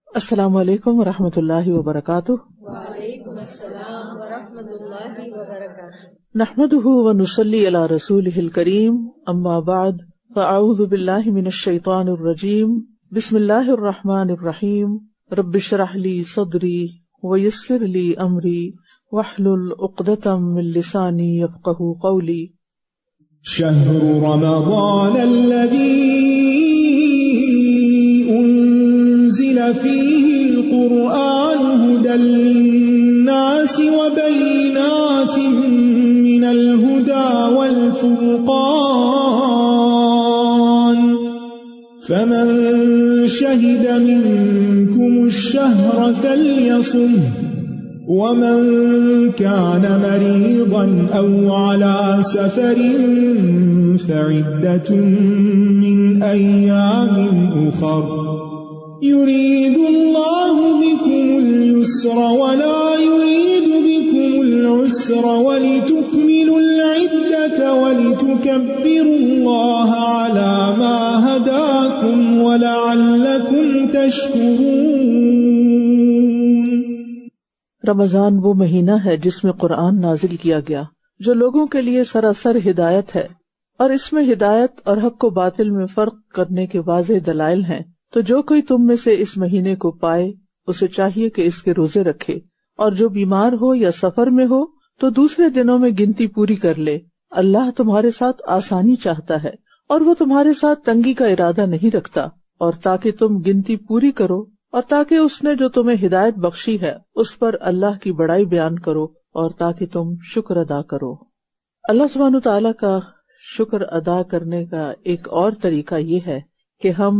السلام علیکم ورحمۃ اللہ وبرکاتہ۔ وعلیکم السلام ورحمۃ اللہ وبرکاتہ۔ نحمده ونصلی علی رسولہ الکریم، اما بعد فاعوذ باللہ من الشیطان الرجیم، بسم اللہ الرحمن الرحیم، رب اشرح لی صدری ویسر لی امری واحلل عقدۃ من لسانی یفقهوا قولی۔ شهر رمضان الذي أنزل فيه القرآن هدى للناس وبينات من الهدى والفرقان فمن شهد منكم الشهر فليصمه ومن كان مريضا أو على سفر فعدة من أيام أخر يريد الله بكم اليسر ولا يريد بكم العسر ولتكملوا العدة ولتكبروا الله على ما هداكم ولعلكم تشكرون۔ رمضان وہ مہینہ ہے جس میں قرآن نازل کیا گیا، جو لوگوں کے لیے سراسر ہدایت ہے، اور اس میں ہدایت اور حق و باطل میں فرق کرنے کے واضح دلائل ہیں۔ تو جو کوئی تم میں سے اس مہینے کو پائے اسے چاہیے کہ اس کے روزے رکھے، اور جو بیمار ہو یا سفر میں ہو تو دوسرے دنوں میں گنتی پوری کر لے۔ اللہ تمہارے ساتھ آسانی چاہتا ہے اور وہ تمہارے ساتھ تنگی کا ارادہ نہیں رکھتا، اور تاکہ تم گنتی پوری کرو، اور تاکہ اس نے جو تمہیں ہدایت بخشی ہے اس پر اللہ کی بڑائی بیان کرو، اور تاکہ تم شکر ادا کرو۔ اللہ سبحانہ تعالیٰ کا شکر ادا کرنے کا ایک اور طریقہ یہ ہے کہ ہم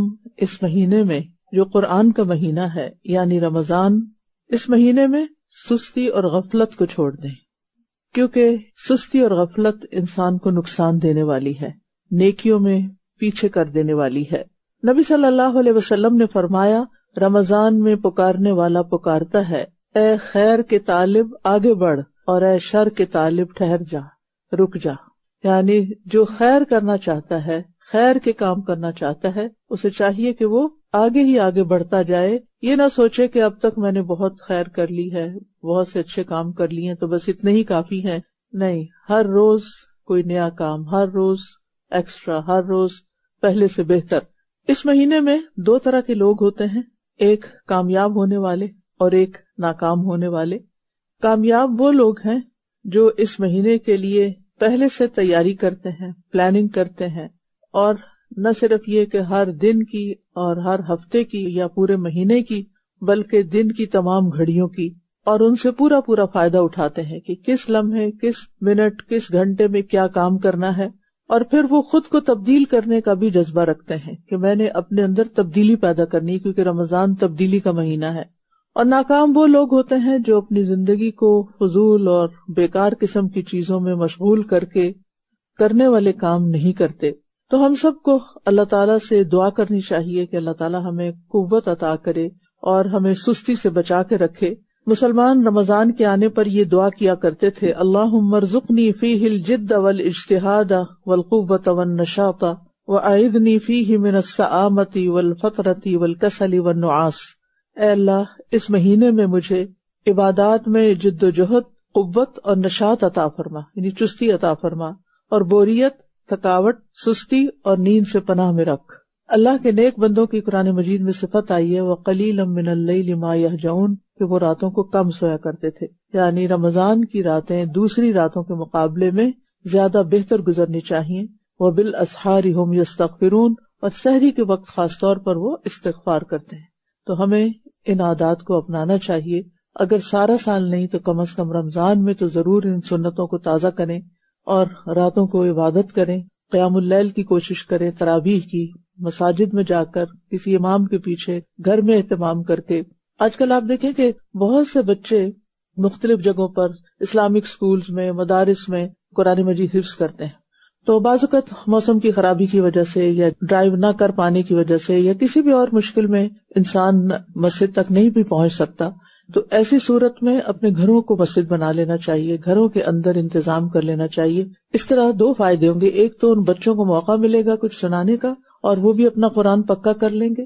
اس مہینے میں جو قرآن کا مہینہ ہے یعنی رمضان، اس مہینے میں سستی اور غفلت کو چھوڑ دیں، کیونکہ سستی اور غفلت انسان کو نقصان دینے والی ہے، نیکیوں میں پیچھے کر دینے والی ہے۔ نبی صلی اللہ علیہ وسلم نے فرمایا، رمضان میں پکارنے والا پکارتا ہے، اے خیر کے طالب آگے بڑھ، اور اے شر کے طالب ٹھہر جا، رک جا۔ یعنی جو خیر کرنا چاہتا ہے، خیر کے کام کرنا چاہتا ہے، اسے چاہیے کہ وہ آگے ہی آگے بڑھتا جائے، یہ نہ سوچے کہ اب تک میں نے بہت خیر کر لی ہے، بہت سے اچھے کام کر لیے ہیں تو بس اتنے ہی کافی ہیں۔ نہیں، ہر روز کوئی نیا کام، ہر روز ایکسٹرا، ہر روز پہلے سے بہتر۔ اس مہینے میں دو طرح کے لوگ ہوتے ہیں، ایک کامیاب ہونے والے اور ایک ناکام ہونے والے۔ کامیاب وہ لوگ ہیں جو اس مہینے کے لیے پہلے سے تیاری کرتے ہیں، پلاننگ کرتے ہیں، اور نہ صرف یہ کہ ہر دن کی اور ہر ہفتے کی یا پورے مہینے کی، بلکہ دن کی تمام گھڑیوں کی، اور ان سے پورا فائدہ اٹھاتے ہیں کہ کس لمحے، کس منٹ، کس گھنٹے میں کیا کام کرنا ہے، اور پھر وہ خود کو تبدیل کرنے کا بھی جذبہ رکھتے ہیں کہ میں نے اپنے اندر تبدیلی پیدا کرنی، کیونکہ رمضان تبدیلی کا مہینہ ہے۔ اور ناکام وہ لوگ ہوتے ہیں جو اپنی زندگی کو فضول اور بیکار قسم کی چیزوں میں مشغول کر کے کرنے والے کام نہیں کرتے۔ تو ہم سب کو اللہ تعالیٰ سے دعا کرنی چاہیے کہ اللہ تعالیٰ ہمیں قوت عطا کرے اور ہمیں سستی سے بچا کے رکھے۔ مسلمان رمضان کے آنے پر یہ دعا کیا کرتے تھے، اللہم ارزقنی فیہ الجد والاجتہاد والقوۃ والنشاط واعذنی فیہ من السآمۃ والفطرۃ والکسل والنعاس۔ اے اللہ، اس مہینے میں مجھے عبادات میں جد و جہد، قوت اور نشاط عطا فرما، یعنی چستی عطا فرما، اور بوریت، تھکاوٹ، سستی اور نیند سے پناہ میں رکھ۔ اللہ کے نیک بندوں کی قرآن مجید میں صفت آئی ہے، وَقَلِيلًا مِّنَ اللَّيْلِ مَا يَهْجَعُونَ، کہ وہ راتوں کو کم سویا کرتے تھے، یعنی رمضان کی راتیں دوسری راتوں کے مقابلے میں زیادہ بہتر گزرنی چاہیے۔ وَبِالْأَسْحَارِ هُمْ يَسْتَغْفِرُونَ، اور سحری کے وقت خاص طور پر وہ استغفار کرتے ہیں۔ تو ہمیں ان عادات کو اپنانا چاہیے، اگر سارا سال نہیں تو کم از کم رمضان میں تو ضرور ان سنتوں کو تازہ کریں، اور راتوں کو عبادت کریں، قیام اللیل کی کوشش کریں، تراویح کی، مساجد میں جا کر کسی امام کے پیچھے، گھر میں اہتمام کر کے۔ آج کل آپ دیکھیں کہ بہت سے بچے مختلف جگہوں پر اسلامک سکولز میں، مدارس میں قرآن مجید حفظ کرتے ہیں، تو بعض اوقات موسم کی خرابی کی وجہ سے یا ڈرائیو نہ کر پانے کی وجہ سے یا کسی بھی اور مشکل میں انسان مسجد تک نہیں بھی پہنچ سکتا، تو ایسی صورت میں اپنے گھروں کو مسجد بنا لینا چاہیے، گھروں کے اندر انتظام کر لینا چاہیے۔ اس طرح دو فائدے ہوں گے، ایک تو ان بچوں کو موقع ملے گا کچھ سنانے کا اور وہ بھی اپنا قرآن پکا کر لیں گے،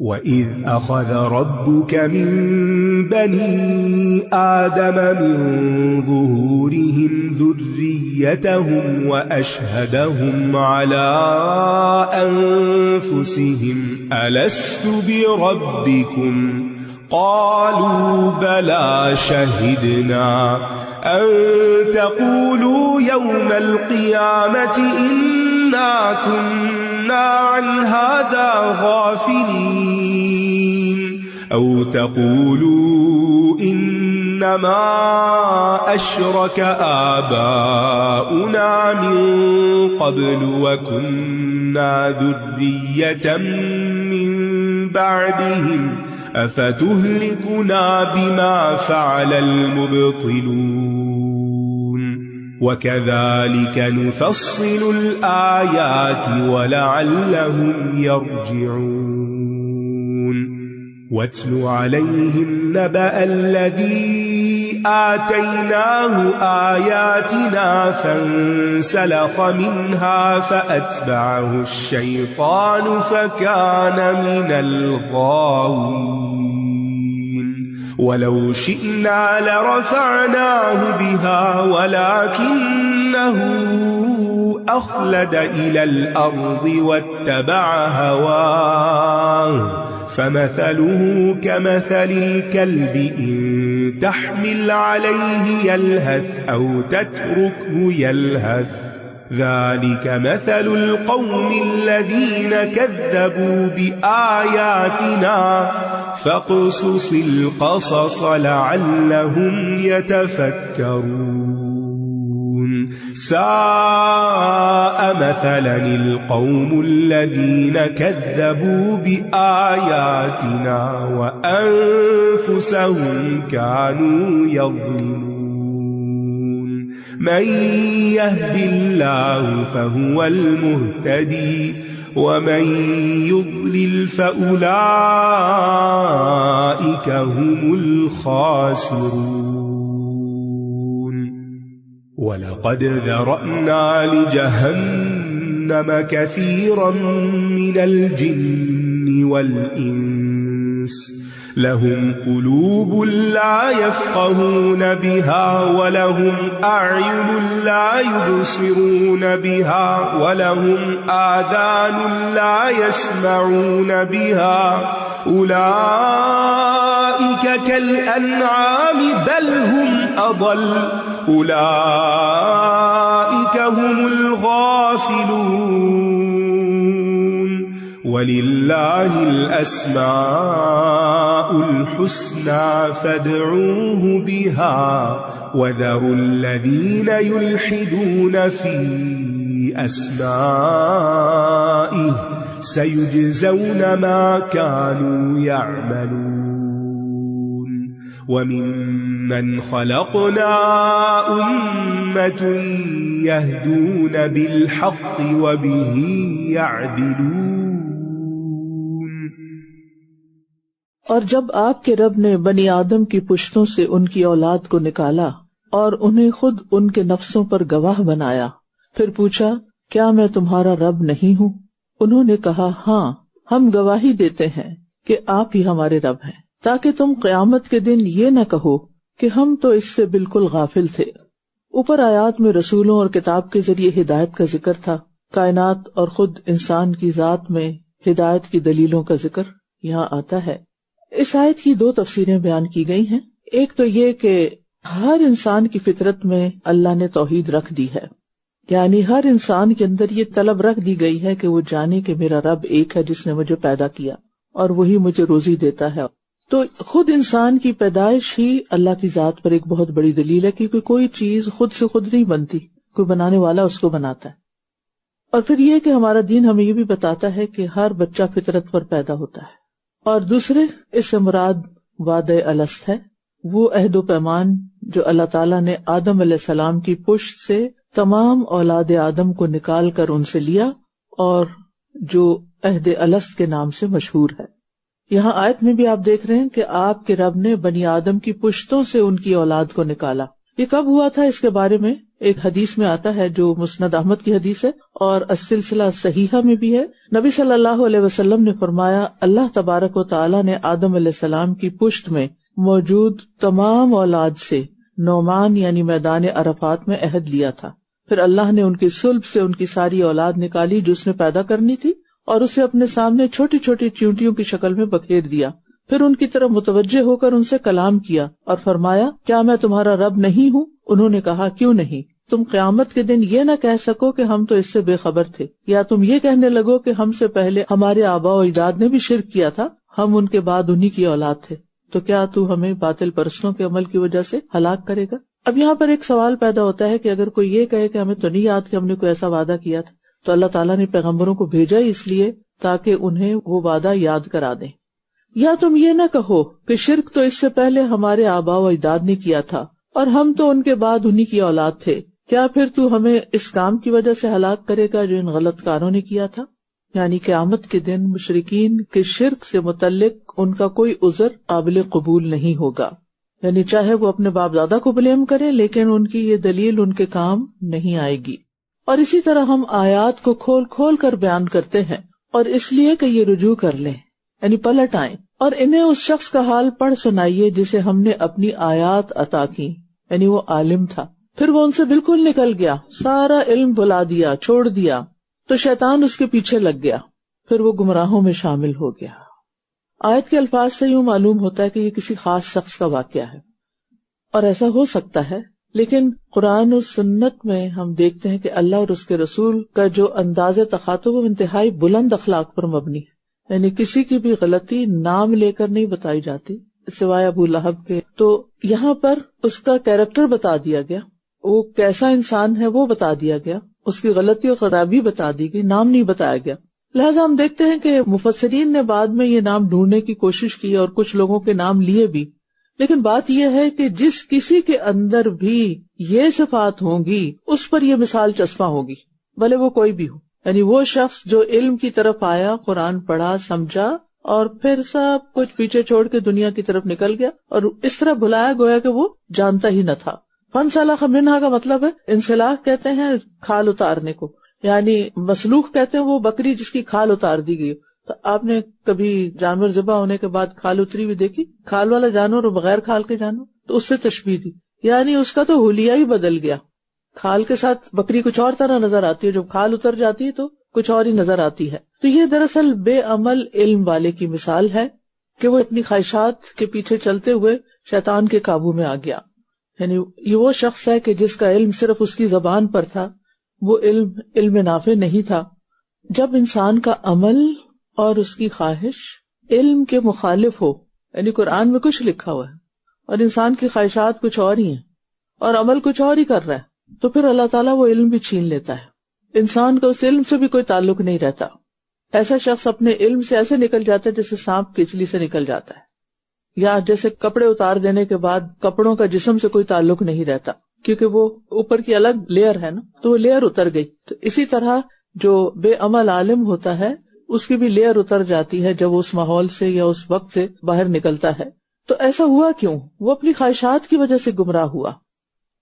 وَإِذْ أَخَذَ رَبُّكَ مِنْ بَنِي آدَمَ مِنْ ظُهُورِهِمْ ذُرِّيَّتَهُمْ وَأَشْهَدَهُمْ عَلَى أَنفُسِهِمْ أَلَسْتُ بِرَبِّكُمْ قالوا بلى شهدنا أن تقولوا يوم القيامة إنا كنا عن هذا غافلين أو تقولوا إنما أشرك آباؤنا من قبل وكنا ذرية من بعدهم أفتهلكنا بما فعل المبطلون وكذلك نفصل الآيات ولعلهم يرجعون واتل عليهم نبأ الذي آتيناه آياتنا فانسلخ منها فأتبعه الشيطان فكان من الغاوين ولو شئنا لرفعناه بها ولكنه أخلد إلى الأرض واتبع هواه فمثله كمثل الكلب إن تحمل عليه يلهث أو تتركه يلهث ذلك مثل القوم الذين كذبوا بآياتنا فاقصص القصص لعلهم يتفكرون ساء مثلا القوم الذين كذبوا بآياتنا وأنفسهم كانوا يظلمون من يهد الله فهو المهتدي ومن يضلل فأولئك هم الخاسرون ولقد ذرأنا لجهنم كثيرا من الجن والإنس لهم قلوب لا يفقهون بها ولهم أعين لا يبصرون بها ولهم آذان لا يسمعون بها أولئك كالأنعام بل هم أضل أولئك هم الغافلون ولله الأسماء الحسنى فادعوه بها وذروا الذين يلحدون في أسمائه سيجزون ما كانوا يعملون وممن خلقنا أمة يهدون بالحق وبه يعدلون. اور جب آپ کے رب نے بنی آدم کی پشتوں سے ان کی اولاد کو نکالا اور انہیں خود ان کے نفسوں پر گواہ بنایا، پھر پوچھا کیا میں تمہارا رب نہیں ہوں؟ انہوں نے کہا ہاں، ہم گواہی دیتے ہیں کہ آپ ہی ہمارے رب ہیں، تاکہ تم قیامت کے دن یہ نہ کہو کہ ہم تو اس سے بالکل غافل تھے. اوپر آیات میں رسولوں اور کتاب کے ذریعے ہدایت کا ذکر تھا. کائنات اور خود انسان کی ذات میں ہدایت کی دلیلوں کا ذکر یہاں آتا ہے. اس آیت کی دو تفسیریں بیان کی گئی ہیں. ایک تو یہ کہ ہر انسان کی فطرت میں اللہ نے توحید رکھ دی ہے، یعنی ہر انسان کے اندر یہ طلب رکھ دی گئی ہے کہ وہ جانے کہ میرا رب ایک ہے جس نے مجھے پیدا کیا اور وہی مجھے روزی دیتا ہے. تو خود انسان کی پیدائش ہی اللہ کی ذات پر ایک بہت بڑی دلیل ہے، کیونکہ کوئی چیز خود سے خود نہیں بنتی، کوئی بنانے والا اس کو بناتا ہے. اور پھر یہ کہ ہمارا دین ہمیں یہ بھی بتاتا ہے کہ ہر بچہ فطرت پر پیدا ہوتا ہے. اور دوسرے اس سے مراد وعدہ الست ہے، وہ عہد و پیمان جو اللہ تعالیٰ نے آدم علیہ السلام کی پشت سے تمام اولاد آدم کو نکال کر ان سے لیا، اور جو عہد الست کے نام سے مشہور ہے. یہاں آیت میں بھی آپ دیکھ رہے ہیں کہ آپ کے رب نے بنی آدم کی پشتوں سے ان کی اولاد کو نکالا. یہ کب ہوا تھا اس کے بارے میں ایک حدیث میں آتا ہے جو مسند احمد کی حدیث ہے اور السلسلہ صحیحہ میں بھی ہے. نبی صلی اللہ علیہ وسلم نے فرمایا اللہ تبارک و تعالی نے آدم علیہ السلام کی پشت میں موجود تمام اولاد سے نعمان یعنی میدان عرفات میں عہد لیا تھا. پھر اللہ نے ان کی صلب سے ان کی ساری اولاد نکالی جو اس نے پیدا کرنی تھی، اور اسے اپنے سامنے چھوٹی چھوٹی چیونٹیوں کی شکل میں بکھیر دیا. پھر ان کی طرف متوجہ ہو کر ان سے کلام کیا اور فرمایا کیا میں تمہارا رب نہیں ہوں؟ انہوں نے کہا کیوں نہیں؟ تم قیامت کے دن یہ نہ کہہ سکو کہ ہم تو اس سے بے خبر تھے، یا تم یہ کہنے لگو کہ ہم سے پہلے ہمارے آباء و اجداد نے بھی شرک کیا تھا، ہم ان کے بعد انہی کی اولاد تھے، تو کیا تو ہمیں باطل پرستوں کے عمل کی وجہ سے ہلاک کرے گا؟ اب یہاں پر ایک سوال پیدا ہوتا ہے کہ اگر کوئی یہ کہے کہ ہمیں تو نہیں یاد کہ ہم نے کوئی ایسا وعدہ کیا تھا، تو اللہ تعالیٰ نے پیغمبروں کو بھیجا ہی اس لیے تاکہ انہیں وہ وعدہ یاد کرا دیں. یا تم یہ نہ کہو کہ شرک تو اس سے پہلے ہمارے آباء و اجداد نے کیا تھا اور ہم تو ان کے بعد انہی کی اولاد تھے، کیا پھر تو ہمیں اس کام کی وجہ سے ہلاک کرے گا جو ان غلط کاروں نے کیا تھا؟ یعنی قیامت کے دن مشرکین کے شرک سے متعلق ان کا کوئی عذر قابل قبول نہیں ہوگا، یعنی چاہے وہ اپنے باپ دادا کو بلیم کریں لیکن ان کی یہ دلیل ان کے کام نہیں آئے گی. اور اسی طرح ہم آیات کو کھول کھول کر بیان کرتے ہیں، اور اس لیے کہ یہ رجوع کر لیں، یعنی پلٹ آئیں، اور انہیں اس شخص کا حال پڑھ سنائیے جسے ہم نے اپنی آیات عطا کی، یعنی وہ عالم تھا، پھر وہ ان سے بالکل نکل گیا، سارا علم بھلا دیا، چھوڑ دیا، تو شیطان اس کے پیچھے لگ گیا، پھر وہ گمراہوں میں شامل ہو گیا. آیت کے الفاظ سے یوں معلوم ہوتا ہے کہ یہ کسی خاص شخص کا واقعہ ہے، اور ایسا ہو سکتا ہے، لیکن قرآن و سنت میں ہم دیکھتے ہیں کہ اللہ اور اس کے رسول کا جو انداز تخاطب انتہائی بلند اخلاق پر مبنی ہے، یعنی کسی کی بھی غلطی نام لے کر نہیں بتائی جاتی سوائے ابو لہب کے. تو یہاں پر اس کا کیریکٹر بتا دیا گیا، وہ کیسا انسان ہے وہ بتا دیا گیا، اس کی غلطی اور خرابی بتا دی گئی، نام نہیں بتایا گیا. لہٰذا ہم دیکھتے ہیں کہ مفسرین نے بعد میں یہ نام ڈھونڈنے کی کوشش کی اور کچھ لوگوں کے نام لیے بھی، لیکن بات یہ ہے کہ جس کسی کے اندر بھی یہ صفات ہوں گی اس پر یہ مثال چسپاں ہوگی، بھلے وہ کوئی بھی ہو. یعنی وہ شخص جو علم کی طرف آیا، قرآن پڑھا، سمجھا، اور پھر سب کچھ پیچھے چھوڑ کے دنیا کی طرف نکل گیا اور اس طرح بھلایا گویا کہ وہ جانتا ہی نہ تھا. فانسلخ منہا کا مطلب ہے انسلاخ کہتے ہیں کھال اتارنے کو، یعنی مسلوخ کہتے ہیں وہ بکری جس کی کھال اتار دی گئی. تو آپ نے کبھی جانور ذبح ہونے کے بعد کھال اتری ہوئی دیکھی؟ کھال والا جانور اور بغیر کھال کے جانور، تو اس سے تشبیہ دی، یعنی اس کا تو حلیہ ہی بدل گیا. کھال کے ساتھ بکری کچھ اور طرح نظر آتی ہے، جب کھال اتر جاتی ہے تو کچھ اور ہی نظر آتی ہے. تو یہ دراصل بے عمل علم والے کی مثال ہے کہ وہ اپنی خواہشات کے پیچھے چلتے ہوئے شیطان کے قابو میں آ گیا. یعنی یہ وہ شخص ہے کہ جس کا علم صرف اس کی زبان پر تھا، وہ علم نافع نہیں تھا. جب انسان کا عمل اور اس کی خواہش علم کے مخالف ہو، یعنی قرآن میں کچھ لکھا ہوا ہے اور انسان کی خواہشات کچھ اور ہی ہیں اور عمل کچھ اور ہی کر رہا ہے، تو پھر اللہ تعالیٰ وہ علم بھی چھین لیتا ہے. انسان کا اس علم سے بھی کوئی تعلق نہیں رہتا. ایسا شخص اپنے علم سے ایسے نکل جاتا ہے جیسے سانپ کچلی سے نکل جاتا ہے، یا جیسے کپڑے اتار دینے کے بعد کپڑوں کا جسم سے کوئی تعلق نہیں رہتا، کیونکہ وہ اوپر کی الگ لیئر ہے نا، تو وہ لیئر اتر گئی. تو اسی طرح جو بے عمل عالم ہوتا ہے اس کی بھی لیئر اتر جاتی ہے جب وہ اس ماحول سے یا اس وقت سے باہر نکلتا ہے. تو ایسا ہوا کیوں؟ وہ اپنی خواہشات کی وجہ سے گمراہ ہوا.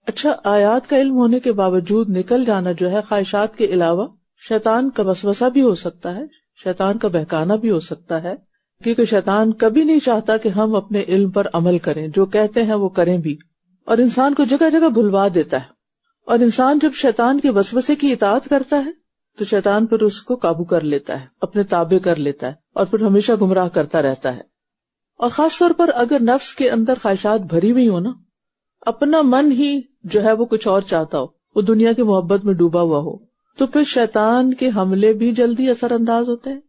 اچھا، آیات کا علم ہونے کے باوجود نکل جانا جو ہے خواہشات کے علاوہ شیطان کا وسوسہ بھی ہو سکتا ہے، شیطان کا بہکانا بھی ہو سکتا ہے، کیونکہ شیطان کبھی نہیں چاہتا کہ ہم اپنے علم پر عمل کریں، جو کہتے ہیں وہ کریں بھی، اور انسان کو جگہ جگہ بھلوا دیتا ہے. اور انسان جب شیطان کے وسوسے کی اطاعت کرتا ہے تو شیطان پھر اس کو قابو کر لیتا ہے، اپنے تابع کر لیتا ہے، اور پھر ہمیشہ گمراہ کرتا رہتا ہے. اور خاص طور پر اگر نفس کے اندر خواہشات بھری ہوئی ہو نا، اپنا من ہی جو ہے وہ کچھ اور چاہتا ہو، وہ دنیا کی محبت میں ڈوبا ہوا ہو، تو پھر شیطان کے حملے بھی جلدی اثر انداز ہوتے ہیں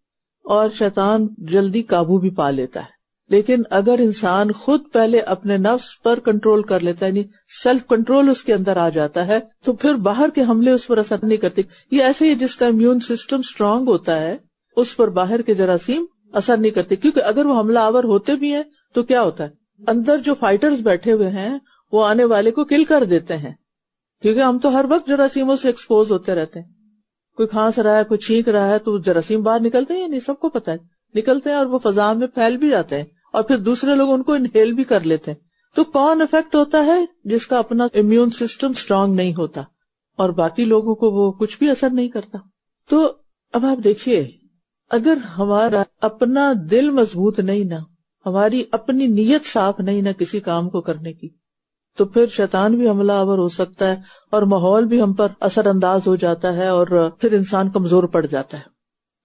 اور شیطان جلدی قابو بھی پا لیتا ہے. لیکن اگر انسان خود پہلے اپنے نفس پر کنٹرول کر لیتا ہے، یعنی سیلف کنٹرول اس کے اندر آ جاتا ہے، تو پھر باہر کے حملے اس پر اثر نہیں کرتے. یہ ایسے ہی جس کا امیون سسٹم اسٹرانگ ہوتا ہے اس پر باہر کے جراثیم اثر نہیں کرتے، کیونکہ اگر وہ حملہ آور ہوتے بھی ہیں تو کیا ہوتا ہے، اندر جو فائٹرز بیٹھے ہوئے ہیں وہ آنے والے کو کل کر دیتے ہیں، کیونکہ ہم تو ہر وقت جراثیموں سے ایکسپوز ہوتے رہتے ہیں. کوئی کھانس رہا ہے، کوئی چھینک رہا ہے تو جراثیم باہر نکلتے ہیں یا نہیں، سب کو پتا ہے نکلتے ہیں، اور وہ فضا میں پھیل بھی جاتے ہیں اور پھر دوسرے لوگ ان کو انہیل بھی کر لیتے ہیں. تو کون افیکٹ ہوتا ہے؟ جس کا اپنا امیون سسٹم اسٹرانگ نہیں ہوتا، اور باقی لوگوں کو وہ کچھ بھی اثر نہیں کرتا. تو اب آپ دیکھیے، اگر ہمارا اپنا دل مضبوط نہیں نا، ہماری اپنی نیت صاف نہیں نا کسی کام کو کرنے کی، تو پھر شیطان بھی حملہ آور ہو سکتا ہے اور ماحول بھی ہم پر اثر انداز ہو جاتا ہے اور پھر انسان کمزور پڑ جاتا ہے.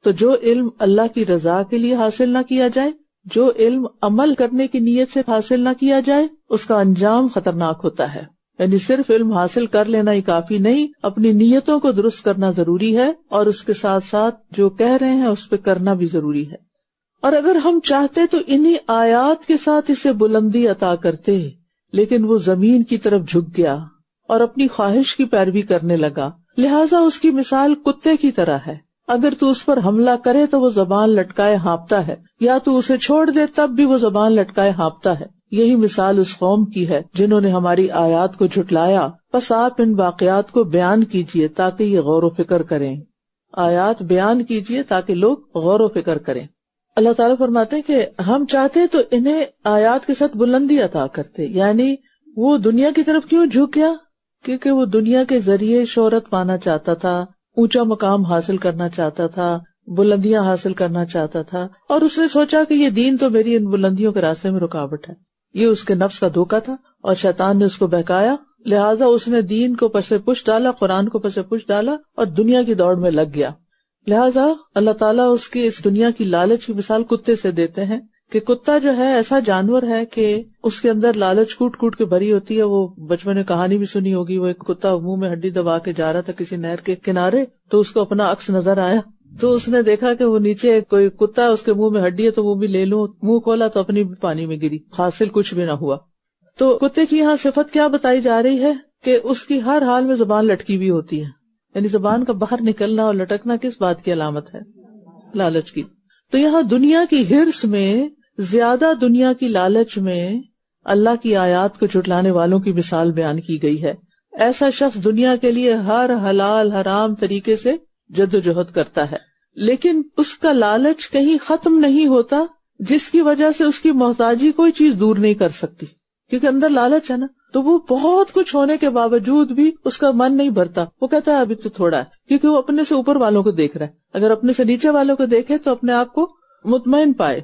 تو جو علم اللہ کی رضا کے لیے حاصل نہ کیا جائے، جو علم عمل کرنے کی نیت سے حاصل نہ کیا جائے، اس کا انجام خطرناک ہوتا ہے. یعنی صرف علم حاصل کر لینا ہی کافی نہیں، اپنی نیتوں کو درست کرنا ضروری ہے، اور اس کے ساتھ ساتھ جو کہہ رہے ہیں اس پہ کرنا بھی ضروری ہے. اور اگر ہم چاہتے تو انہی آیات کے ساتھ اسے بلندی عطا کرتے، لیکن وہ زمین کی طرف جھک گیا اور اپنی خواہش کی پیروی کرنے لگا. لہٰذا اس کی مثال کتے کی طرح ہے. اگر تو اس پر حملہ کرے تو وہ زبان لٹکائے ہانپتا ہے، یا تو اسے چھوڑ دے تب بھی وہ زبان لٹکائے ہانپتا ہے. یہی مثال اس قوم کی ہے جنہوں نے ہماری آیات کو جھٹلایا. بس آپ ان واقعات کو بیان کیجئے تاکہ یہ غور و فکر کریں. آیات بیان کیجئے تاکہ لوگ غور و فکر کریں. اللہ تعالیٰ فرماتے ہیں کہ ہم چاہتے تو انہیں آیات کے ساتھ بلندی عطا کرتے. یعنی وہ دنیا کی طرف کیوں جھک گیا؟ کیونکہ وہ دنیا کے ذریعے شہرت پانا چاہتا تھا، اونچا مقام حاصل کرنا چاہتا تھا، بلندیاں حاصل کرنا چاہتا تھا، اور اس نے سوچا کہ یہ دین تو میری ان بلندیوں کے راستے میں رکاوٹ ہے. یہ اس کے نفس کا دھوکا تھا اور شیطان نے اس کو بہکایا. لہٰذا اس نے دین کو پس پش ڈالا، قرآن کو پس پش ڈالا اور دنیا کی دوڑ میں لگ گیا. لہٰذا اللہ تعالیٰ اس کی اس دنیا کی لالچ کی مثال کتے سے دیتے ہیں کہ کتا جو ہے ایسا جانور ہے کہ اس کے اندر لالچ کوٹ کوٹ کے بھری ہوتی ہے. وہ بچپن میں کہانی بھی سنی ہوگی، وہ ایک کتا منہ میں ہڈی دبا کے جا رہا تھا کسی نہر کے کنارے، تو اس کو اپنا عکس نظر آیا، تو اس نے دیکھا کہ وہ نیچے کوئی کتا ہے، اس کے منہ میں ہڈی ہے تو وہ بھی لے لوں. منہ کھولا تو اپنی بھی پانی میں گری، حاصل کچھ بھی نہ ہوا. تو کتے کی یہاں صفت کیا بتائی جا رہی ہے کہ اس کی ہر حال میں زبان لٹکی ہوئی ہوتی ہے. یعنی زبان کا باہر نکلنا اور لٹکنا کس بات کی علامت ہے؟ لالچ کی. تو یہاں دنیا کی ہرس میں، زیادہ دنیا کی لالچ میں اللہ کی آیات کو جھٹلانے والوں کی مثال بیان کی گئی ہے. ایسا شخص دنیا کے لیے ہر حلال حرام طریقے سے جد و جہد کرتا ہے، لیکن اس کا لالچ کہیں ختم نہیں ہوتا، جس کی وجہ سے اس کی محتاجی کوئی چیز دور نہیں کر سکتی، کیونکہ اندر لالچ ہے نا. تو وہ بہت کچھ ہونے کے باوجود بھی اس کا من نہیں بھرتا. وہ کہتا ہے ابھی تو تھوڑا ہے، کیونکہ وہ اپنے سے اوپر والوں کو دیکھ رہا ہے. اگر اپنے سے نیچے والوں کو دیکھے تو اپنے آپ کو مطمئن پائے.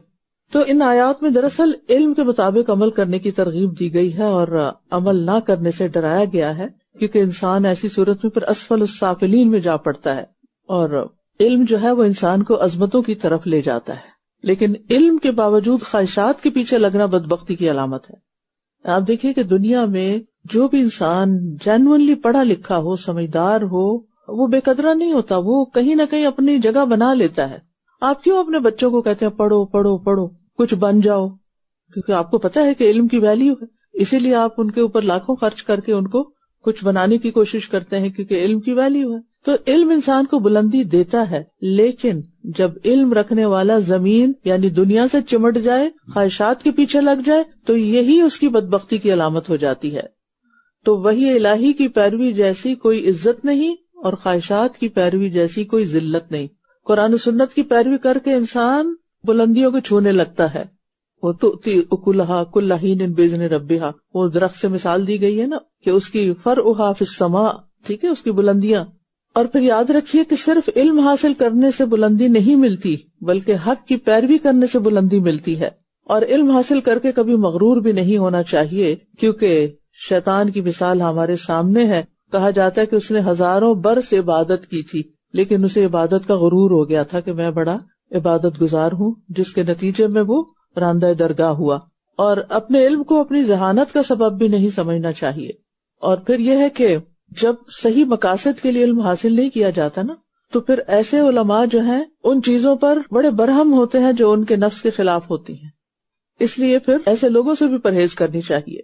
تو ان آیات میں دراصل علم کے مطابق عمل کرنے کی ترغیب دی گئی ہے اور عمل نہ کرنے سے ڈرایا گیا ہے، کیونکہ انسان ایسی صورت میں پھر اسفل السافلین میں جا پڑتا ہے. اور علم جو ہے وہ انسان کو عظمتوں کی طرف لے جاتا ہے، لیکن علم کے باوجود خواہشات کے پیچھے لگنا بدبختی کی علامت ہے. آپ دیکھیے کہ دنیا میں جو بھی انسان جینوئنلی پڑھا لکھا ہو، سمجھدار ہو، وہ بے قدرہ نہیں ہوتا، وہ کہیں نہ کہیں اپنی جگہ بنا لیتا ہے. آپ کیوں اپنے بچوں کو کہتے ہیں پڑھو پڑھو پڑھو، کچھ بن جاؤ؟ کیونکہ آپ کو پتا ہے کہ علم کی ویلیو ہے، اسی لیے آپ ان کے اوپر لاکھوں خرچ کر کے ان کو کچھ بنانے کی کوشش کرتے ہیں، کیونکہ علم کی ویلیو ہے. تو علم انسان کو بلندی دیتا ہے، لیکن جب علم رکھنے والا زمین یعنی دنیا سے چمٹ جائے، خواہشات کے پیچھے لگ جائے، تو یہی اس کی بدبختی کی علامت ہو جاتی ہے. تو وحی الہی کی پیروی جیسی کوئی عزت نہیں اور خواہشات کی پیروی جیسی کوئی ذلت نہیں. قرآن و سنت کی پیروی کر کے انسان بلندیوں کو چھونے لگتا ہے. وہ تؤتی اکلھا کل حین باذن ربھا، وہ درخت سے مثال دی گئی ہے نا کہ اس کی فرعھا فی السماء، ٹھیک ہے، اس کی بلندیاں. اور پھر یاد رکھیے کہ صرف علم حاصل کرنے سے بلندی نہیں ملتی، بلکہ حق کی پیروی کرنے سے بلندی ملتی ہے. اور علم حاصل کر کے کبھی مغرور بھی نہیں ہونا چاہیے، کیونکہ شیطان کی مثال ہمارے سامنے ہے. کہا جاتا ہے کہ اس نے ہزاروں برس عبادت کی تھی، لیکن اسے عبادت کا غرور ہو گیا تھا کہ میں بڑا عبادت گزار ہوں، جس کے نتیجے میں وہ راندہ درگاہ ہوا. اور اپنے علم کو اپنی ذہانت کا سبب بھی نہیں سمجھنا چاہیے. اور پھر یہ ہے کہ جب صحیح مقاصد کے لیے علم حاصل نہیں کیا جاتا نا، تو پھر ایسے علماء جو ہیں ان چیزوں پر بڑے برہم ہوتے ہیں جو ان کے نفس کے خلاف ہوتی ہیں. اس لیے پھر ایسے لوگوں سے بھی پرہیز کرنی چاہیے،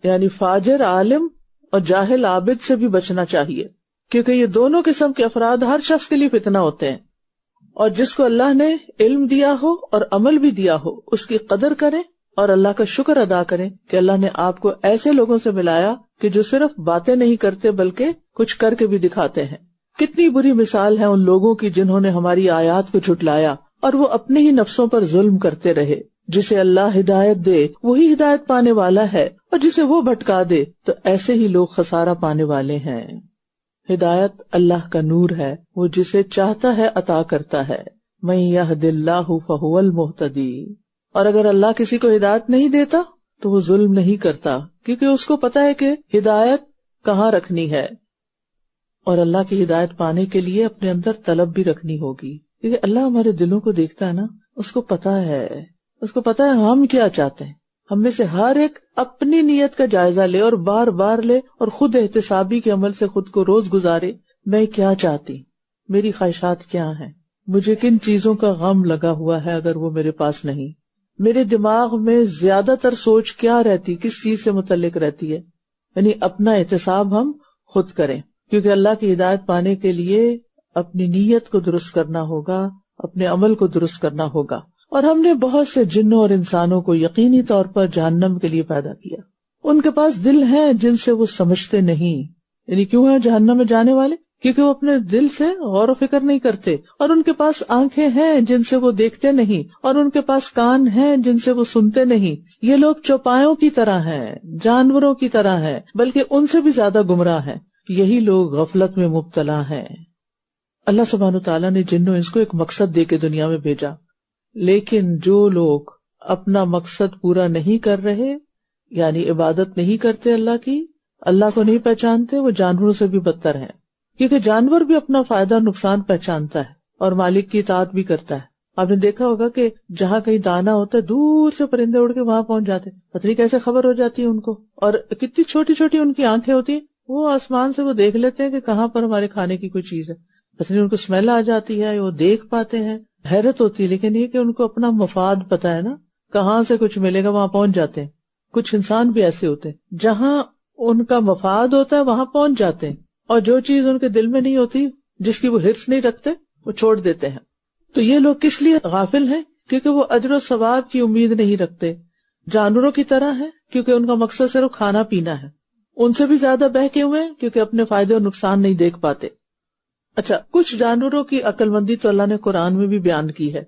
یعنی فاجر عالم اور جاہل عابد سے بھی بچنا چاہیے، کیونکہ یہ دونوں قسم کے افراد ہر شخص کے لیے فتنہ ہوتے ہیں. اور جس کو اللہ نے علم دیا ہو اور عمل بھی دیا ہو، اس کی قدر کریں اور اللہ کا شکر ادا کریں کہ اللہ نے آپ کو ایسے لوگوں سے ملایا کہ جو صرف باتیں نہیں کرتے بلکہ کچھ کر کے بھی دکھاتے ہیں. کتنی بری مثال ہے ان لوگوں کی جنہوں نے ہماری آیات کو جھٹلایا اور وہ اپنے ہی نفسوں پر ظلم کرتے رہے. جسے اللہ ہدایت دے وہی ہدایت پانے والا ہے، اور جسے وہ بھٹکا دے تو ایسے ہی لوگ خسارہ پانے والے ہیں. ہدایت اللہ کا نور ہے، وہ جسے چاہتا ہے عطا کرتا ہے. من یہد اللہ فہو المہتدی. اور اگر اللہ کسی کو ہدایت نہیں دیتا تو وہ ظلم نہیں کرتا، کیونکہ اس کو پتا ہے کہ ہدایت کہاں رکھنی ہے. اور اللہ کی ہدایت پانے کے لیے اپنے اندر طلب بھی رکھنی ہوگی، کیونکہ اللہ ہمارے دلوں کو دیکھتا ہے نا، اس کو پتا ہے ہم کیا چاہتے ہیں. ہم میں سے ہر ایک اپنی نیت کا جائزہ لے اور بار بار لے اور خود احتسابی کے عمل سے خود کو روز گزارے. میں کیا چاہتی، میری خواہشات کیا ہیں، مجھے کن چیزوں کا غم لگا ہوا ہے اگر وہ میرے پاس نہیں، میرے دماغ میں زیادہ تر سوچ کیا رہتی، کس چیز سے متعلق رہتی ہے. یعنی اپنا احتساب ہم خود کریں، کیونکہ اللہ کی ہدایت پانے کے لیے اپنی نیت کو درست کرنا ہوگا، اپنے عمل کو درست کرنا ہوگا. اور ہم نے بہت سے جنوں اور انسانوں کو یقینی طور پر جہنم کے لیے پیدا کیا. ان کے پاس دل ہیں جن سے وہ سمجھتے نہیں. یعنی کیوں ہیں جہنم میں جانے والے؟ کیونکہ وہ اپنے دل سے غور و فکر نہیں کرتے. اور ان کے پاس آنکھیں ہیں جن سے وہ دیکھتے نہیں، اور ان کے پاس کان ہیں جن سے وہ سنتے نہیں. یہ لوگ چوپایوں کی طرح ہیں، جانوروں کی طرح ہیں، بلکہ ان سے بھی زیادہ گمراہ ہیں. یہی لوگ غفلت میں مبتلا ہیں. اللہ سبحانہ وتعالیٰ نے جن و انس کو ایک مقصد دے کے دنیا میں بھیجا، لیکن جو لوگ اپنا مقصد پورا نہیں کر رہے، یعنی عبادت نہیں کرتے اللہ کی، اللہ کو نہیں پہچانتے، وہ جانوروں سے بھی بدتر ہیں. کیونکہ جانور بھی اپنا فائدہ اور نقصان پہچانتا ہے اور مالک کی اطاعت بھی کرتا ہے. آپ نے دیکھا ہوگا کہ جہاں کہیں دانا ہوتا ہے دور سے پرندے اڑ کے وہاں پہنچ جاتے، پتہ نہیں کیسے خبر ہو جاتی ہے ان کو. اور کتنی چھوٹی چھوٹی ان کی آنکھیں ہوتی ہیں، وہ آسمان سے وہ دیکھ لیتے ہیں کہ کہاں پر ہمارے کھانے کی کوئی چیز ہے. پتہ نہیں ان کو اسمیل آ جاتی ہے، وہ دیکھ پاتے ہیں، حیرت ہوتی ہے. لیکن یہ کہ ان کو اپنا مفاد پتا ہے نا، کہاں سے کچھ ملے گا وہاں پہنچ جاتے ہیں. کچھ انسان بھی ایسے ہوتے ہیں جہاں ان کا مفاد ہوتا ہے وہاں پہنچ جاتے ہیں، اور جو چیز ان کے دل میں نہیں ہوتی، جس کی وہ حرص نہیں رکھتے، وہ چھوڑ دیتے ہیں. تو یہ لوگ کس لیے غافل ہیں؟ کیونکہ وہ اجر و ثواب کی امید نہیں رکھتے. جانوروں کی طرح ہے کیونکہ ان کا مقصد صرف کھانا پینا ہے. ان سے بھی زیادہ بہکے ہوئے ہیں کیونکہ اپنے فائدے اور نقصان نہیں دیکھ پاتے. اچھا، کچھ جانوروں کی عقل مندی تو اللہ نے قرآن میں بھی بیان کی ہے.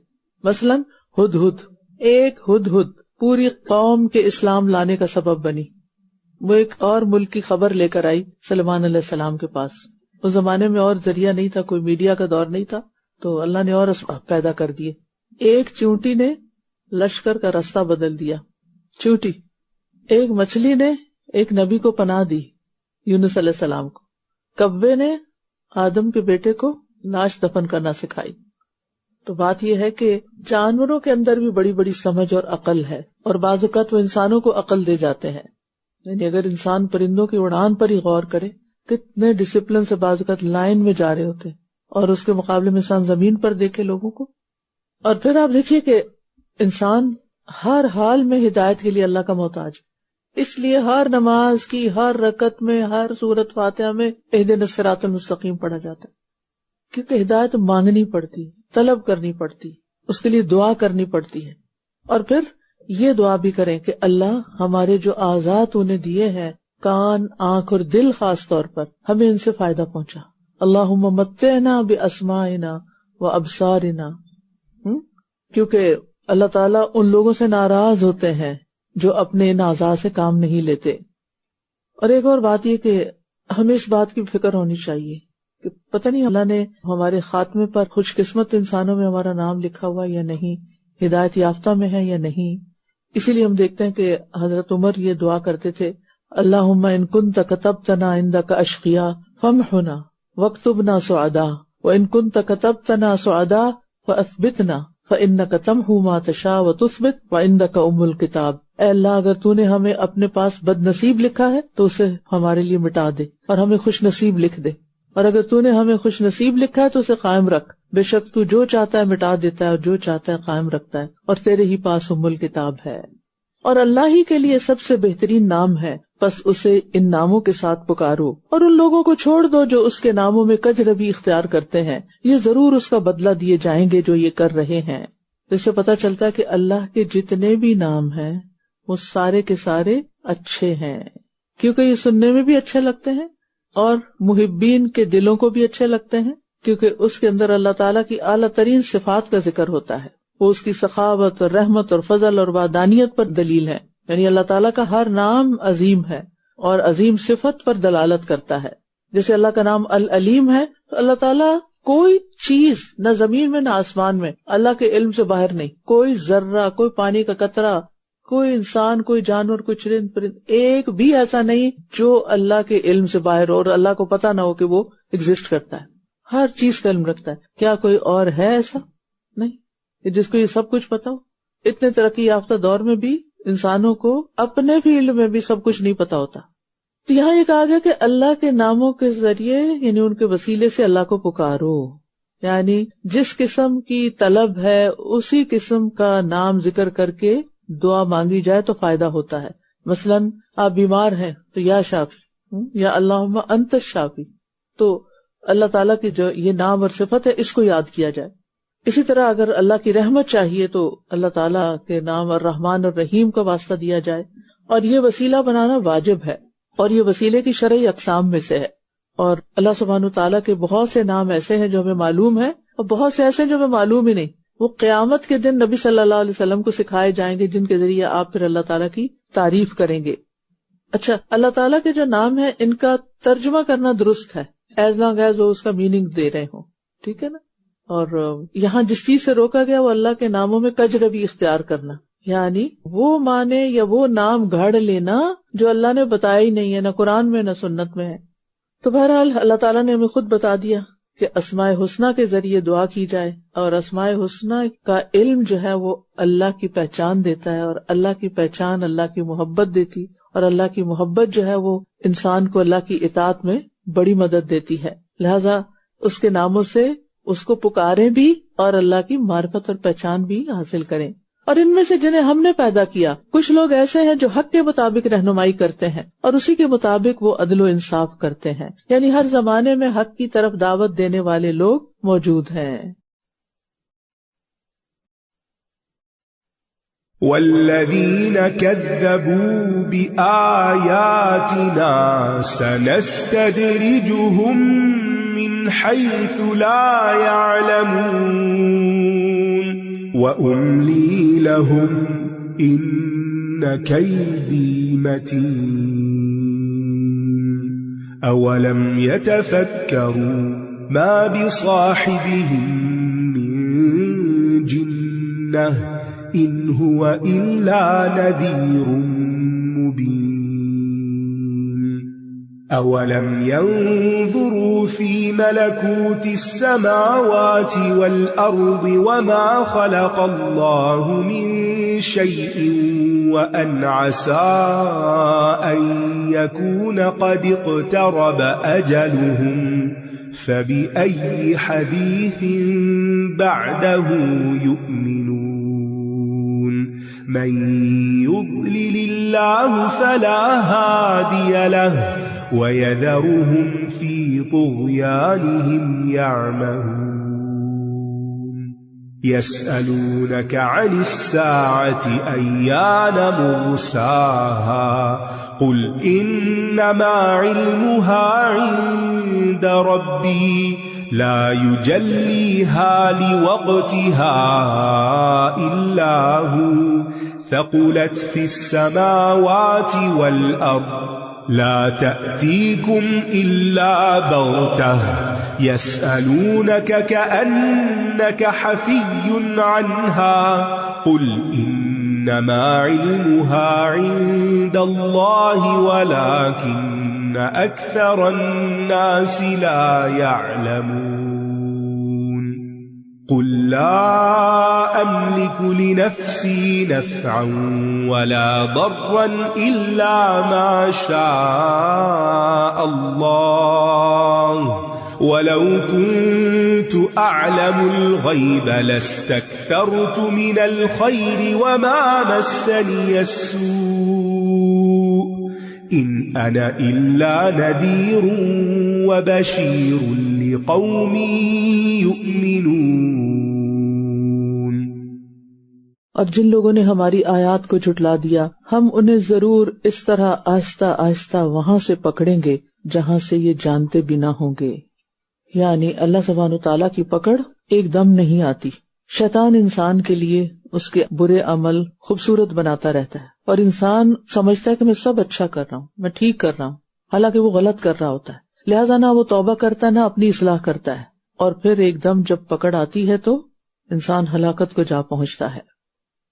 مثلاً ہدہد، ایک ہدہد پوری قوم کے اسلام لانے کا سبب بنی. وہ ایک اور ملک کی خبر لے کر آئی سلیمان علیہ السلام کے پاس. اس زمانے میں اور ذریعہ نہیں تھا، کوئی میڈیا کا دور نہیں تھا، تو اللہ نے اور اسباب پیدا کر دیے. ایک چونٹی نے لشکر کا راستہ بدل دیا، چونٹی. ایک مچھلی نے ایک نبی کو پناہ دی، یونس علیہ السلام کو. کبے نے آدم کے بیٹے کو لاش دفن کرنا سکھائی. تو بات یہ ہے کہ جانوروں کے اندر بھی بڑی بڑی سمجھ اور عقل ہے، اور بعض اوقات وہ انسانوں کو عقل دے جاتے ہیں. یعنی اگر انسان پرندوں کی اڑان پر ہی غور کرے، کتنے ڈسپلن سے بعض اوقات لائن میں جا رہے ہوتے ہیں، اور اس کے مقابلے میں انسان زمین پر دیکھے لوگوں کو. اور پھر آپ دیکھیے کہ انسان ہر حال میں ہدایت کے لیے اللہ کا محتاج. اس لیے ہر نماز کی ہر رکعت میں، ہر سورت فاتحہ میں اہدنا الصراط المستقیم پڑھا جاتا ہے، کیونکہ ہدایت مانگنی پڑتی، طلب کرنی پڑتی، اس کے لیے دعا کرنی پڑتی ہے. اور پھر یہ دعا بھی کریں کہ اللہ ہمارے جو اعضاء تو نے دیے ہیں، کان، آنکھ اور دل خاص طور پر ہمیں ان سے فائدہ پہنچا. اللہم متعنا باسماعنا وابصارنا، کیونکہ اللہ تعالیٰ ان لوگوں سے ناراض ہوتے ہیں جو اپنے ان اعضاء سے کام نہیں لیتے. اور ایک اور بات یہ کہ ہمیں اس بات کی فکر ہونی چاہیے کہ پتہ نہیں اللہ نے ہمارے خاتمے پر خوش قسمت انسانوں میں ہمارا نام لکھا ہوا یا نہیں، ہدایت یافتہ میں ہے یا نہیں. اسی لیے ہم دیکھتے ہیں کہ حضرت عمر یہ دعا کرتے تھے، اللہم ان کنت کتبتنا عندک اشقیا فامحنا واکتبنا سعداء وان کنت کتبتنا سعداء فاثبتنا فانک تمحو ما تشاء وتثبت وعندک ام الکتاب. اے اللہ، اگر تو نے ہمیں اپنے پاس بد نصیب لکھا ہے تو اسے ہمارے لیے مٹا دے اور ہمیں خوش نصیب لکھ دے، اور اگر تو نے ہمیں خوش نصیب لکھا ہے تو اسے قائم رکھ. بے شک تو جو چاہتا ہے مٹا دیتا ہے اور جو چاہتا ہے قائم رکھتا ہے، اور تیرے ہی پاس ام الکتاب ہے. اور اللہ ہی کے لیے سب سے بہترین نام ہے، بس اسے ان ناموں کے ساتھ پکارو اور ان لوگوں کو چھوڑ دو جو اس کے ناموں میں کج ربی اختیار کرتے ہیں، یہ ضرور اس کا بدلہ دیے جائیں گے جو یہ کر رہے ہیں. اس سے پتہ چلتا ہے کہ اللہ کے جتنے بھی نام ہیں وہ سارے کے سارے اچھے ہیں، کیونکہ یہ سننے میں بھی اچھے لگتے ہیں اور محبین کے دلوں کو بھی اچھے لگتے ہیں، کیونکہ اس کے اندر اللہ تعالیٰ کی اعلیٰ ترین صفات کا ذکر ہوتا ہے. وہ اس کی سخاوت اور رحمت اور فضل اور وحدانیت پر دلیل ہے. یعنی اللہ تعالیٰ کا ہر نام عظیم ہے اور عظیم صفت پر دلالت کرتا ہے. جیسے اللہ کا نام العلیم ہے تو اللہ تعالیٰ کوئی چیز نہ زمین میں نہ آسمان میں اللہ کے علم سے باہر نہیں. کوئی ذرہ، کوئی پانی کا قطرہ، کوئی انسان، کوئی جانور، کوئی چرند پرند، ایک بھی ایسا نہیں جو اللہ کے علم سے باہر ہو اور اللہ کو پتا نہ ہو کہ وہ ایگزسٹ کرتا ہے. ہر چیز کا علم رکھتا ہے. کیا کوئی اور ہے ایسا؟ نہیں، جس کو یہ سب کچھ پتا ہو. اتنے ترقی یافتہ دور میں بھی انسانوں کو اپنے بھی علم میں بھی سب کچھ نہیں پتا ہوتا. تو یہاں یہ کہا گیا کہ اللہ کے ناموں کے ذریعے، یعنی ان کے وسیلے سے اللہ کو پکارو. یعنی جس قسم کی طلب ہے اسی قسم کا نام ذکر کر کے دعا مانگی جائے تو فائدہ ہوتا ہے. مثلاً آپ بیمار ہیں تو یا شافی، یا اللہم انت الشافی، تو اللہ تعالیٰ کی جو یہ نام اور صفت ہے اس کو یاد کیا جائے. اسی طرح اگر اللہ کی رحمت چاہیے تو اللہ تعالیٰ کے نام الرحمن اور رحیم کا واسطہ دیا جائے. اور یہ وسیلہ بنانا واجب ہے، اور یہ وسیلے کی شرعی اقسام میں سے ہے. اور اللہ سبحانہ تعالیٰ کے بہت سے نام ایسے ہیں جو ہمیں معلوم ہیں اور بہت سے ایسے ہیں جو ہمیں معلوم ہی نہیں. وہ قیامت کے دن نبی صلی اللہ علیہ وسلم کو سکھائے جائیں گے، جن کے ذریعے آپ پھر اللہ تعالیٰ کی تعریف کریں گے. اچھا، اللہ تعالیٰ کے جو نام ہیں ان کا ترجمہ کرنا درست ہے ایز لانگ ایز وہ اس کا میننگ دے رہے ہوں، ٹھیک ہے نا. اور یہاں جس چیز سے روکا گیا وہ اللہ کے ناموں میں کجربی اختیار کرنا، یعنی وہ معنی یا وہ نام گھڑ لینا جو اللہ نے بتایا ہی نہیں ہے، نہ قرآن میں نہ سنت میں ہے. تو بہرحال اللہ تعالیٰ نے ہمیں خود بتا دیا کہ اسماء حسنیٰ کے ذریعے دعا کی جائے، اور اسماء حسنیٰ کا علم جو ہے وہ اللہ کی پہچان دیتا ہے، اور اللہ کی پہچان اللہ کی محبت دیتی، اور اللہ کی محبت جو ہے وہ انسان کو اللہ کی اطاعت میں بڑی مدد دیتی ہے. لہذا اس کے ناموں سے اس کو پکاریں بھی اور اللہ کی معرفت اور پہچان بھی حاصل کریں. اور ان میں سے جنہیں ہم نے پیدا کیا، کچھ لوگ ایسے ہیں جو حق کے مطابق رہنمائی کرتے ہیں اور اسی کے مطابق وہ عدل و انصاف کرتے ہیں. یعنی ہر زمانے میں حق کی طرف دعوت دینے والے لوگ موجود ہیں. والذین کذبوا بآیاتنا سنستدرجهم من حیث لا يعلمون وَأُمْلِي لَهُمْ إِنَّ كَيْدِي مَتِينٌ أَوَلَمْ يَتَفَكَّرُوا مَا بِصَاحِبِهِمْ مِنْ جِنَّةٍ إِنْ هُوَ إِلَّا نَذِيرٌ مُبِينٌ أَوَلَمْ يَنْظُرُوا فِي مَلَكُوتِ السَّمَاوَاتِ وَالْأَرْضِ وَمَا خَلَقَ اللَّهُ مِنْ شَيْءٍ وَأَنْ عَسَىٰ أَنْ يَكُونَ قَدِ اقْتَرَبَ أَجَلُهُمْ فَبِأَيِّ حَدِيثٍ بَعْدَهُ يُؤْمِنُونَ مَنْ يُضْلِلِ اللَّهُ فَلَا هَادِيَ لَهُ وَيَذَرُهُمْ فِي طُغْيَانِهِمْ يَعْمَهُونَ يسألونك عن الساعة أيان مرساها قل إنما علمها عند ربي لا يجليها لوقتها إلا هو ثقلت في السماوات والأرض لا تأتيكم إلا بغتة يسألونك كأنك حفي عنها قل إنما علمها عند الله ولكن أكثر الناس لا يعلمون قل لا أملك لنفسي نفعا ولا ضرا إلا ما شاء الله ولو كنت أعلم الغيب لاستكثرت من الخير وما مسني السوء إن أنا إلا نذير وبشير لقوم يؤمنون. اور جن لوگوں نے ہماری آیات کو جھٹلا دیا ہم انہیں ضرور اس طرح آہستہ آہستہ وہاں سے پکڑیں گے جہاں سے یہ جانتے بھی نہ ہوں گے. یعنی اللہ سبحانہ وتعالیٰ کی پکڑ ایک دم نہیں آتی. شیطان انسان کے لیے اس کے برے عمل خوبصورت بناتا رہتا ہے اور انسان سمجھتا ہے کہ میں سب اچھا کر رہا ہوں، میں ٹھیک کر رہا ہوں، حالانکہ وہ غلط کر رہا ہوتا ہے. لہٰذا نہ وہ توبہ کرتا نہ اپنی اصلاح کرتا ہے، اور پھر ایک دم جب پکڑ آتی ہے تو انسان ہلاکت کو جا پہنچتا ہے.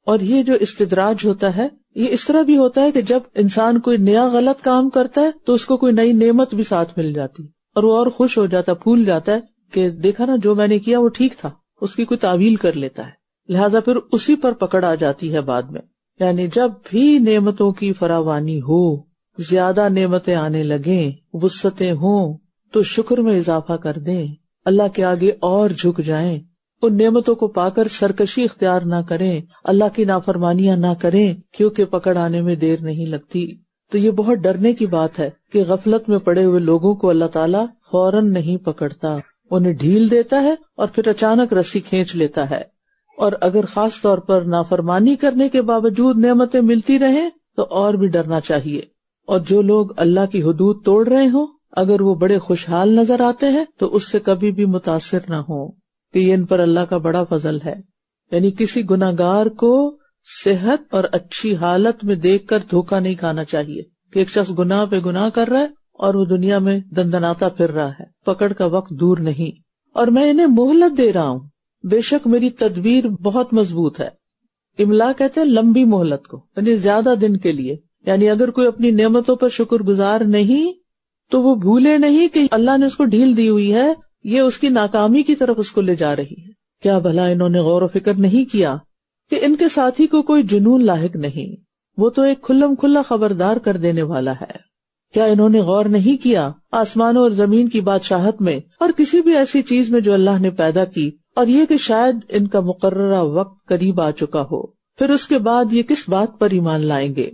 اور یہ جو استدراج ہوتا ہے یہ اس طرح بھی ہوتا ہے کہ جب انسان کوئی نیا غلط کام کرتا ہے تو اس کو کوئی نئی نعمت بھی ساتھ مل جاتی اور وہ اور خوش ہو جاتا، بھول جاتا ہے کہ دیکھا نا جو میں نے کیا وہ ٹھیک تھا، اس کی کوئی تعویل کر لیتا ہے. لہٰذا پھر اسی پر پکڑ آ جاتی ہے بعد میں. یعنی جب بھی نعمتوں کی فراوانی ہو، زیادہ نعمتیں آنے لگیں، وسعتیں ہوں تو شکر میں اضافہ کر دیں، اللہ کے آگے اور جھک جائیں، ان نعمتوں کو پا کر سرکشی اختیار نہ کریں، اللہ کی نافرمانیاں نہ کریں کیونکہ پکڑ آنے میں دیر نہیں لگتی. تو یہ بہت ڈرنے کی بات ہے کہ غفلت میں پڑے ہوئے لوگوں کو اللہ تعالیٰ فوراً نہیں پکڑتا، انہیں ڈھیل دیتا ہے اور پھر اچانک رسی کھینچ لیتا ہے. اور اگر خاص طور پر نافرمانی کرنے کے باوجود نعمتیں ملتی رہیں تو اور بھی ڈرنا چاہیے. اور جو لوگ اللہ کی حدود توڑ رہے ہوں اگر وہ بڑے خوشحال نظر آتے ہیں تو اس سے کبھی بھی متاثر نہ ہوں کہ یہ ان پر اللہ کا بڑا فضل ہے. یعنی کسی گناہگار کو صحت اور اچھی حالت میں دیکھ کر دھوکہ نہیں کھانا چاہیے کہ ایک شخص گناہ پہ گناہ کر رہا ہے اور وہ دنیا میں دندناتا پھر رہا ہے. پکڑ کا وقت دور نہیں اور میں انہیں مہلت دے رہا ہوں، بے شک میری تدبیر بہت مضبوط ہے. املا کہتے ہیں لمبی مہلت کو، یعنی زیادہ دن کے لیے. یعنی اگر کوئی اپنی نعمتوں پر شکر گزار نہیں تو وہ بھولے نہیں کہ اللہ نے اس کو ڈھیل دی ہوئی ہے، یہ اس کی ناکامی کی طرف اس کو لے جا رہی ہے. کیا بھلا انہوں نے غور و فکر نہیں کیا کہ ان کے ساتھی کو کوئی جنون لاحق نہیں، وہ تو ایک کھلم کھلا خبردار کر دینے والا ہے. کیا انہوں نے غور نہیں کیا آسمانوں اور زمین کی بادشاہت میں اور کسی بھی ایسی چیز میں جو اللہ نے پیدا کی، اور یہ کہ شاید ان کا مقررہ وقت قریب آ چکا ہو، پھر اس کے بعد یہ کس بات پر ایمان لائیں گے؟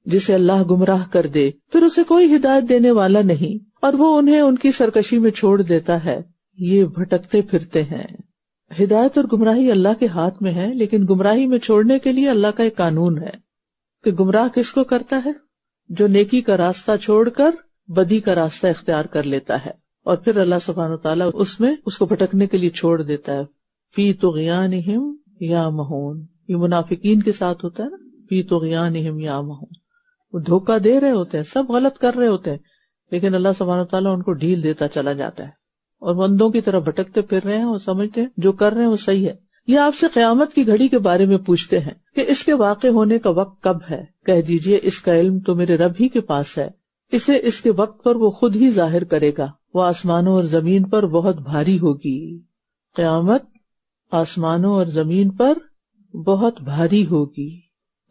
جسے اللہ گمراہ کر دے پھر اسے کوئی ہدایت دینے والا نہیں، اور وہ انہیں ان کی سرکشی میں چھوڑ دیتا ہے، یہ بھٹکتے پھرتے ہیں. ہدایت اور گمراہی اللہ کے ہاتھ میں ہے، لیکن گمراہی میں چھوڑنے کے لیے اللہ کا ایک قانون ہے کہ گمراہ کس کو کرتا ہے؟ جو نیکی کا راستہ چھوڑ کر بدی کا راستہ اختیار کر لیتا ہے، اور پھر اللہ سبحانہ وتعالیٰ اس میں اس کو بھٹکنے کے لیے چھوڑ دیتا ہے. فی طغیانہم یعمہون، یہ منافقین کے ساتھ ہوتا ہے نا، فی طغیانہم یعمہون. وہ دھوکہ دے رہے ہوتے ہیں، سب غلط کر رہے ہوتے ہیں، لیکن اللہ سبحانہ وتعالیٰ ان کو ڈھیل دیتا چلا جاتا ہے اور بندوں کی طرح بھٹکتے پھر رہے ہیں اور سمجھتے ہیں جو کر رہے ہیں وہ صحیح ہے. یہ آپ سے قیامت کی گھڑی کے بارے میں پوچھتے ہیں کہ اس کے واقع ہونے کا وقت کب ہے. کہہ دیجئے اس کا علم تو میرے رب ہی کے پاس ہے، اسے اس کے وقت پر وہ خود ہی ظاہر کرے گا. وہ آسمانوں اور زمین پر بہت بھاری ہوگی. قیامت آسمانوں اور زمین پر بہت بھاری ہوگی،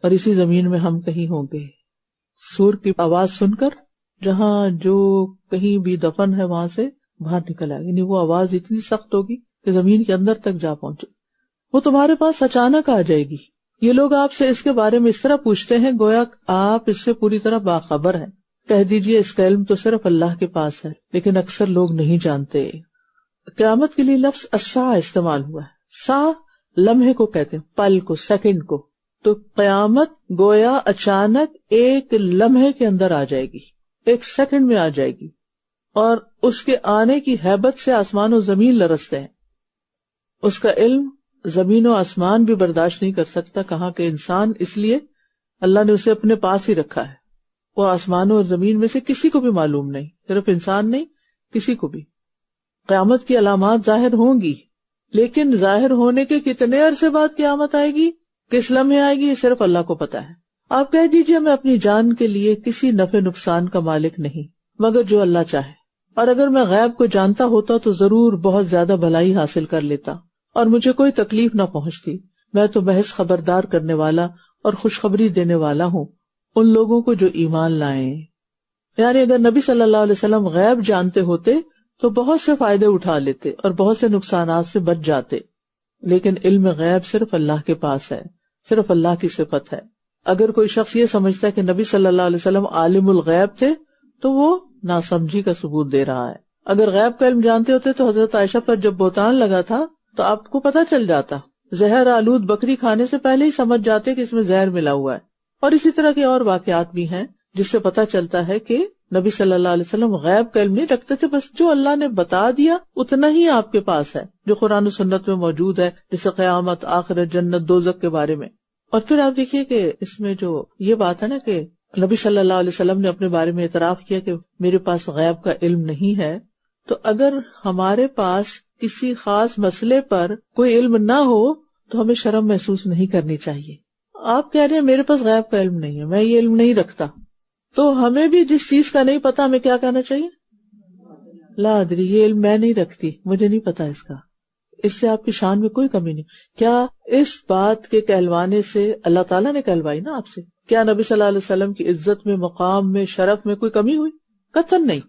اور اسی زمین میں ہم کہیں ہوں گے. سور کی آواز سن کر جہاں جو کہیں بھی دفن ہے وہاں سے باہر نکل آئے، یعنی وہ آواز اتنی سخت ہوگی کہ زمین کے اندر تک جا پہنچے. وہ تمہارے پاس اچانک آ جائے گی. یہ لوگ آپ سے اس کے بارے میں اس طرح پوچھتے ہیں گویا آپ اس سے پوری طرح باخبر ہیں. کہہ دیجئے اس کا علم تو صرف اللہ کے پاس ہے، لیکن اکثر لوگ نہیں جانتے. قیامت کے لیے لفظ الساعہ استعمال ہوا ہے. ساعہ لمحے کو کہتے ہیں، پل کو، سیکنڈ کو. تو قیامت گویا اچانک ایک لمحے کے اندر آ جائے گی، ایک سیکنڈ میں آ جائے گی، اور اس کے آنے کی ہیبت سے آسمان و زمین لرزتے ہیں. اس کا علم زمین و آسمان بھی برداشت نہیں کر سکتا، کہاں کہ انسان، اس لیے اللہ نے اسے اپنے پاس ہی رکھا ہے. وہ آسمانوں اور زمین میں سے کسی کو بھی معلوم نہیں، صرف انسان نہیں، کسی کو بھی. قیامت کی علامات ظاہر ہوں گی، لیکن ظاہر ہونے کے کتنے عرصے بعد قیامت آئے گی، کس لمحے آئے گی، یہ صرف اللہ کو پتا ہے. آپ کہہ دیجئے میں اپنی جان کے لیے کسی نفع نقصان کا مالک نہیں مگر جو اللہ چاہے، اور اگر میں غیب کو جانتا ہوتا تو ضرور بہت زیادہ بھلائی حاصل کر لیتا اور مجھے کوئی تکلیف نہ پہنچتی. میں تو محض خبردار کرنے والا اور خوشخبری دینے والا ہوں ان لوگوں کو جو ایمان لائیں. یعنی اگر نبی صلی اللہ علیہ وسلم غیب جانتے ہوتے تو بہت سے فائدے اٹھا لیتے اور بہت سے نقصانات سے بچ جاتے، لیکن علم غیب صرف اللہ کے پاس ہے، صرف اللہ کی صفت ہے. اگر کوئی شخص یہ سمجھتا ہے کہ نبی صلی اللہ علیہ وسلم عالم الغیب تھے تو وہ ناسمجھی کا ثبوت دے رہا ہے. اگر غیب کا علم جانتے ہوتے تو حضرت عائشہ پر جب بہتان لگا تھا تو آپ کو پتہ چل جاتا، زہر آلود بکری کھانے سے پہلے ہی سمجھ جاتے کہ اس میں زہر ملا ہوا ہے. اور اسی طرح کے اور واقعات بھی ہیں جس سے پتہ چلتا ہے کہ نبی صلی اللہ علیہ وسلم غیب کا علم نہیں رکھتے تھے، بس جو اللہ نے بتا دیا اتنا ہی آپ کے پاس ہے جو قرآن و سنت میں موجود ہے، جیسے قیامت، آخرت، جنت، دوزخ کے بارے میں. اور پھر آپ دیکھیے کہ اس میں جو یہ بات ہے نا کہ نبی صلی اللہ علیہ وسلم نے اپنے بارے میں اعتراف کیا کہ میرے پاس غیب کا علم نہیں ہے، تو اگر ہمارے پاس کسی خاص مسئلے پر کوئی علم نہ ہو تو ہمیں شرم محسوس نہیں کرنی چاہیے. آپ کہہ رہے ہیں میرے پاس غیب کا علم نہیں ہے، میں یہ علم نہیں رکھتا، تو ہمیں بھی جس چیز کا نہیں پتا ہمیں کیا کہنا چاہیے؟ لا ادری، یہ علم میں نہیں رکھتی، مجھے نہیں پتا اس کا. اس سے آپ کی شان میں کوئی کمی نہیں. کیا اس بات کے کہلوانے سے اللہ تعالیٰ نے کہلوائی نا آپ سے؟ کیا نبی صلی اللہ علیہ وسلم کی عزت میں، مقام میں، شرف میں کوئی کمی ہوئی؟ قطعاً نہیں.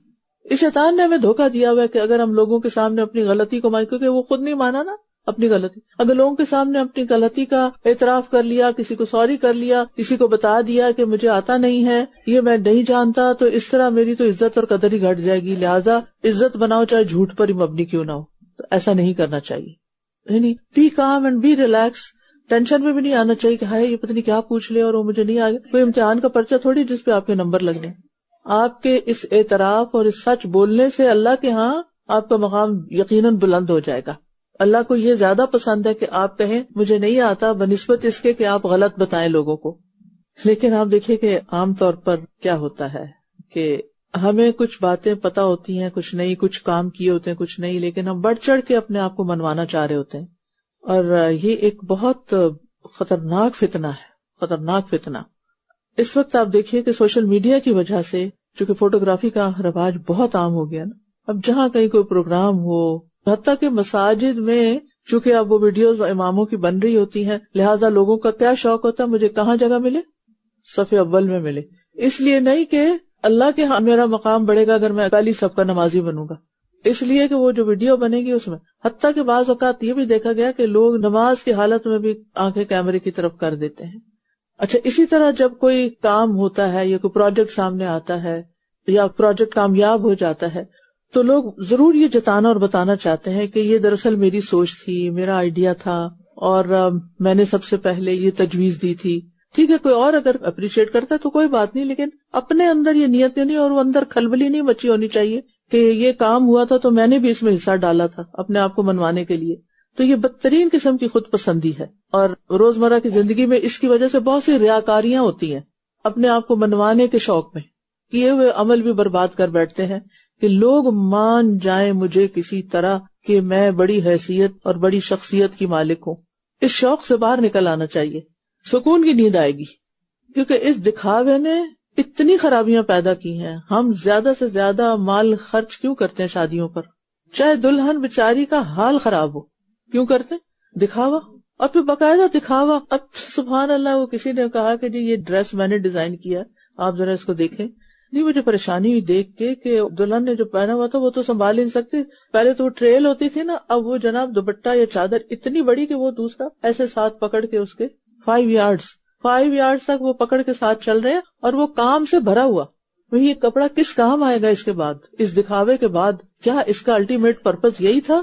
اس شیطان نے ہمیں دھوکہ دیا ہوا ہے کہ اگر ہم لوگوں کے سامنے اپنی غلطی کو مانیں، کیونکہ وہ خود نہیں مانا نا اپنی غلطی، اگر لوگوں کے سامنے اپنی غلطی کا اعتراف کر لیا، کسی کو سوری کر لیا، کسی کو بتا دیا کہ مجھے آتا نہیں ہے، یہ میں نہیں جانتا، تو اس طرح میری تو عزت اور قدر ہی گھٹ جائے گی. لہٰذا عزت بناؤ چاہے جھوٹ پر ہی مبنی کیوں نہ ہو. تو ایسا نہیں کرنا چاہیے. یعنی be calm and be relax. Tension میں بھی نہیں آنا چاہیے کہ ہائے یہ پتہ نہیں کیا پوچھ لے اور وہ مجھے نہیں آگے. کوئی امتحان کا پرچہ تھوڑی جس پہ آپ کے نمبر لگ جائیں. آپ کے اس اعتراف اور اس سچ بولنے سے اللہ کے ہاں آپ کا مقام یقیناً بلند ہو جائے گا. اللہ کو یہ زیادہ پسند ہے کہ آپ کہیں مجھے نہیں آتا بنسبت اس کے کہ آپ غلط بتائیں لوگوں کو. لیکن آپ دیکھیے کہ عام طور پر کیا ہوتا ہے کہ ہمیں کچھ باتیں پتہ ہوتی ہیں، کچھ نہیں، کچھ کام کیے ہوتے ہیں، کچھ نہیں، لیکن ہم بڑھ چڑھ کے اپنے آپ کو منوانا چاہ رہے ہوتے ہیں. اور یہ ایک بہت خطرناک فتنہ ہے، خطرناک فتنہ. اس وقت آپ دیکھیے کہ سوشل میڈیا کی وجہ سے چونکہ فوٹوگرافی کا رواج بہت عام ہو گیا نا، اب جہاں کہیں کوئی پروگرام ہو، حتیٰ کہ مساجد میں چونکہ اب وہ ویڈیوز اماموں کی بن رہی ہوتی ہیں، لہٰذا لوگوں کا کیا شوق ہوتا ہے مجھے کہاں جگہ ملے، صف اول میں ملے. اس لیے نہیں کہ اللہ کے ہاں میرا مقام بڑھے گا اگر میں پہلی صف کا نمازی بنوں گا، اس لیے کہ وہ جو ویڈیو بنے گی اس میں، حتیٰ کہ بعض اوقات یہ بھی دیکھا گیا کہ لوگ نماز کی حالت میں بھی آنکھیں کیمرے کی طرف کر دیتے ہیں. اچھا، اسی طرح جب کوئی کام ہوتا ہے یا کوئی پروجیکٹ سامنے آتا ہے یا پروجیکٹ کامیاب ہو جاتا ہے تو لوگ ضرور یہ جتانا اور بتانا چاہتے ہیں کہ یہ دراصل میری سوچ تھی، میرا آئیڈیا تھا اور میں نے سب سے پہلے یہ تجویز دی تھی. ٹھیک ہے، کوئی اور اگر اپریشیٹ کرتا ہے تو کوئی بات نہیں، لیکن اپنے اندر یہ نیت نہیں اور وہ اندر کھلبلی نہیں مچی ہونی چاہیے کہ یہ کام ہوا تھا تو میں نے بھی اس میں حصہ ڈالا تھا اپنے آپ کو منوانے کے لیے. تو یہ بدترین قسم کی خود پسندی ہے، اور روزمرہ کی زندگی میں اس کی وجہ سے بہت سی ریاکاریاں ہوتی ہیں. اپنے آپ کو منوانے کے شوق میں کیے ہوئے عمل بھی برباد کر بیٹھتے ہیں کہ لوگ مان جائیں مجھے کسی طرح کہ میں بڑی حیثیت اور بڑی شخصیت کی مالک ہوں. اس شوق سے باہر نکل آنا چاہیے، سکون کی نیند آئے گی. کیونکہ اس دکھاوے نے اتنی خرابیاں پیدا کی ہیں. ہم زیادہ سے زیادہ مال خرچ کیوں کرتے ہیں شادیوں پر؟ چاہے دلہن بیچاری کا حال خراب ہو، کیوں کرتے؟ دکھاوا. اور پھر باقاعدہ دکھاوا. اب سبحان اللہ، وہ کسی نے کہا کہ جی یہ ڈریس میں نے ڈیزائن کیا، آپ ذرا اس کو دیکھیں. نہیں، مجھے پریشانی ہوئی دیکھ کے کہ دلہن نے جو پہنا ہوا تھا وہ تو سنبھال ہی نہیں سکتی. پہلے تو وہ ٹریل ہوتی تھی نا، اب وہ جناب دوپٹہ یا چادر اتنی بڑی کہ وہ دوسرا ایسے ساتھ پکڑ کے اس کے 5 یارڈز تک وہ پکڑ کے ساتھ چل رہے ہیں، اور وہ کام سے بھرا ہوا. یہ کپڑا کس کام آئے گا اس کے بعد، اس دکھاوے کے بعد؟ کیا اس کا الٹیمیٹ پرپز یہی تھا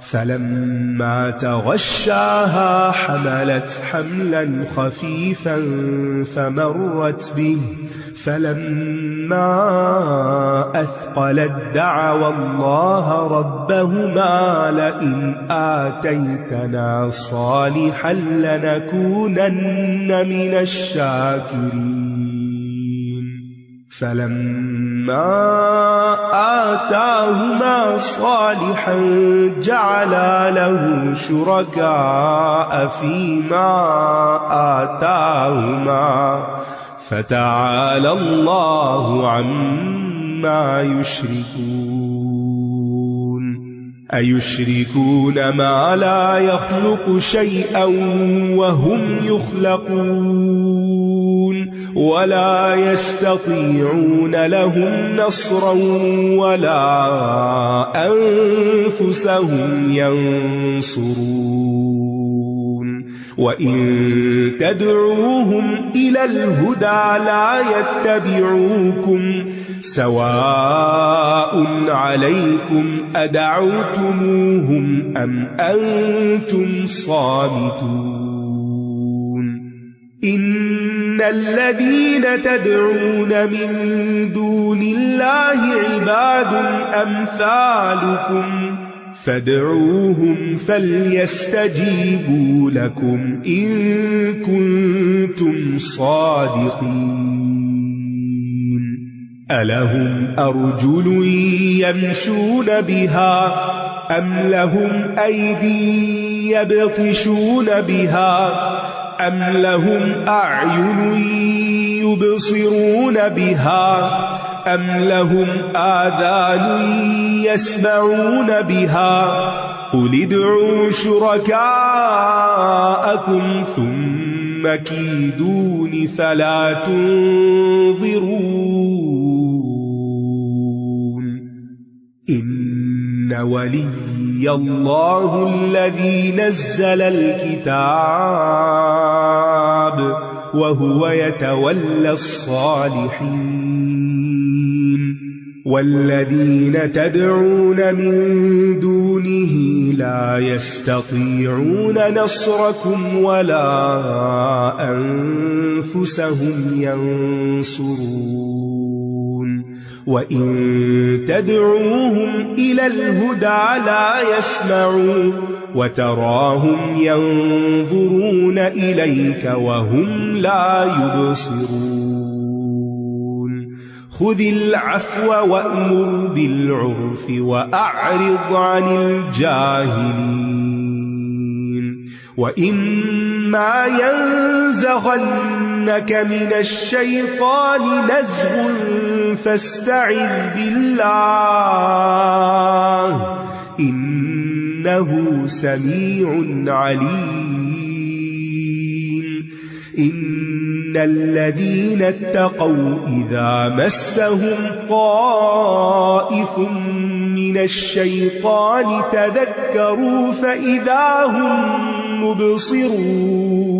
فلما تغشاها حملت حملا خفيفا فمرت به فلما أثقلت دعوا الله ربهما لئن آتيتنا صالحا لنكونن من الشاكرين فلما آتاهما صالحا جعلا له شركاء فيما آتاهما فتعالى الله عما يشركون أيشركون ما لا يخلق شيئا وهم يخلقون ولا يستطيعون لهم نصرا ولا أنفسهم ينصرون وإن تدعوهم إلى الهدى لا يتبعوكم سواء عليكم أدعوتموهم أم أنتم صامتون إن الذين تدعون من دون الله عباد أمثالكم فادعوهم فليستجيبوا لكم إن كنتم صادقين ألهم أرجل يمشون بها أم لهم أيدي يبطشون بها أم لهم أعين يبصرون بها أم لهم آذان يسمعون بها قل ادعوا شركاءكم ثم كيدون فلا تنظرون إن ولي الله الذي نزل الكتاب وهو يتولى الصالحين والذين تدعون من دونه لا يستطيعون نصركم ولا أنفسهم ينصرون وإن تدعوهم إلى الهدى لا يسمعون وتراهم ينظرون إليك وهم لا يبصرون خذ العفو وأمر بالعرف وأعرض عن الجاهلين وإما ينزغنك من الشيطان نزغ فاستعذ بالله إنه سميع عليم إن الذين اتقوا إذا مسهم طائف من الشيطان تذكروا فإذا هم مبصرون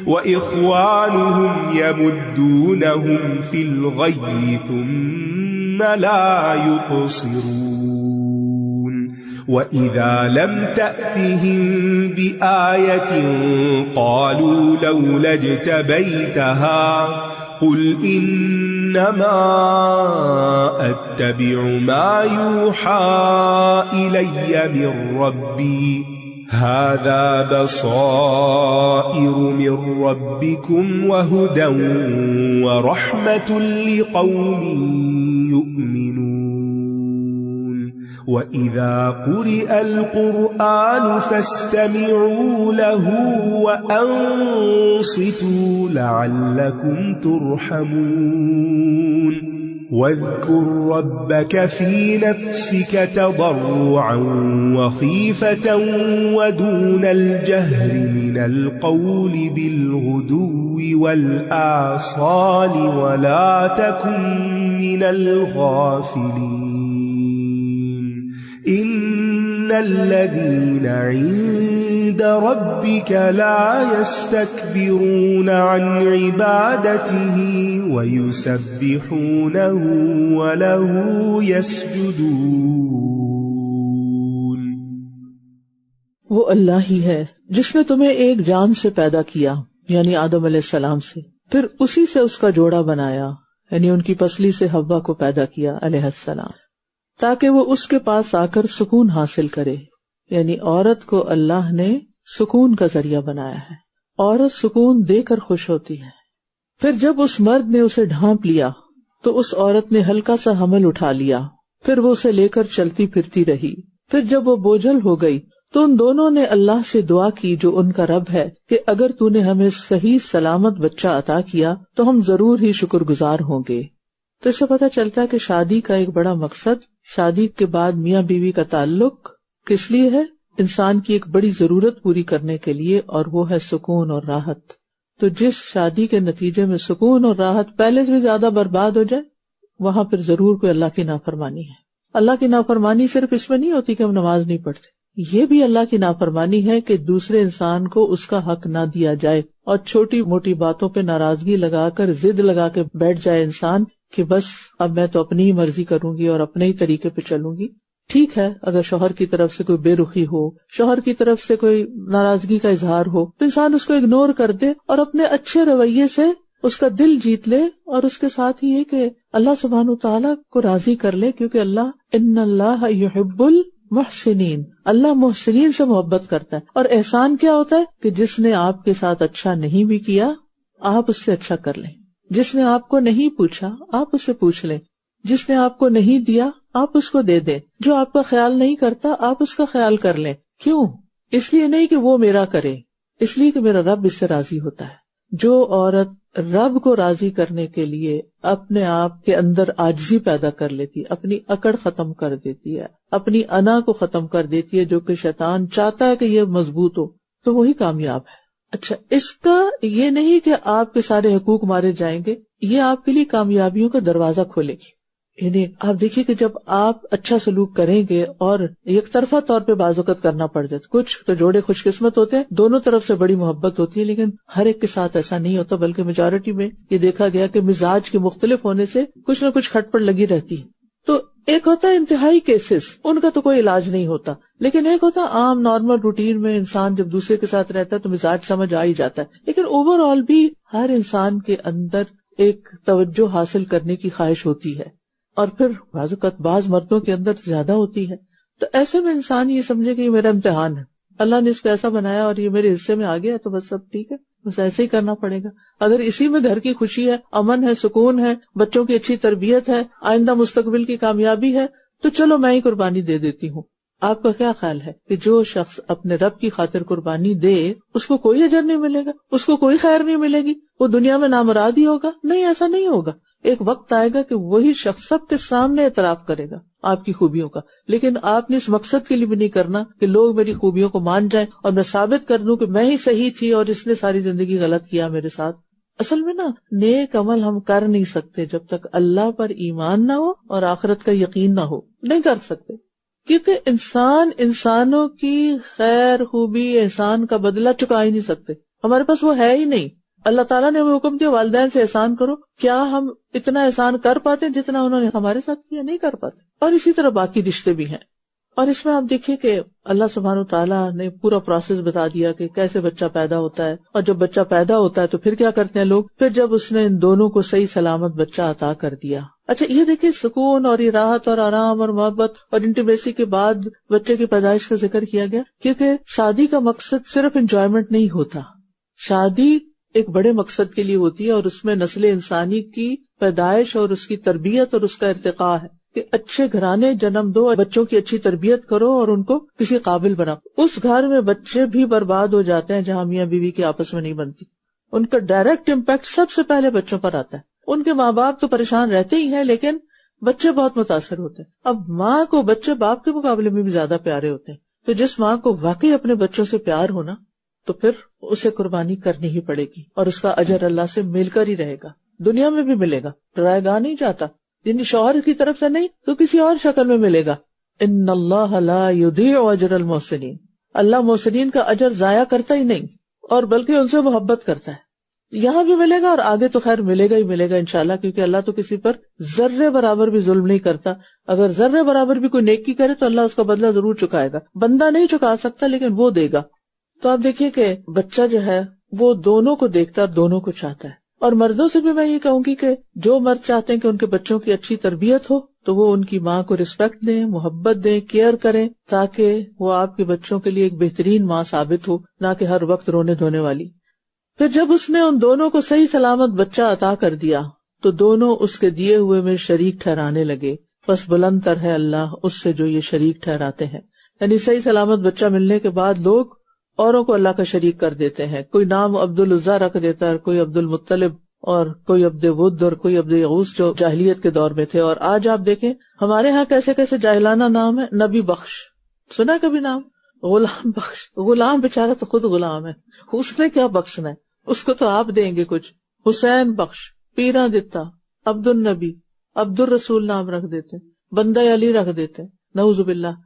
وإخوانهم يمدونهم في الغي ثم لا يقصرون وإذا لم تأتهم بآية قالوا لولا اجتبيتها قل إنما أتبع ما يوحى إلي من ربي هذا بصائر من ربكم وهدى ورحمة لقوم يؤمنون وَإِذَا قُرِئَ الْقُرْآنُ فَاسْتَمِعُوا لَهُ وَأَنصِتُوا لَعَلَّكُمْ تُرْحَمُونَ وَاذْكُرْ رَبَّكَ فِي نَفْسِكَ تَضَرُّعًا وَخِيفَةً وَدُونَ الْجَهْرِ مِنَ الْقَوْلِ بِالْغُدُوِّ وَالْآصَالِ وَلَا تَكُن مِّنَ الْغَافِلِينَ إِنَّ الَّذِينَ عِندَ رَبِّكَ لَا يَسْتَكْبِرُونَ عَنْ عِبَادَتِهِ وَيُسَبِّحُونَهُ وَلَهُ يَسْجُدُونَ۔ وہ اللہ ہی ہے جس نے تمہیں ایک جان سے پیدا کیا، یعنی آدم علیہ السلام سے، پھر اسی سے اس کا جوڑا بنایا، یعنی ان کی پسلی سے حوا کو پیدا کیا علیہ السلام، تاکہ وہ اس کے پاس آ کر سکون حاصل کرے، یعنی عورت کو اللہ نے سکون کا ذریعہ بنایا ہے۔ عورت سکون دے کر خوش ہوتی ہے۔ پھر جب اس مرد نے اسے ڈھانپ لیا تو اس عورت نے ہلکا سا حمل اٹھا لیا، پھر وہ اسے لے کر چلتی پھرتی رہی۔ پھر جب وہ بوجھل ہو گئی تو ان دونوں نے اللہ سے دعا کی جو ان کا رب ہے کہ اگر تو نے ہمیں صحیح سلامت بچہ عطا کیا تو ہم ضرور ہی شکر گزار ہوں گے۔ تو اس سے پتہ چلتا ہے کہ شادی کا ایک بڑا مقصد، شادی کے بعد میاں بیوی کا تعلق کس لیے ہے؟ انسان کی ایک بڑی ضرورت پوری کرنے کے لیے، اور وہ ہے سکون اور راحت۔ تو جس شادی کے نتیجے میں سکون اور راحت پہلے سے بھی زیادہ برباد ہو جائے، وہاں پھر ضرور کوئی اللہ کی نافرمانی ہے۔ اللہ کی نافرمانی صرف اس میں نہیں ہوتی کہ ہم نماز نہیں پڑھتے، یہ بھی اللہ کی نافرمانی ہے کہ دوسرے انسان کو اس کا حق نہ دیا جائے، اور چھوٹی موٹی باتوں پہ ناراضگی لگا کر ضد لگا کے بیٹھ جائے انسان کہ بس اب میں تو اپنی ہی مرضی کروں گی اور اپنے ہی طریقے پہ چلوں گی۔ ٹھیک ہے، اگر شوہر کی طرف سے کوئی بے رخی ہو، شوہر کی طرف سے کوئی ناراضگی کا اظہار ہو، تو انسان اس کو اگنور کر دے اور اپنے اچھے رویے سے اس کا دل جیت لے، اور اس کے ساتھ ہی یہ کہ اللہ سبحانہ وتعالیٰ کو راضی کر لے، کیونکہ ان اللہ یحب المحسنین، اللہ محسنین سے محبت کرتا ہے۔ اور احسان کیا ہوتا ہے کہ جس نے آپ کے ساتھ اچھا نہیں بھی کیا آپ اس سے اچھا کر لیں، جس نے آپ کو نہیں پوچھا آپ اس سے پوچھ لیں، جس نے آپ کو نہیں دیا آپ اس کو دے دیں، جو آپ کا خیال نہیں کرتا آپ اس کا خیال کر لیں۔ کیوں؟ اس لیے نہیں کہ وہ میرا کرے، اس لیے کہ میرا رب اس سے راضی ہوتا ہے۔ جو عورت رب کو راضی کرنے کے لیے اپنے آپ کے اندر عاجزی پیدا کر لیتی، اپنی اکڑ ختم کر دیتی ہے، اپنی انا کو ختم کر دیتی ہے جو کہ شیطان چاہتا ہے کہ یہ مضبوط ہو، تو وہی کامیاب ہے۔ اچھا، اس کا یہ نہیں کہ آپ کے سارے حقوق مارے جائیں گے، یہ آپ کے لیے کامیابیوں کا دروازہ کھولے گی۔ یعنی آپ دیکھیے کہ جب آپ اچھا سلوک کریں گے، اور یک طرفہ طور پہ بعض اوقات کرنا پڑ جاتا، کچھ تو جوڑے خوش قسمت ہوتے ہیں، دونوں طرف سے بڑی محبت ہوتی ہے، لیکن ہر ایک کے ساتھ ایسا نہیں ہوتا، بلکہ میجورٹی میں یہ دیکھا گیا کہ مزاج کے مختلف ہونے سے کچھ نہ کچھ کھٹپٹ لگی رہتی ہے۔ تو ایک ہوتا ہے انتہائی کیسز، ان کا تو کوئی علاج نہیں ہوتا، لیکن ایک ہوتا ہے عام نارمل روٹین میں انسان جب دوسرے کے ساتھ رہتا ہے تو مزاج سمجھ آ ہی جاتا ہے، لیکن اوور آل بھی ہر انسان کے اندر ایک توجہ حاصل کرنے کی خواہش ہوتی ہے، اور پھر بعض اوقات بعض مردوں کے اندر زیادہ ہوتی ہے۔ تو ایسے میں انسان یہ سمجھے کہ یہ میرا امتحان ہے، اللہ نے اس کو ایسا بنایا اور یہ میرے حصے میں آ گیا تو بس سب ٹھیک ہے، بس ایسے ہی کرنا پڑے گا۔ اگر اسی میں گھر کی خوشی ہے، امن ہے، سکون ہے، بچوں کی اچھی تربیت ہے، آئندہ مستقبل کی کامیابی ہے، تو چلو میں ہی قربانی دے دیتی ہوں۔ آپ کا کیا خیال ہے کہ جو شخص اپنے رب کی خاطر قربانی دے اس کو کوئی اجر نہیں ملے گا، اس کو کوئی خیر نہیں ملے گی، وہ دنیا میں نامراد ہی ہوگا؟ نہیں، ایسا نہیں ہوگا۔ ایک وقت آئے گا کہ وہی شخص سب کے سامنے اعتراف کرے گا آپ کی خوبیوں کا، لیکن آپ نے اس مقصد کے لیے بھی نہیں کرنا کہ لوگ میری خوبیوں کو مان جائیں اور میں ثابت کر دوں کہ میں ہی صحیح تھی اور اس نے ساری زندگی غلط کیا میرے ساتھ۔ اصل میں نا نیک عمل ہم کر نہیں سکتے جب تک اللہ پر ایمان نہ ہو اور آخرت کا یقین نہ ہو، نہیں کر سکتے، کیونکہ انسانوں کی خیر خوبی احسان کا بدلہ چکا ہی نہیں سکتے، ہمارے پاس وہ ہے ہی نہیں۔ اللہ تعالیٰ نے ہمیں حکم دیا والدین سے احسان کرو، کیا ہم اتنا احسان کر پاتے ہیں جتنا انہوں نے ہمارے ساتھ کیا؟ نہیں کر پاتے۔ اور اسی طرح باقی رشتے بھی ہیں، اور اس میں آپ دیکھیے کہ اللہ سبحانہ وتعالیٰ نے پورا پروسیس بتا دیا کہ کیسے بچہ پیدا ہوتا ہے، اور جب بچہ پیدا ہوتا ہے تو پھر کیا کرتے ہیں لوگ، پھر جب اس نے ان دونوں کو صحیح سلامت بچہ عطا کر دیا۔ اچھا، یہ دیکھیں سکون اور یہ راحت اور آرام اور محبت اور انٹیمیسی کے بعد بچے کی پیدائش کا ذکر کیا گیا، کیونکہ شادی کا مقصد صرف انجوائمنٹ نہیں ہوتا، شادی ایک بڑے مقصد کے لیے ہوتی ہے، اور اس میں نسل انسانی کی پیدائش اور اس کی تربیت اور اس کا ارتقاء ہے، کہ اچھے گھرانے جنم دو، بچوں کی اچھی تربیت کرو اور ان کو کسی قابل بناؤ۔ اس گھر میں بچے بھی برباد ہو جاتے ہیں جہاں میاں بیوی کی آپس میں نہیں بنتی، ان کا ڈائریکٹ امپیکٹ سب سے پہلے بچوں پر آتا ہے۔ ان کے ماں باپ تو پریشان رہتے ہی ہیں لیکن بچے بہت متاثر ہوتے ہیں۔ اب ماں کو بچے باپ کے مقابلے میں بھی زیادہ پیارے ہوتے ہیں، تو جس ماں کو واقعی اپنے بچوں سے پیار ہونا تو پھر اسے قربانی کرنی ہی پڑے گی اور اس کا اجر اللہ سے مل کر ہی رہے گا، دنیا میں بھی ملے گا، ڈرائے گا نہیں جاتا، یعنی شوہر کی طرف سے نہیں تو کسی اور شکل میں ملے گا۔ ان اللہ لا یضیع اجر المحسنین، اللہ محسنین کا اجر ضائع کرتا ہی نہیں اور بلکہ ان سے محبت کرتا ہے۔ یہاں بھی ملے گا اور آگے تو خیر ملے گا انشاءاللہ، کیونکہ اللہ تو کسی پر ذرے برابر بھی ظلم نہیں کرتا۔ اگر ذرے برابر بھی کوئی نیکی کرے تو اللہ اس کا بدلہ ضرور چکائے گا، بندہ نہیں چکا سکتا لیکن وہ دے گا۔ تو آپ دیکھیے کہ بچہ جو ہے وہ دونوں کو دیکھتا ہے اور دونوں کو چاہتا ہے۔ اور مردوں سے بھی میں یہ کہوں گی کہ جو مرد چاہتے ہیں کہ ان کے بچوں کی اچھی تربیت ہو تو وہ ان کی ماں کو رسپیکٹ دیں، محبت دیں، کیئر کریں، تاکہ وہ آپ کے بچوں کے لیے ایک بہترین ماں ثابت ہو، نہ کہ ہر وقت رونے دھونے والی۔ پھر جب اس نے ان دونوں کو صحیح سلامت بچہ عطا کر دیا تو دونوں اس کے دیے ہوئے میں شریک ٹھہرانے لگے، بس بلند تر ہے اللہ اس سے جو یہ شریک ٹھہراتے ہیں۔ یعنی صحیح سلامت بچہ ملنے کے بعد لوگ اوروں کو اللہ کا شریک کر دیتے ہیں، کوئی نام عبد العزیٰ رکھ دیتا ہے، کوئی عبد المطلب اور کوئی عبد ود اور کوئی عبد یغوث جو جاہلیت کے دور میں تھے۔ اور آج آپ دیکھیں ہمارے ہاں کیسے کیسے جاہلانہ نام ہے، نبی بخش سنا کبھی نام، غلام بخش، غلام بیچارہ تو خود غلام ہے، اس نے کیا بخشنا ہے، اس کو تو آپ دیں گے کچھ۔ حسین بخش، پیرا دتا، عبد النبی، عبد الرسول نام رکھ دیتے، بندہ علی رکھ دیتے، نعوذ باللہ۔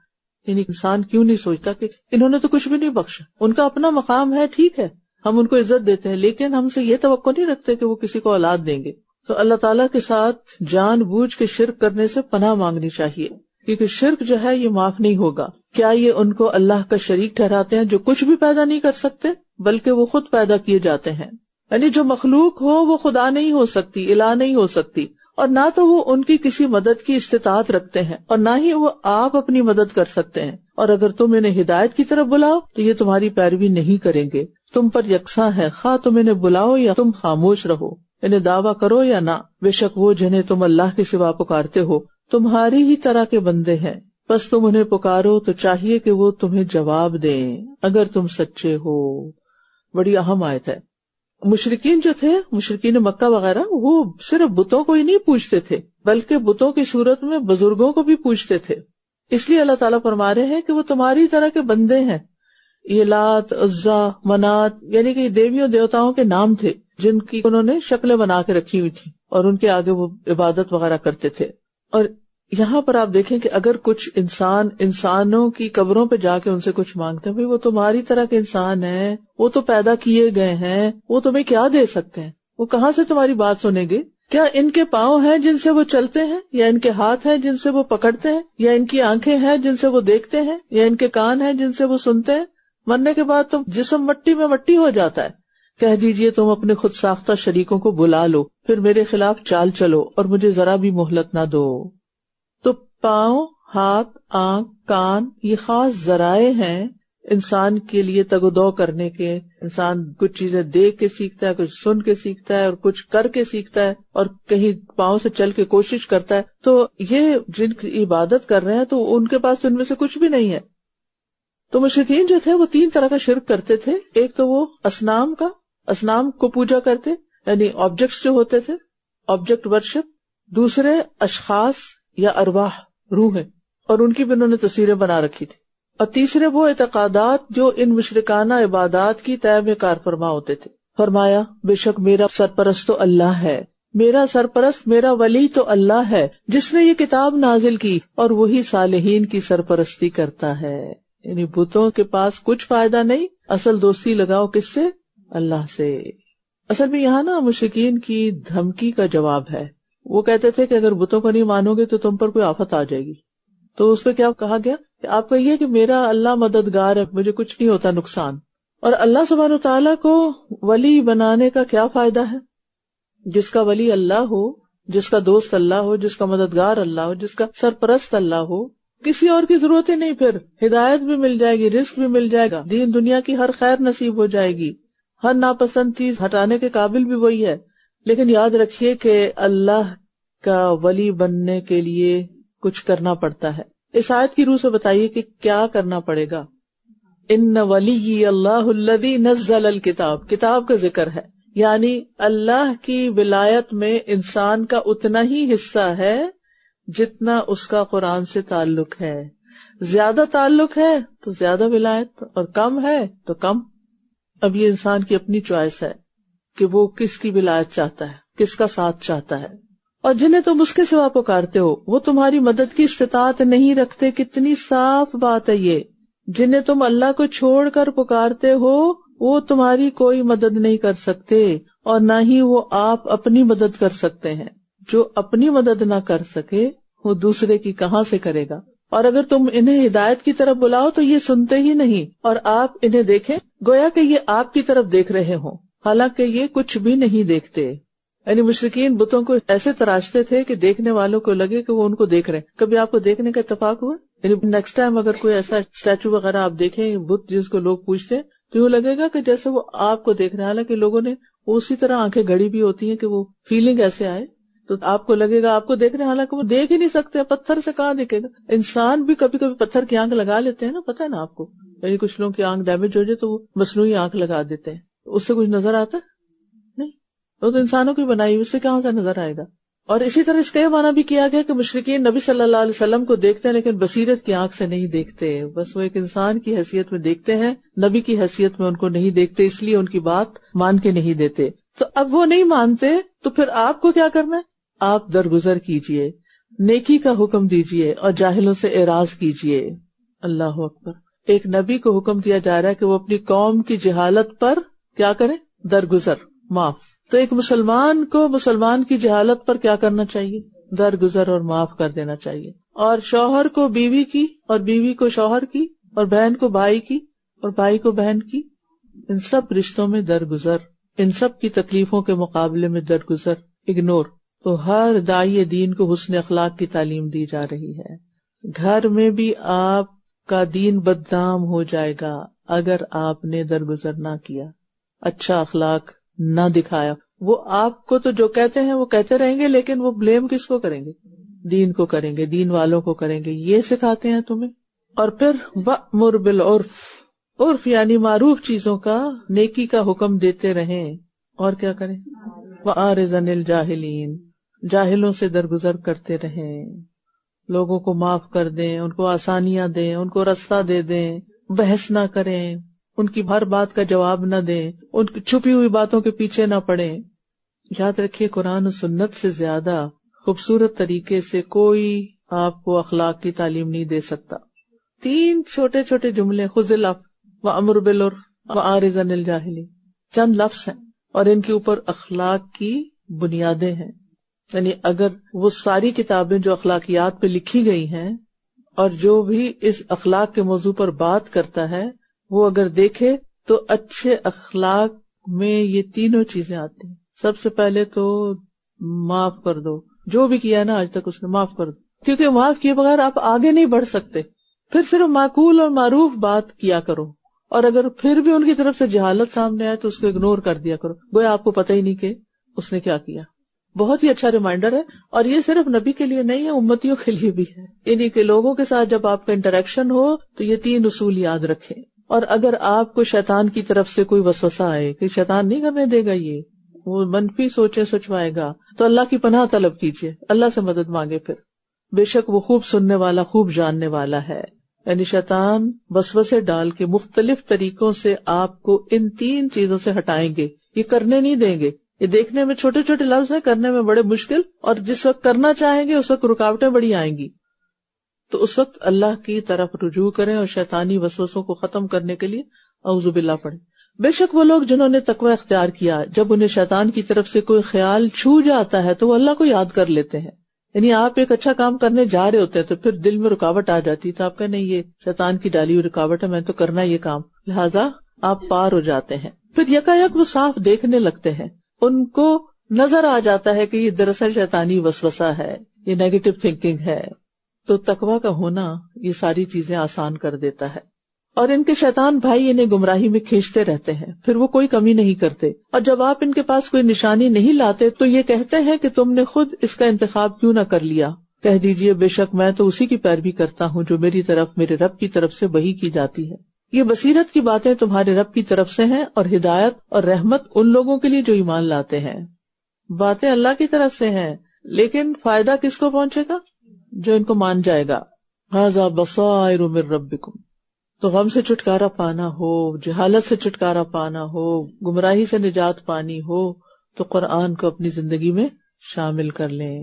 یعنی انسان کیوں نہیں سوچتا کہ انہوں نے تو کچھ بھی نہیں بخشا، ان کا اپنا مقام ہے، ٹھیک ہے ہم ان کو عزت دیتے ہیں لیکن ہم سے یہ توقع نہیں رکھتے کہ وہ کسی کو اولاد دیں گے۔ تو اللہ تعالیٰ کے ساتھ جان بوجھ کے شرک کرنے سے پناہ مانگنی چاہیے، کیونکہ شرک جو ہے یہ معاف نہیں ہوگا۔ کیا یہ ان کو اللہ کا شریک ٹھہراتے ہیں جو کچھ بھی پیدا نہیں کر سکتے بلکہ وہ خود پیدا کیے جاتے ہیں؟ یعنی جو مخلوق ہو وہ خدا نہیں ہو سکتی، الہ نہیں ہو سکتی، اور نہ تو وہ ان کی کسی مدد کی استطاعت رکھتے ہیں اور نہ ہی وہ آپ اپنی مدد کر سکتے ہیں۔ اور اگر تم انہیں ہدایت کی طرف بلاؤ تو یہ تمہاری پیروی نہیں کریں گے، تم پر یکساں ہے، خواہ تم انہیں بلاؤ یا تم خاموش رہو، انہیں دعویٰ کرو یا نہ، بے شک وہ جنہیں تم اللہ کے سوا پکارتے ہو تمہاری ہی طرح کے بندے ہیں، بس تم انہیں پکارو تو چاہیے کہ وہ تمہیں جواب دیں اگر تم سچے ہو۔ بڑی اہم آیت ہے۔ مشرکین جو تھے، مشرکین مکہ وغیرہ، وہ صرف بتوں کو ہی نہیں پوجتے تھے بلکہ بتوں کی صورت میں بزرگوں کو بھی پوجتے تھے۔ اس لیے اللہ تعالیٰ فرما رہے ہیں کہ وہ تمہاری طرح کے بندے ہیں۔ یہ لات، عزا، منات یعنی کہ دیویوں دیوتاؤں کے نام تھے جن کی انہوں نے شکلیں بنا کے رکھی ہوئی تھی اور ان کے آگے وہ عبادت وغیرہ کرتے تھے۔ اور یہاں پر آپ دیکھیں کہ اگر کچھ انسانوں کی قبروں پہ جا کے ان سے کچھ مانگتے ہیں، بھئی وہ تمہاری طرح کے انسان ہیں، وہ تو پیدا کیے گئے ہیں، وہ تمہیں کیا دے سکتے ہیں، وہ کہاں سے تمہاری بات سنیں گے؟ کیا ان کے پاؤں ہیں جن سے وہ چلتے ہیں، یا ان کے ہاتھ ہیں جن سے وہ پکڑتے ہیں، یا ان کی آنکھیں ہیں جن سے وہ دیکھتے ہیں، یا ان کے کان ہیں جن سے وہ سنتے ہیں؟ مرنے کے بعد تو جسم مٹی میں مٹی ہو جاتا ہے۔ کہہ دیجئے تم اپنے خود ساختہ شریکوں کو بلا لو، پھر میرے خلاف چال چلو اور مجھے ذرا بھی مہلت نہ دو۔ تو پاؤں، ہاتھ، آنکھ، کان یہ خاص ذرائع ہیں انسان کے لیے تگ و دو کرنے کے۔ انسان کچھ چیزیں دیکھ کے سیکھتا ہے، کچھ سن کے سیکھتا ہے اور کچھ کر کے سیکھتا ہے اور کہیں پاؤں سے چل کے کوشش کرتا ہے۔ تو یہ جن کی عبادت کر رہے ہیں تو ان کے پاس تو ان میں سے کچھ بھی نہیں ہے۔ تو مشرکین جو تھے وہ 3 طرح کا شرک کرتے تھے۔ ایک تو وہ اسنام کو پوجا کرتے، یعنی آبجیکٹس جو ہوتے تھے، آبجیکٹ ورشپ۔ دوسرے اشخاص یا ارواح، روحیں، اور ان کی بھی انہوں نے تصویریں بنا رکھی تھی۔ اور تیسرے وہ اعتقادات جو ان مشرکانہ عبادات کی طے میں کار فرما ہوتے تھے۔ فرمایا بے شک میرا سرپرست تو اللہ ہے، میرا سرپرست، میرا ولی تو اللہ ہے جس نے یہ کتاب نازل کی اور وہی صالحین کی سرپرستی کرتا ہے۔ یعنی بتوں کے پاس کچھ فائدہ نہیں، اصل دوستی لگاؤ کس سے؟ اللہ سے۔ اصل میں یہاں نا مشرکین کی دھمکی کا جواب ہے۔ وہ کہتے تھے کہ اگر بتوں کو نہیں مانو گے تو تم پر کوئی آفت آ جائے گی۔ تو اس پہ کیا کہا گیا کہ آپ کہیے کہ میرا اللہ مددگار ہے، مجھے کچھ نہیں ہوتا نقصان۔ اور اللہ سبحانہ وتعالیٰ کو ولی بنانے کا کیا فائدہ ہے؟ جس کا ولی اللہ ہو، جس کا دوست اللہ ہو، جس کا مددگار اللہ ہو، جس کا سرپرست اللہ ہو، کسی اور کی ضرورت ہی نہیں۔ پھر ہدایت بھی مل جائے گی، رزق بھی مل جائے گا، دین دنیا کی ہر خیر نصیب ہو جائے گی، ہر ناپسند چیز ہٹانے کے قابل بھی وہی ہے۔ لیکن یاد رکھیے کہ اللہ کا ولی بننے کے لیے کچھ کرنا پڑتا ہے. اس آیت کی روح سے بتائیے کہ کیا کرنا پڑے گا. ان ولی اللہ الذی نزل الکتاب، کتاب کا ذکر ہے، یعنی اللہ کی ولایت میں انسان کا اتنا ہی حصہ ہے جتنا اس کا قرآن سے تعلق ہے. زیادہ تعلق ہے تو زیادہ ولایت، اور کم ہے تو کم. اب یہ انسان کی اپنی چوائس ہے کہ وہ کس کی ولایت چاہتا ہے، کس کا ساتھ چاہتا ہے. اور جنہیں تم اس کے سوا پکارتے ہو وہ تمہاری مدد کی استطاعت نہیں رکھتے. کتنی صاف بات ہے یہ. جنہیں تم اللہ کو چھوڑ کر پکارتے ہو وہ تمہاری کوئی مدد نہیں کر سکتے، اور نہ ہی وہ آپ اپنی مدد کر سکتے ہیں. جو اپنی مدد نہ کر سکے وہ دوسرے کی کہاں سے کرے گا. اور اگر تم انہیں ہدایت کی طرف بلاؤ تو یہ سنتے ہی نہیں، اور آپ انہیں دیکھیں گویا کہ یہ آپ کی طرف دیکھ رہے ہوں، حالانکہ یہ کچھ بھی نہیں دیکھتے. یعنی مشرکین بتوں کو ایسے تراشتے تھے کہ دیکھنے والوں کو لگے کہ وہ ان کو دیکھ رہے ہیں. کبھی آپ کو دیکھنے کا اتفاق ہوا؟ یعنی نیکسٹ ٹائم اگر کوئی ایسا اسٹیچو وغیرہ آپ دیکھیں بت جس کو لوگ پوچھتے ہیں تو یوں لگے گا کہ جیسے وہ آپ کو دیکھ رہے ہیں، حالانکہ لوگوں نے اسی طرح آنکھیں گھڑی بھی ہوتی ہیں کہ وہ فیلنگ ایسے آئے تو آپ کو لگے گا آپ کو دیکھ رہے ہیں، حالانکہ وہ دیکھ ہی نہیں سکتے. پتھر سے کہاں دکھے گا. انسان بھی کبھی کبھی پتھر کی آنکھ لگا لیتے ہیں نا، پتہ ہے نا آپ کو. یعنی کچھ لوگوں کی آنکھ ڈیمیج ہو جائے تو وہ مصنوعی آنکھ لگا دیتے ہیں، اس سے کچھ نظر آتا ہے نہیں، وہ تو انسانوں کی بنائی، اس سے کہاں سے نظر آئے گا. اور اسی طرح اس کا یہ معنی بھی کیا گیا کہ مشرکین نبی صلی اللہ علیہ وسلم کو دیکھتے ہیں لیکن بصیرت کی آنکھ سے نہیں دیکھتے. بس وہ ایک انسان کی حیثیت میں دیکھتے ہیں، نبی کی حیثیت میں ان کو نہیں دیکھتے، اس لیے ان کی بات مان کے نہیں دیتے. تو اب وہ نہیں مانتے تو پھر آپ کو کیا کرنا ہے؟ آپ درگزر کیجئے، نیکی کا حکم دیجئے اور جاہلوں سے اعراض کیجئے. اللہ اکبر. ایک نبی کو حکم دیا جا رہا ہے کہ وہ اپنی قوم کی جہالت پر کیا کریں؟ درگزر، معاف. تو ایک مسلمان کو مسلمان کی جہالت پر کیا کرنا چاہیے؟ درگزر اور معاف کر دینا چاہیے. اور شوہر کو بیوی کی، اور بیوی کو شوہر کی، اور بہن کو بھائی کی، اور بھائی کو بہن کی، ان سب رشتوں میں درگزر، ان سب کی تکلیفوں کے مقابلے میں درگزر، اگنور. تو ہر داعی دین کو حسن اخلاق کی تعلیم دی جا رہی ہے. گھر میں بھی آپ کا دین بدنام ہو جائے گا اگر آپ نے درگزر نہ کیا، اچھا اخلاق نہ دکھایا. وہ آپ کو تو جو کہتے ہیں وہ کہتے رہیں گے، لیکن وہ بلیم کس کو کریں گے؟ دین کو کریں گے، دین والوں کو کریں گے. یہ سکھاتے ہیں تمہیں. اور پھر وَأْمُرْ بِالْعُرْفِ، عرف یعنی معروف چیزوں کا، نیکی کا حکم دیتے رہیں. اور کیا کریں؟ وَأَعْرِضْ عَنِ الْجَاهِلِينَ، جاہلوں سے درگزر کرتے رہیں. لوگوں کو معاف کر دیں، ان کو آسانیاں دیں، ان کو رستہ دے دیں، بحث نہ کریں، ان کی ہر بات کا جواب نہ دیں، ان کی چھپی ہوئی باتوں کے پیچھے نہ پڑیں. یاد رکھیے قرآن و سنت سے زیادہ خوبصورت طریقے سے کوئی آپ کو اخلاق کی تعلیم نہیں دے سکتا. 3 چھوٹے چھوٹے جملے، خذ العفو وأمر بالعرف وأعرض عن الجاہلین، چند لفظ ہیں اور ان کے اوپر اخلاق کی بنیادیں ہیں. یعنی اگر وہ ساری کتابیں جو اخلاقیات پہ لکھی گئی ہیں اور جو بھی اس اخلاق کے موضوع پر بات کرتا ہے وہ اگر دیکھے تو اچھے اخلاق میں یہ تینوں چیزیں آتی ہیں. سب سے پہلے تو معاف کر دو، جو بھی کیا نا آج تک اس نے معاف کر دو، کیونکہ معاف کیے بغیر آپ آگے نہیں بڑھ سکتے. پھر صرف معقول اور معروف بات کیا کرو، اور اگر پھر بھی ان کی طرف سے جہالت سامنے آئے تو اس کو اگنور کر دیا کرو، گویا آپ کو پتہ ہی نہیں کہ اس نے کیا کیا. بہت ہی اچھا ریمائنڈر ہے. اور یہ صرف نبی کے لیے نہیں ہے، امتیوں کے لیے بھی ہے. یعنی کہ لوگوں کے ساتھ جب آپ کا انٹریکشن ہو تو یہ 3 اصول یاد رکھیں. اور اگر آپ کو شیطان کی طرف سے کوئی وسوسہ آئے کہ شیطان نہیں کرنے دے گا، یہ وہ منفی سوچیں سوچوائے گا، تو اللہ کی پناہ طلب کیجیے، اللہ سے مدد مانگے. پھر بے شک وہ خوب سننے والا، خوب جاننے والا ہے. یعنی شیطان وسوسے ڈال کے مختلف طریقوں سے آپ کو ان 3 چیزوں سے ہٹائیں گے. یہ کرنے نہیں دیں گے. یہ دیکھنے میں چھوٹے چھوٹے لفظ ہیں، کرنے میں بڑے مشکل، اور جس وقت کرنا چاہیں گے اس وقت رکاوٹیں بڑی آئیں گی. تو اس وقت اللہ کی طرف رجوع کریں اور شیطانی وسوسوں کو ختم کرنے کے لیے اعوذ باللہ پڑھیں. بے شک وہ لوگ جنہوں نے تقوی اختیار کیا، جب انہیں شیطان کی طرف سے کوئی خیال چھو جاتا ہے تو وہ اللہ کو یاد کر لیتے ہیں. یعنی آپ ایک اچھا کام کرنے جا رہے ہوتے ہیں تو پھر دل میں رکاوٹ آ جاتی، تو آپ کہیں نہیں یہ شیطان کی ڈالی ہوئی رکاوٹ ہے، میں تو کرنا یہ کام، لہٰذا آپ پار ہو جاتے ہیں. پھر یکایک وہ صاف دیکھنے لگتے ہیں، ان کو نظر آ جاتا ہے کہ یہ دراصل شیطانی وسوسہ ہے، یہ نیگیٹو تھنکنگ ہے. تو تقویٰ کا ہونا یہ ساری چیزیں آسان کر دیتا ہے. اور ان کے شیطان بھائی انہیں گمراہی میں کھینچتے رہتے ہیں، پھر وہ کوئی کمی نہیں کرتے. اور جب آپ ان کے پاس کوئی نشانی نہیں لاتے تو یہ کہتے ہیں کہ تم نے خود اس کا انتخاب کیوں نہ کر لیا. کہہ دیجئے بے شک میں تو اسی کی پیروی کرتا ہوں جو میری طرف میرے رب کی طرف سے وحی کی جاتی ہے. یہ بصیرت کی باتیں تمہارے رب کی طرف سے ہیں اور ہدایت اور رحمت ان لوگوں کے لیے جو ایمان لاتے ہیں. باتیں اللہ کی طرف سے ہیں لیکن فائدہ کس کو پہنچے گا؟ جو ان کو مان جائے گا. ھذا بصائر من ربکم. تو غم سے چھٹکارا پانا ہو، جہالت سے چھٹکارا پانا ہو، گمراہی سے نجات پانی ہو تو قرآن کو اپنی زندگی میں شامل کر لیں.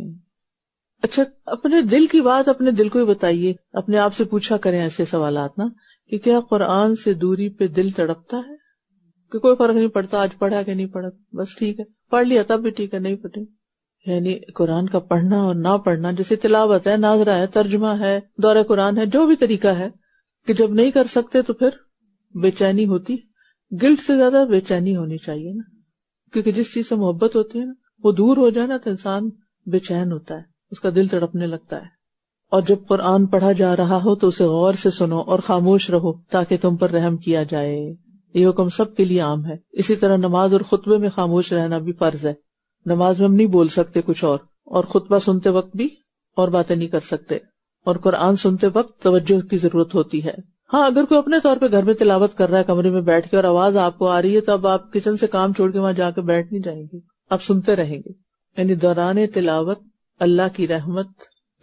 اچھا، اپنے دل کی بات اپنے دل کو ہی بتائیے. اپنے آپ سے پوچھا کریں ایسے سوالات نا کہ کیا قرآن سے دوری پہ دل تڑپتا ہے؟ کہ کوئی فرق نہیں پڑتا آج پڑھا کہ نہیں پڑھا، بس ٹھیک ہے، پڑھ لیا تب بھی ٹھیک ہے، نہیں پڑھے. یعنی قرآن کا پڑھنا اور نہ پڑھنا، جیسے تلاوت ہے، ناظرہ ہے، ترجمہ ہے، دورہ قرآن ہے، جو بھی طریقہ ہے، کہ جب نہیں کر سکتے تو پھر بے چینی ہوتی. گلٹ سے زیادہ بے چینی ہونی چاہیے نا، کیونکہ جس چیز سے محبت ہوتی ہے نا وہ دور ہو جائے نا تو انسان بے چین ہوتا ہے، اس کا دل تڑپنے لگتا ہے. اور جب قرآن پڑھا جا رہا ہو تو اسے غور سے سنو اور خاموش رہو تاکہ تم پر رحم کیا جائے. یہ حکم سب کے لیے عام ہے. اسی طرح نماز اور خطبے میں خاموش رہنا بھی فرض ہے. نماز میں ہم نہیں بول سکتے کچھ اور خطبہ سنتے وقت بھی اور باتیں نہیں کر سکتے، اور قرآن سنتے وقت توجہ کی ضرورت ہوتی ہے. ہاں، اگر کوئی اپنے طور پہ گھر میں تلاوت کر رہا ہے کمرے میں بیٹھ کے اور آواز آپ کو آ رہی ہے تو اب آپ کچن سے کام چھوڑ کے وہاں جا کے بیٹھ نہیں جائیں گے، آپ سنتے رہیں گے. یعنی دوران تلاوت اللہ کی رحمت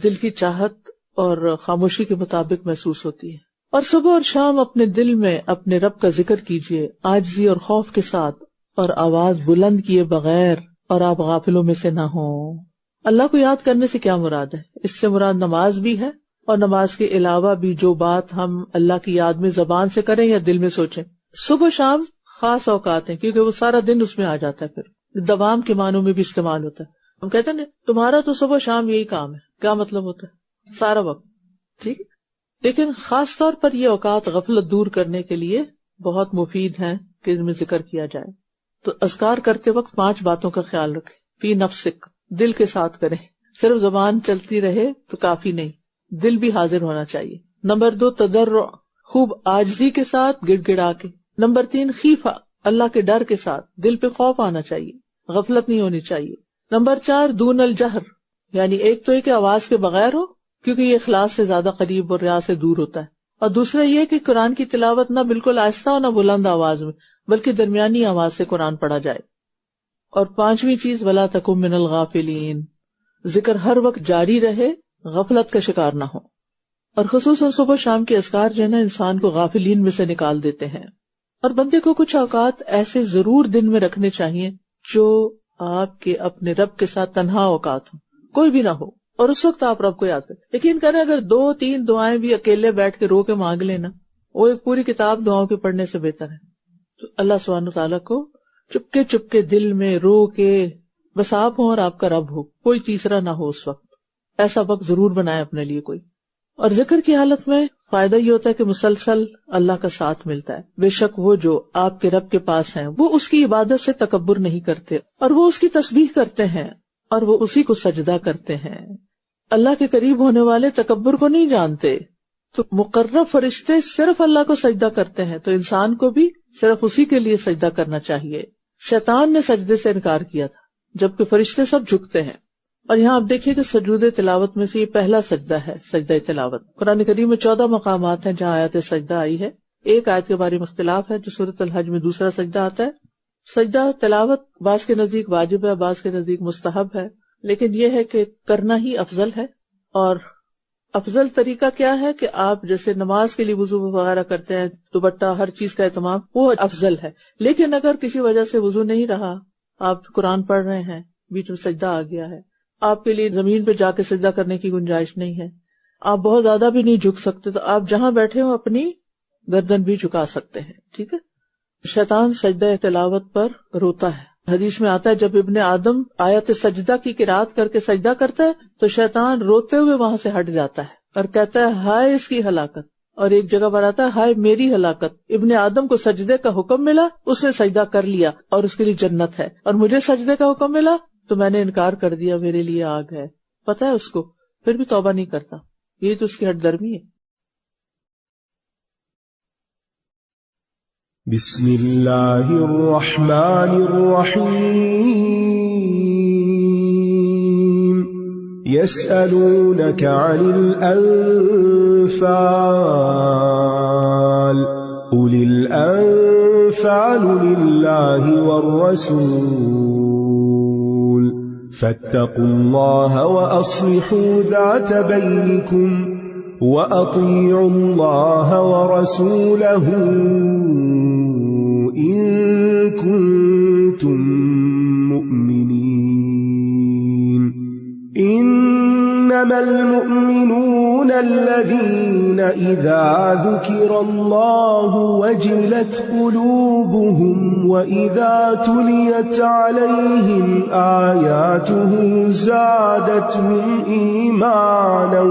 دل کی چاہت اور خاموشی کے مطابق محسوس ہوتی ہے. اور صبح اور شام اپنے دل میں اپنے رب کا ذکر کیجیے عاجزی اور خوف کے ساتھ اور آواز بلند کیے بغیر، اور آپ غافلوں میں سے نہ ہوں. اللہ کو یاد کرنے سے کیا مراد ہے؟ اس سے مراد نماز بھی ہے اور نماز کے علاوہ بھی جو بات ہم اللہ کی یاد میں زبان سے کریں یا دل میں سوچیں. صبح شام خاص اوقات ہیں کیونکہ وہ سارا دن اس میں آ جاتا ہے. پھر دوام کے معنوں میں بھی استعمال ہوتا ہے. ہم کہتے ہیں نا تمہارا تو صبح شام یہی کام ہے، کیا مطلب ہوتا ہے؟ سارا وقت، ٹھیک. لیکن خاص طور پر یہ اوقات غفلت دور کرنے کے لیے بہت مفید ہیں کہ ان میں ذکر کیا جائے. تو اذکار کرتے وقت 5 باتوں کا خیال رکھیں. فی نفسک، دل کے ساتھ کریں. صرف زبان چلتی رہے تو کافی نہیں، دل بھی حاضر ہونا چاہیے. نمبر 2 تضرع، خوب عاجزی کے ساتھ گڑ گڑا کے. نمبر 3 خیفہ، اللہ کے ڈر کے ساتھ، دل پہ خوف آنا چاہیے، غفلت نہیں ہونی چاہیے. نمبر 4 دون الجہر، یعنی ایک تو یہ کہ آواز کے بغیر ہو کیونکہ یہ اخلاص سے زیادہ قریب اور ریا سے دور ہوتا ہے، اور دوسرا یہ کہ قرآن کی تلاوت نہ بالکل آہستہ ہو نہ بلند آواز میں بلکہ درمیانی آواز سے قرآن پڑھا جائے. اور 5ویں چیز ولا تکن من الغافلین، ذکر ہر وقت جاری رہے، غفلت کا شکار نہ ہو. اور خصوصاً صبح شام کے اذکار جو ہے نا انسان کو غافلین میں سے نکال دیتے ہیں. اور بندے کو کچھ اوقات ایسے ضرور دن میں رکھنے چاہیے جو آپ کے اپنے رب کے ساتھ تنہا اوقات ہوں، کوئی بھی نہ ہو، اور اس وقت آپ رب کو یاد کریں. یقین کریں اگر 2-3 دعائیں بھی اکیلے بیٹھ کے رو کے مانگ لینا، وہ ایک پوری کتاب دعاؤں کے پڑھنے سے بہتر ہے. تو اللہ سبحانہ تعالیٰ کو چپکے دل میں رو کے بس آپ ہوں اور آپ کا رب ہو، کوئی تیسرا نہ ہو. اس وقت ایسا وقت ضرور بنائے اپنے لیے کوئی. اور ذکر کی حالت میں فائدہ یہ ہوتا ہے کہ مسلسل اللہ کا ساتھ ملتا ہے. بے شک وہ جو آپ کے رب کے پاس ہیں وہ اس کی عبادت سے تکبر نہیں کرتے، اور وہ اس کی تسبیح کرتے ہیں اور وہ اسی کو سجدہ کرتے ہیں. اللہ کے قریب ہونے والے تکبر کو نہیں جانتے. تو مقرب فرشتے صرف اللہ کو سجدہ کرتے ہیں، تو انسان کو بھی صرف اسی کے لیے سجدہ کرنا چاہیے. شیطان نے سجدے سے انکار کیا تھا جبکہ فرشتے سب جھکتے ہیں. اور یہاں آپ دیکھیے کہ سجود تلاوت میں سے یہ پہلا سجدہ ہے، سجدہ تلاوت. قرآن کریم میں 14 مقامات ہیں جہاں آیت سجدہ آئی ہے. ایک آیت کے بارے میں اختلاف ہے جو سورۃ الحج میں دوسرا سجدہ آتا ہے. سجدہ تلاوت بعض کے نزدیک واجب ہے، بعض کے نزدیک مستحب ہے، لیکن یہ ہے کہ کرنا ہی افضل ہے. اور افضل طریقہ کیا ہے کہ آپ جیسے نماز کے لیے وضو وغیرہ کرتے ہیں، دوپٹہ ہر چیز کا اہتمام، وہ افضل ہے. لیکن اگر کسی وجہ سے وضو نہیں رہا، آپ قرآن پڑھ رہے ہیں، بیچ میں سجدہ آ گیا ہے، آپ کے لیے زمین پہ جا کے سجدہ کرنے کی گنجائش نہیں ہے، آپ بہت زیادہ بھی نہیں جھک سکتے، تو آپ جہاں بیٹھے ہو اپنی گردن بھی جھکا سکتے ہیں. ٹھیک ہے. شیطان سجدہ تلاوت پر روتا ہے. حدیث میں آتا ہے جب ابن آدم آیت سجدہ کی قرات کر کے سجدہ کرتا ہے تو شیطان روتے ہوئے وہاں سے ہٹ جاتا ہے اور کہتا ہے ہائے اس کی ہلاکت. اور ایک جگہ پر آتا ہے ہائے میری ہلاکت، ابن آدم کو سجدے کا حکم ملا، اس نے سجدہ کر لیا اور اس کے لیے جنت ہے، اور مجھے سجدے کا حکم ملا تو میں نے انکار کر دیا، میرے لیے آگ ہے. پتہ ہے اس کو، پھر بھی توبہ نہیں کرتا. یہ تو اس کی ہٹ درمی ہے. بسم اللہ الرحمن الرحیم يسألونك عن الأنفال قل الأنفال لله والرسول فاتقوا الله وأصلحوا ذات بينكم وأطيعوا الله ورسوله إن كنتم مؤمنين إنما المؤمنون الذين إذا ذكر الله وجلت قلوبهم وإذا تليت عليهم آياته زادتهم إيمانا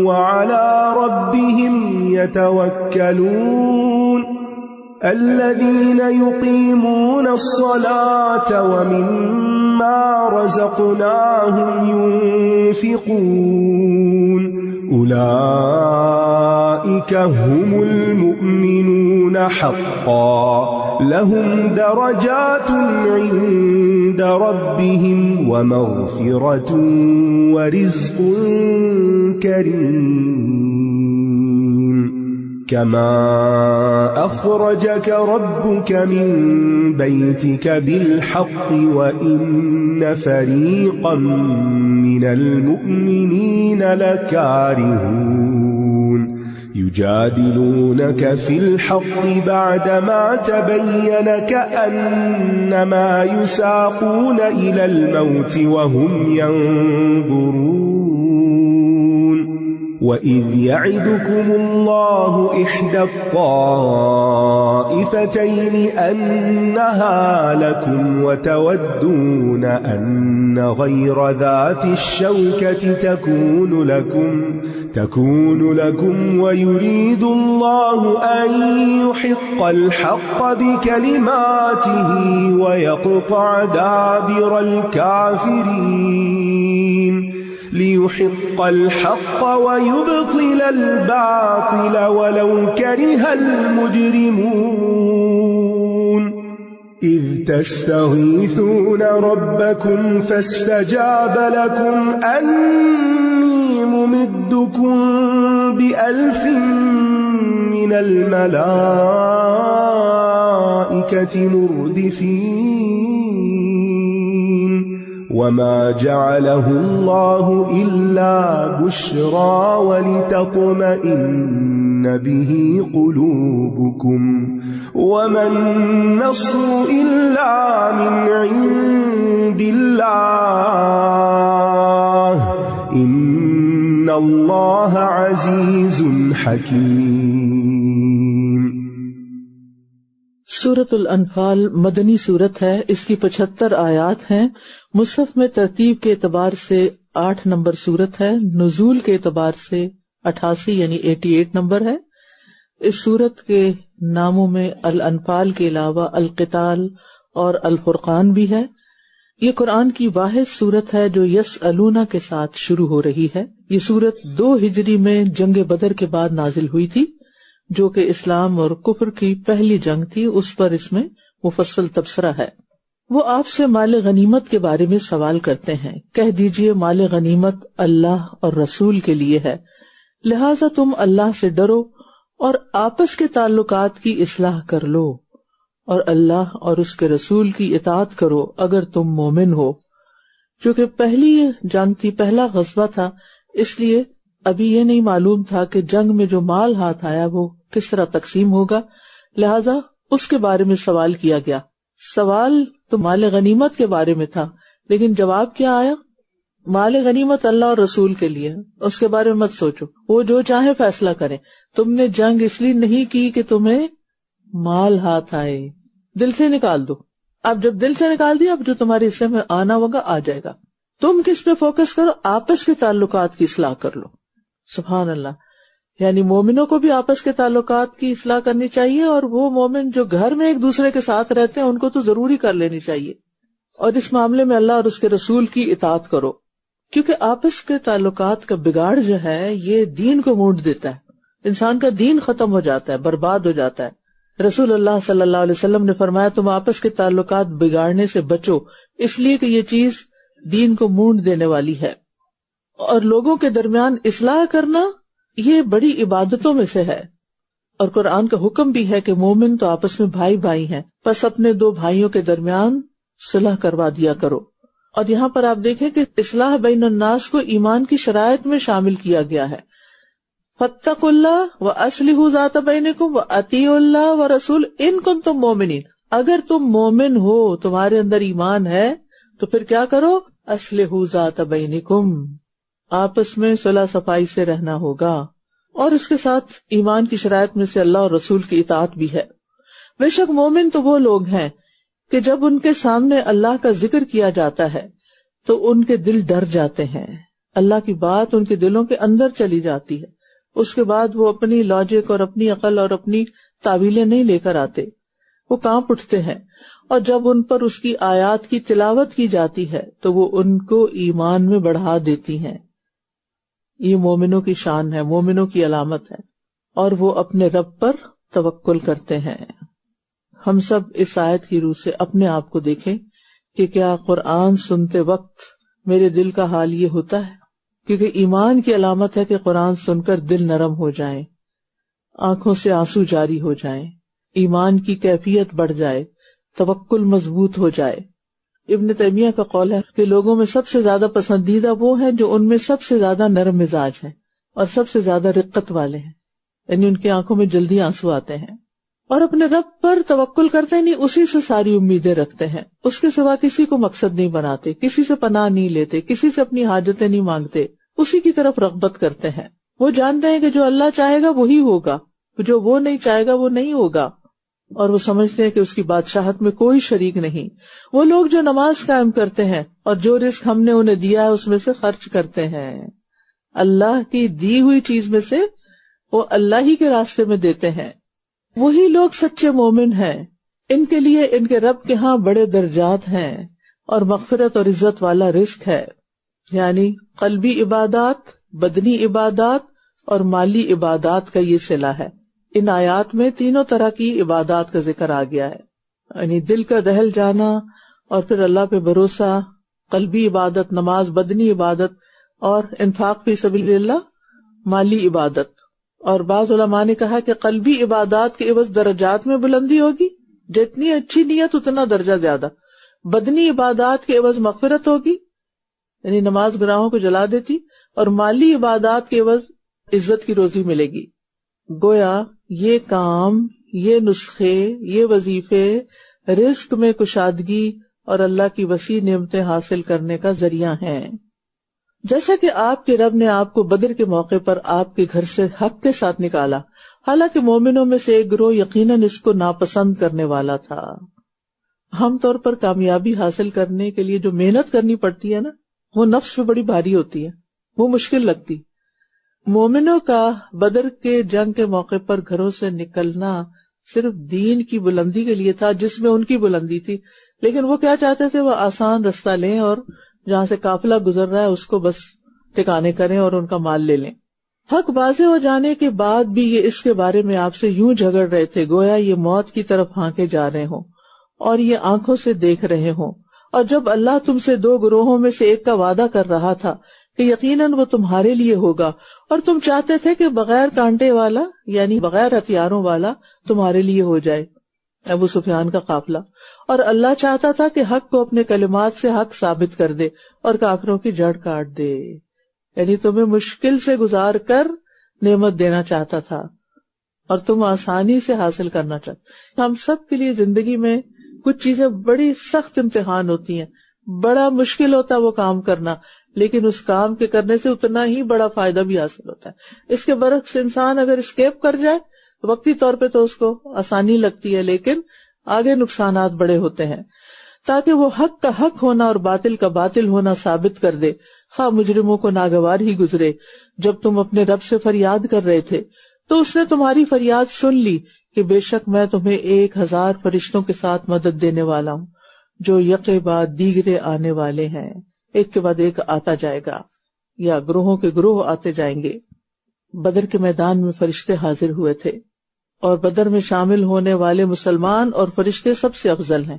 وعلى ربهم يتوكلون الذين يقيمون الصلاة ومما رزقناهم ينفقون أولئك هم المؤمنون حقا لهم درجات عند ربهم ومغفرة ورزق كريم كما أخرجك ربك من بيتك بالحق وإن فريقا من المؤمنين لكارهون يجادلونك في الحق بعدما تبين كأنما يساقون إلى الموت وهم ينظرون وَإِذْ يَعِدُكُمُ اللَّهُ إِحْدَى الطَّائِفَتَيْنِ أَنَّهَا لَكُمْ وَتَوَدُّونَ أَنَّ غَيْرَ ذَاتِ الشَّوْكَةِ تَكُونُ لَكُمْ وَيُرِيدُ اللَّهُ أَن يُحِقَّ الْحَقَّ بِكَلِمَاتِهِ وَيَقْطَعَ دَابِرَ الْكَافِرِينَ ليحق الحق ويبطل الباطل ولو كره المجرمون إذ تستغيثون ربكم فاستجاب لكم أني ممدكم ب1000 من الملائكة مردفين وما جعله الله إلا بشرى ولتطمئن به قلوبكم وما النصر إلا من عند الله إن الله عزيز حكيم. سورۃ الانفال مدنی سورت ہے. اس کی 75 آیات ہیں. مصحف میں ترتیب کے اعتبار سے 8 نمبر سورت ہے. نزول کے اعتبار سے 88 یعنی 88 نمبر ہے. اس سورت کے ناموں میں الانفال کے علاوہ القتال اور الفرقان بھی ہے. یہ قرآن کی واحد سورت ہے جو یسألونا کے ساتھ شروع ہو رہی ہے. یہ سورت 2 ہجری میں جنگ بدر کے بعد نازل ہوئی تھی جو کہ اسلام اور کفر کی پہلی جنگ تھی. اس پر اس میں مفصل تبصرہ ہے. وہ آپ سے مال غنیمت کے بارے میں سوال کرتے ہیں. کہہ دیجئے مال غنیمت اللہ اور رسول کے لیے ہے، لہذا تم اللہ سے ڈرو اور آپس کے تعلقات کی اصلاح کر لو اور اللہ اور اس کے رسول کی اطاعت کرو اگر تم مومن ہو. چونکہ پہلی جنگ تھی، پہلا غزوہ تھا، اس لیے ابھی یہ نہیں معلوم تھا کہ جنگ میں جو مال ہاتھ آیا وہ کس طرح تقسیم ہوگا، لہذا اس کے بارے میں سوال کیا گیا. سوال تو مال غنیمت کے بارے میں تھا، لیکن جواب کیا آیا؟ مال غنیمت اللہ اور رسول کے لیے، اس کے بارے میں مت سوچو، وہ جو چاہے فیصلہ کریں. تم نے جنگ اس لیے نہیں کی کہ تمہیں مال ہاتھ آئے، دل سے نکال دو. اب جب دل سے نکال دیا، اب جو تمہارے حصے میں آنا ہوگا آ جائے گا. تم کس پہ فوکس کرو؟ آپس کے تعلقات کی اصلاح کر لو. سبحان اللہ. یعنی مومنوں کو بھی آپس کے تعلقات کی اصلاح کرنی چاہیے، اور وہ مومن جو گھر میں ایک دوسرے کے ساتھ رہتے ہیں ان کو تو ضروری کر لینی چاہیے. اور اس معاملے میں اللہ اور اس کے رسول کی اطاعت کرو، کیونکہ آپس کے تعلقات کا بگاڑ جو ہے یہ دین کو مونڈ دیتا ہے. انسان کا دین ختم ہو جاتا ہے، برباد ہو جاتا ہے. رسول اللہ صلی اللہ علیہ وسلم نے فرمایا تم آپس کے تعلقات بگاڑنے سے بچو، اس لیے کہ یہ چیز دین کو مونڈ دینے والی ہے. اور لوگوں کے درمیان اصلاح کرنا یہ بڑی عبادتوں میں سے ہے، اور قرآن کا حکم بھی ہے کہ مومن تو آپس میں بھائی بھائی ہیں، بس اپنے دو بھائیوں کے درمیان صلح کروا دیا کرو. اور یہاں پر آپ دیکھیں کہ اصلاح بین الناس کو ایمان کی شرائط میں شامل کیا گیا ہے. فاتقوا اللہ واصلحوا ذات بینکم واطیعوا اللہ ورسول ان کنتم مؤمنین. اگر تم مومن ہو، تمہارے اندر ایمان ہے، تو پھر کیا کرو؟ اصلحوا ذات بینکم، آپس میں صلح صفائی سے رہنا ہوگا. اور اس کے ساتھ ایمان کی شرائط میں سے اللہ اور رسول کی اطاعت بھی ہے. بے شک مومن تو وہ لوگ ہیں کہ جب ان کے سامنے اللہ کا ذکر کیا جاتا ہے تو ان کے دل ڈر جاتے ہیں، اللہ کی بات ان کے دلوں کے اندر چلی جاتی ہے. اس کے بعد وہ اپنی لاجک اور اپنی عقل اور اپنی تعویلیں نہیں لے کر آتے، وہ کانپ اٹھتے ہیں. اور جب ان پر اس کی آیات کی تلاوت کی جاتی ہے تو وہ ان کو ایمان میں بڑھا دیتی ہیں. یہ مومنوں کی شان ہے، مومنوں کی علامت ہے، اور وہ اپنے رب پر توکل کرتے ہیں. ہم سب اس آیت کی روح سے اپنے آپ کو دیکھیں کہ کیا قرآن سنتے وقت میرے دل کا حال یہ ہوتا ہے؟ کیونکہ ایمان کی علامت ہے کہ قرآن سن کر دل نرم ہو جائے، آنکھوں سے آنسو جاری ہو جائیں، ایمان کی کیفیت بڑھ جائے، توکل مضبوط ہو جائے. ابن تیمیہ کا قول ہے کہ لوگوں میں سب سے زیادہ پسندیدہ وہ ہیں جو ان میں سب سے زیادہ نرم مزاج ہیں اور سب سے زیادہ رقت والے ہیں، یعنی ان کی آنکھوں میں جلدی آنسو آتے ہیں اور اپنے رب پر توکل کرتے نہیں، اسی سے ساری امیدیں رکھتے ہیں، اس کے سوا کسی کو مقصد نہیں بناتے، کسی سے پناہ نہیں لیتے، کسی سے اپنی حاجتیں نہیں مانگتے، اسی کی طرف رغبت کرتے ہیں. وہ جانتے ہیں کہ جو اللہ چاہے گا وہی ہوگا، جو وہ نہیں چاہے گا وہ نہیں ہوگا، اور وہ سمجھتے ہیں کہ اس کی بادشاہت میں کوئی شریک نہیں. وہ لوگ جو نماز قائم کرتے ہیں اور جو رزق ہم نے انہیں دیا ہے اس میں سے خرچ کرتے ہیں، اللہ کی دی ہوئی چیز میں سے وہ اللہ ہی کے راستے میں دیتے ہیں، وہی لوگ سچے مومن ہیں. ان کے لیے ان کے رب کے ہاں بڑے درجات ہیں اور مغفرت اور عزت والا رزق ہے. یعنی قلبی عبادات، بدنی عبادات اور مالی عبادات کا یہ صلہ ہے. ان آیات میں تینوں طرح کی عبادات کا ذکر آ گیا ہے، یعنی دل کا دہل جانا اور پھر اللہ پہ بھروسہ، قلبی عبادت نماز، بدنی عبادت اور انفاق فی سبیل اللہ مالی عبادت. اور بعض علماء نے کہا کہ قلبی عبادات کے عوض درجات میں بلندی ہوگی، جتنی اچھی نیت اتنا درجہ زیادہ. بدنی عبادات کے عوض مغفرت ہوگی، یعنی نماز گناہوں کو جلا دیتی، اور مالی عبادات کے عوض عزت کی روزی ملے گی. گویا یہ کام، یہ نسخے، یہ وظیفے رزق میں کشادگی اور اللہ کی وسیع نعمتیں حاصل کرنے کا ذریعہ ہیں. جیسا کہ آپ کے رب نے آپ کو بدر کے موقع پر آپ کے گھر سے حق کے ساتھ نکالا، حالانکہ مومنوں میں سے ایک گروہ یقیناً اس کو ناپسند کرنے والا تھا. عام طور پر کامیابی حاصل کرنے کے لیے جو محنت کرنی پڑتی ہے نا، وہ نفس پہ بڑی بھاری ہوتی ہے، وہ مشکل لگتی. مومنوں کا بدر کے جنگ کے موقع پر گھروں سے نکلنا صرف دین کی بلندی کے لیے تھا، جس میں ان کی بلندی تھی، لیکن وہ کیا چاہتے تھے؟ وہ آسان رستہ لیں اور جہاں سے قافلہ گزر رہا ہے اس کو بس ٹھکانے کریں اور ان کا مال لے لیں. حق واضح ہو جانے کے بعد بھی یہ اس کے بارے میں آپ سے یوں جھگڑ رہے تھے گویا یہ موت کی طرف ہانکے جا رہے ہوں اور یہ آنکھوں سے دیکھ رہے ہوں. اور جب اللہ تم سے دو گروہوں میں سے ایک کا وعدہ کر رہا تھا کہ یقیناً وہ تمہارے لیے ہوگا، اور تم چاہتے تھے کہ بغیر کانٹے والا یعنی بغیر ہتھیاروں والا تمہارے لیے ہو جائے، ابو سفیان کا قافلہ، اور اللہ چاہتا تھا کہ حق کو اپنے کلمات سے حق ثابت کر دے اور کافروں کی جڑ کاٹ دے، یعنی تمہیں مشکل سے گزار کر نعمت دینا چاہتا تھا اور تم آسانی سے حاصل کرنا چاہتے. ہم سب کے لیے زندگی میں کچھ چیزیں بڑی سخت امتحان ہوتی ہیں، بڑا مشکل ہوتا ہے وہ کام کرنا، لیکن اس کام کے کرنے سے اتنا ہی بڑا فائدہ بھی حاصل ہوتا ہے. اس کے برعکس انسان اگر اسکیپ کر جائے وقتی طور پہ تو اس کو آسانی لگتی ہے، لیکن آگے نقصانات بڑے ہوتے ہیں. تاکہ وہ حق کا حق ہونا اور باطل کا باطل ہونا ثابت کر دے، خواہ مجرموں کو ناگوار ہی گزرے. جب تم اپنے رب سے فریاد کر رہے تھے تو اس نے تمہاری فریاد سن لی کہ بے شک میں تمہیں 1000 فرشتوں کے ساتھ مدد دینے والا ہوں جو یکے بعد دیگرے آنے والے ہیں، ایک کے بعد ایک آتا جائے گا، یا گروہوں کے گروہ آتے جائیں گے. بدر کے میدان میں فرشتے حاضر ہوئے تھے اور بدر میں شامل ہونے والے مسلمان اور فرشتے سب سے افضل ہیں،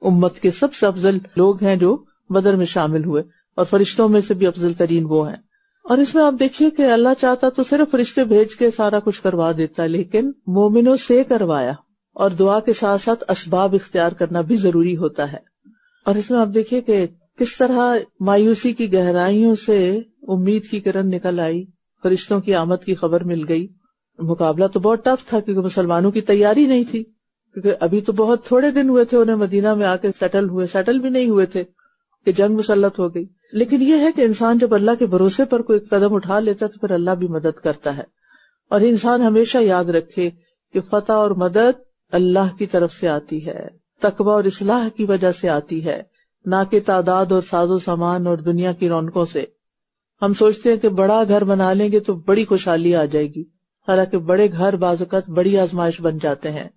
امت کے سب سے افضل لوگ ہیں جو بدر میں شامل ہوئے، اور فرشتوں میں سے بھی افضل ترین وہ ہیں. اور اس میں آپ دیکھیے کہ اللہ چاہتا تو صرف فرشتے بھیج کے سارا کچھ کروا دیتا، لیکن مومنوں سے کروایا، اور دعا کے ساتھ ساتھ اسباب اختیار کرنا بھی ضروری ہوتا ہے۔ اور اس میں آپ دیکھیے کہ کس طرح مایوسی کی گہرائیوں سے امید کی کرن نکل آئی، فرشتوں کی آمد کی خبر مل گئی۔ مقابلہ تو بہت ٹف تھا کیونکہ مسلمانوں کی تیاری نہیں تھی، کیونکہ ابھی تو بہت تھوڑے دن ہوئے تھے انہیں مدینہ میں آ کے سیٹل بھی نہیں ہوئے تھے کہ جنگ مسلط ہو گئی۔ لیکن یہ ہے کہ انسان جب اللہ کے بھروسے پر کوئی قدم اٹھا لیتا تو پھر اللہ بھی مدد کرتا ہے، اور انسان ہمیشہ یاد رکھے کہ فتح اور مدد اللہ کی طرف سے آتی ہے، تقوی اور اصلاح کی وجہ سے آتی ہے، نہ کہ تعداد اور ساز و سامان اور دنیا کی رونقوں سے۔ ہم سوچتے ہیں کہ بڑا گھر بنا لیں گے تو بڑی خوشحالی آ جائے گی، حالانکہ بڑے گھر بعض اوقات بڑی آزمائش بن جاتے ہیں۔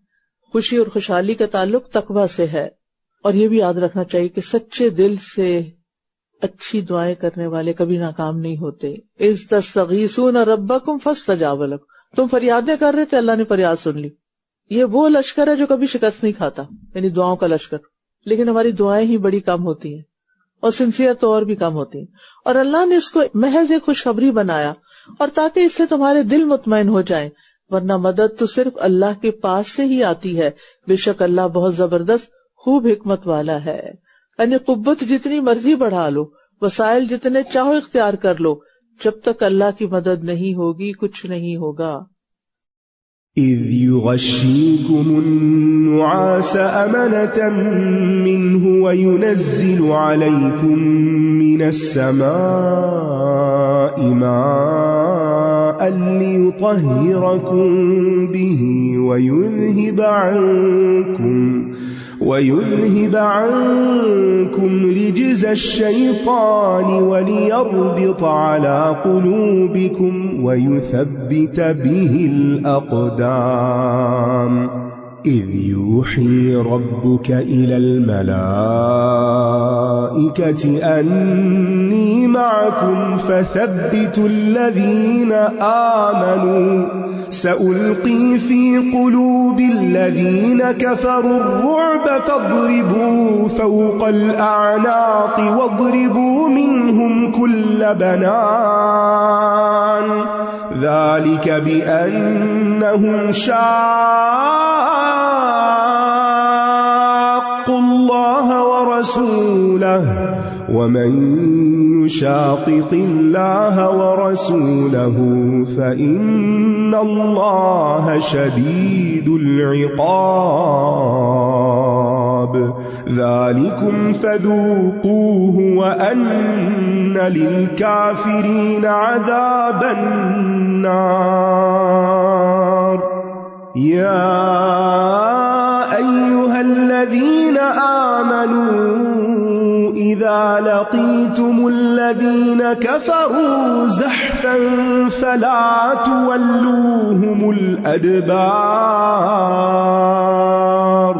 خوشی اور خوشحالی کا تعلق تقوی سے ہے، اور یہ بھی یاد رکھنا چاہیے کہ سچے دل سے اچھی دعائیں کرنے والے کبھی ناکام نہیں ہوتے۔ اذ تستغیثون ربکم فاستجاب لکم، تم فریادیں کر رہے تھے، اللہ نے فریاد سن لی۔ یہ وہ لشکر ہے جو کبھی شکست نہیں کھاتا، یعنی دعاؤں کا لشکر، لیکن ہماری دعائیں ہی بڑی کم ہوتی ہیں، اور سنسیئر تو اور بھی کم ہوتی ہیں، اور اللہ نے اس کو محض ایک خوشخبری بنایا، اور تاکہ اس سے تمہارے دل مطمئن ہو جائیں، ورنہ مدد تو صرف اللہ کے پاس سے ہی آتی ہے، بے شک اللہ بہت زبردست خوب حکمت والا ہے۔ یعنی قوت جتنی مرضی بڑھا لو، وسائل جتنے چاہو اختیار کر لو، جب تک اللہ کی مدد نہیں ہوگی کچھ نہیں ہوگا۔ إذ يغشيكم النعاس أمنة منه وينزل عليكم من السماء ماء ليطهركم به ويذهب عنكم رجز الشيطان وليربط على قلوبكم ويثبت به الأقدام إذ يوحي ربك إلى الملائكة أني معكم فثبتوا الذين آمنوا سألقي في قلوب الذين كفروا الرعب فاضربوا فوق الأعناق واضربوا منهم كل بنان ذلك بأنهم شاقوا الله ورسوله ومن يشاقق الله ورسوله فإن الله شديد العقاب ذلكم فذوقوه وأن للكافرين عذاب النار يا أيها الذين آمنوا إذا لقيتم الذين كفروا زحفا فلا تولوهم الأدبار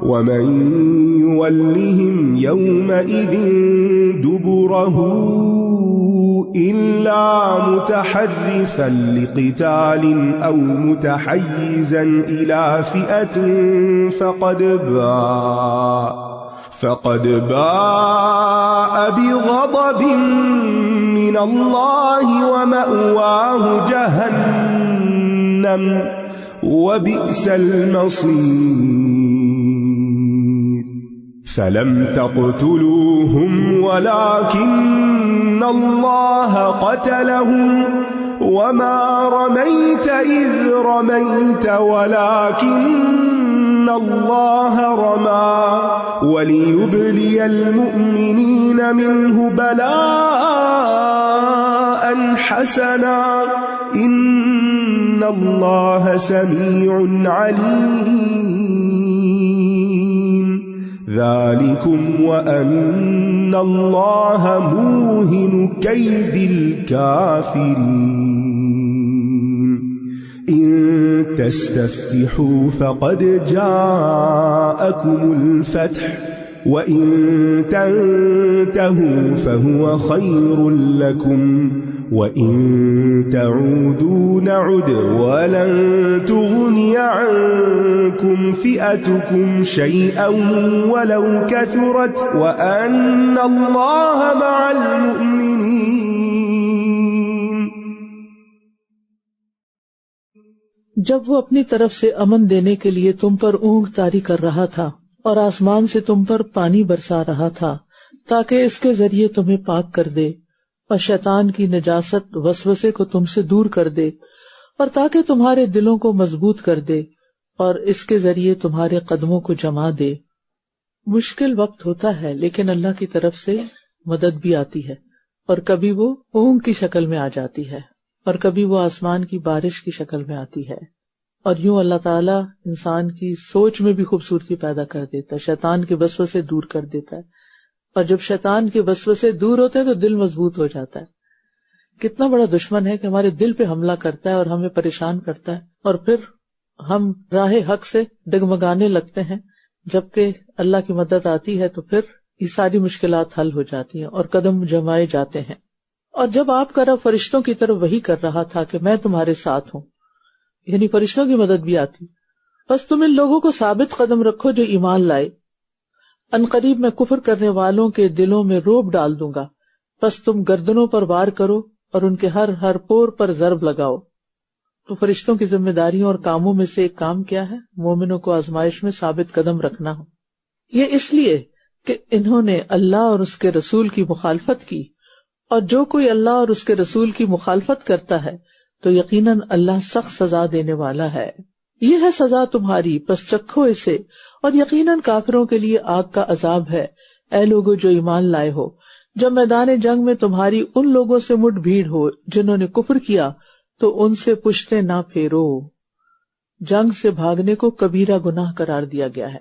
ومن يولهم يومئذ دبره إلا متحرفا لقتال أو متحيزا إلى فئة فقد باء بغضب من الله ومأواه جهنم وبئس المصير فلم تقتلوهم ولكن الله قتلهم وما رميت إذ رميت ولكن الله رمى وليبلي المؤمنين منه بلاء حسنا إن الله سميع عليم ذلكم وأن الله موهن كيد الكافرين إن تستفتحوا فقد جاءكم الفتح وإن تنتهوا فهو خير لكم وإن تعودوا نعد ولن تغني عنكم فئتكم شيئا ولو كثرت وأن الله مع المؤمنين جب وہ اپنی طرف سے امن دینے کے لیے تم پر اونگ طاری کر رہا تھا اور آسمان سے تم پر پانی برسا رہا تھا تاکہ اس کے ذریعے تمہیں پاک کر دے اور شیطان کی نجاست وسوسے کو تم سے دور کر دے اور تاکہ تمہارے دلوں کو مضبوط کر دے اور اس کے ذریعے تمہارے قدموں کو جما دے۔ مشکل وقت ہوتا ہے لیکن اللہ کی طرف سے مدد بھی آتی ہے، اور کبھی وہ اونگ کی شکل میں آ جاتی ہے اور کبھی وہ آسمان کی بارش کی شکل میں آتی ہے، اور یوں اللہ تعالیٰ انسان کی سوچ میں بھی خوبصورتی پیدا کر دیتا ہے، شیطان کے وسوسے دور کر دیتا ہے، اور جب شیطان کے وسوسے دور ہوتے ہیں تو دل مضبوط ہو جاتا ہے۔ کتنا بڑا دشمن ہے کہ ہمارے دل پہ حملہ کرتا ہے اور ہمیں پریشان کرتا ہے، اور پھر ہم راہ حق سے ڈگمگانے لگتے ہیں، جبکہ اللہ کی مدد آتی ہے تو پھر یہ ساری مشکلات حل ہو جاتی ہیں اور قدم جمائے جاتے ہیں۔ اور جب آپ کا رب فرشتوں کی طرف وحی کر رہا تھا کہ میں تمہارے ساتھ ہوں، یعنی فرشتوں کی مدد بھی آتی، بس تم ان لوگوں کو ثابت قدم رکھو جو ایمان لائے، عنقریب میں کفر کرنے والوں کے دلوں میں رعب ڈال دوں گا، بس تم گردنوں پر وار کرو اور ان کے ہر پور پر ضرب لگاؤ۔ تو فرشتوں کی ذمہ داریوں اور کاموں میں سے ایک کام کیا ہے؟ مومنوں کو آزمائش میں ثابت قدم رکھنا ہو۔ یہ اس لیے کہ انہوں نے اللہ اور اس کے رسول کی مخالفت کی، اور جو کوئی اللہ اور اس کے رسول کی مخالفت کرتا ہے تو یقیناً اللہ سخت سزا دینے والا ہے۔ یہ ہے سزا تمہاری، پس چکھو اسے، اور یقیناً کافروں کے لیے آگ کا عذاب ہے۔ اے لوگو جو ایمان لائے ہو، جب میدان جنگ میں تمہاری ان لوگوں سے مٹ بھیڑ ہو جنہوں نے کفر کیا تو ان سے پشتیں نہ پھیرو۔ جنگ سے بھاگنے کو کبیرہ گناہ قرار دیا گیا ہے،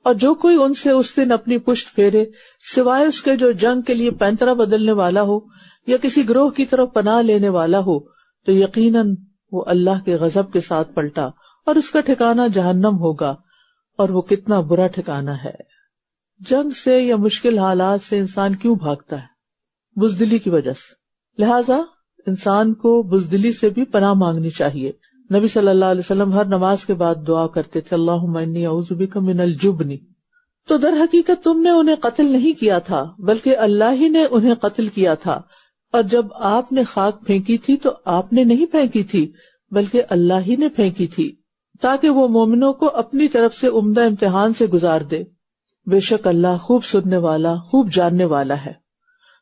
اور جو کوئی ان سے اس دن اپنی پشت پھیرے سوائے اس کے جو جنگ کے لیے پینترا بدلنے والا ہو یا کسی گروہ کی طرف پناہ لینے والا ہو تو یقیناً وہ اللہ کے غضب کے ساتھ پلٹا اور اس کا ٹھکانہ جہنم ہوگا، اور وہ کتنا برا ٹھکانہ ہے۔ جنگ سے یا مشکل حالات سے انسان کیوں بھاگتا ہے؟ بزدلی کی وجہ سے۔ لہٰذا انسان کو بزدلی سے بھی پناہ مانگنی چاہیے۔ نبی صلی اللہ علیہ وسلم ہر نماز کے بعد دعا کرتے تھے، اللہم انی اعوذ بک من الجبن۔ تو در حقیقت تم نے انہیں قتل نہیں کیا تھا بلکہ اللہ ہی نے انہیں قتل کیا تھا، اور جب آپ نے خاک پھینکی تھی تو آپ نے نہیں پھینکی تھی بلکہ اللہ ہی نے پھینکی تھی، تاکہ وہ مومنوں کو اپنی طرف سے عمدہ امتحان سے گزار دے۔ بے شک اللہ خوب سننے والا، خوب جاننے والا ہے۔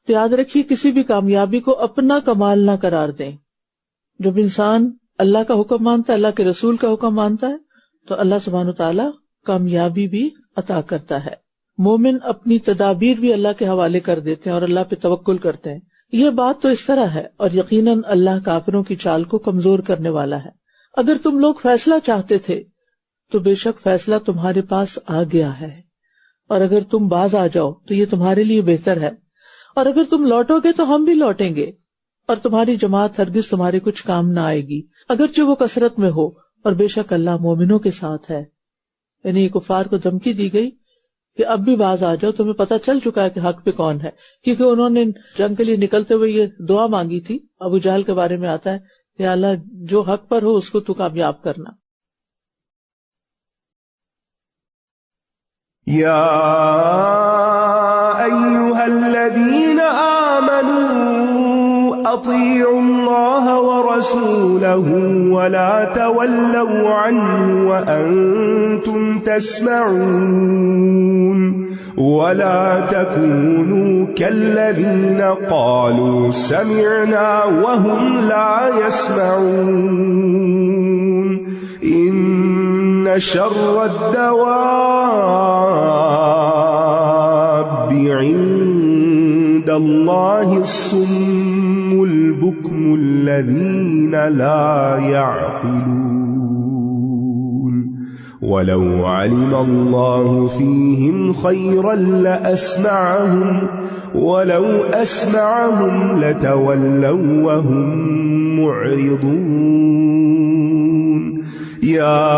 تو یاد رکھیے کسی بھی کامیابی کو اپنا کمال نہ قرار دیں۔ جب انسان اللہ کا حکم مانتا ہے، اللہ کے رسول کا حکم مانتا ہے، تو اللہ سبحانہ وتعالی کامیابی بھی عطا کرتا ہے۔ مومن اپنی تدابیر بھی اللہ کے حوالے کر دیتے ہیں اور اللہ پہ توکل کرتے ہیں۔ یہ بات تو اس طرح ہے، اور یقیناً اللہ کافروں کی چال کو کمزور کرنے والا ہے۔ اگر تم لوگ فیصلہ چاہتے تھے تو بے شک فیصلہ تمہارے پاس آ گیا ہے، اور اگر تم باز آ جاؤ تو یہ تمہارے لیے بہتر ہے، اور اگر تم لوٹو گے تو ہم بھی لوٹیں گے، اور تمہاری جماعت ہرگز تمہارے کچھ کام نہ آئے گی اگرچہ وہ کثرت میں ہو، اور بے شک اللہ مومنوں کے ساتھ ہے۔ یعنی کفار کو دھمکی دی گئی کہ اب بھی باز آ جاؤ، تمہیں پتہ چل چکا ہے کہ حق پہ کون ہے، کیونکہ انہوں نے جنگ کے لیے نکلتے ہوئے یہ دعا مانگی تھی۔ ابو جہل کے بارے میں آتا ہے کہ اللہ جو حق پر ہو اس کو تو کامیاب کرنا۔ یا ایھا الذین آمنوا اطیعوا اللہ ورسولہ ولا تولوا عنہ وانتم تسمعون ولا تكونوا كالذين قالوا سمعنا وهم لا يسمعون إن شر الدواب عند الله الصم البكم الذين لا يعقلون ولو علم الله فيهم خيرا لأسمعهم ولو أسمعهم لتولوا وهم معرضون يا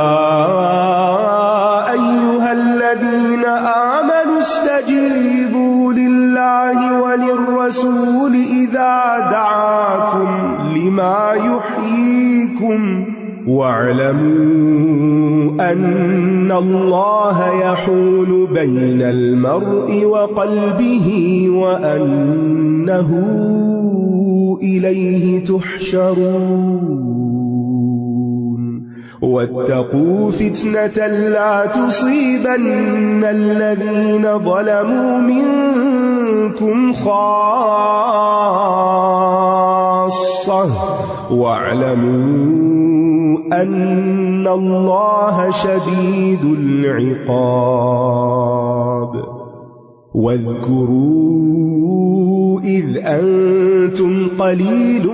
أيها الذين آمنوا استجيبوا لله وللرسول إذا دعاكم لما يحييكم واعلموا أن الله يحول بين المرء وقلبه وأنه إليه تحشرون واتقوا فتنة لا تصيبن الذين ظلموا منكم خاصة واعلموا أن الله شديد العقاب. واذكروا إذ أنتم قليل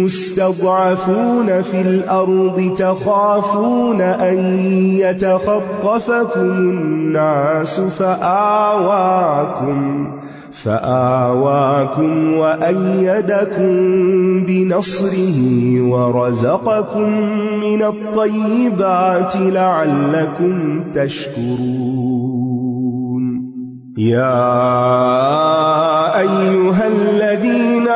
مستضعفون في الأرض تخافون أن يتخطفكم الناس فآواكم وأيدكم بنصره ورزقكم من الطيبات لعلكم تشكرون. يا أيها الذين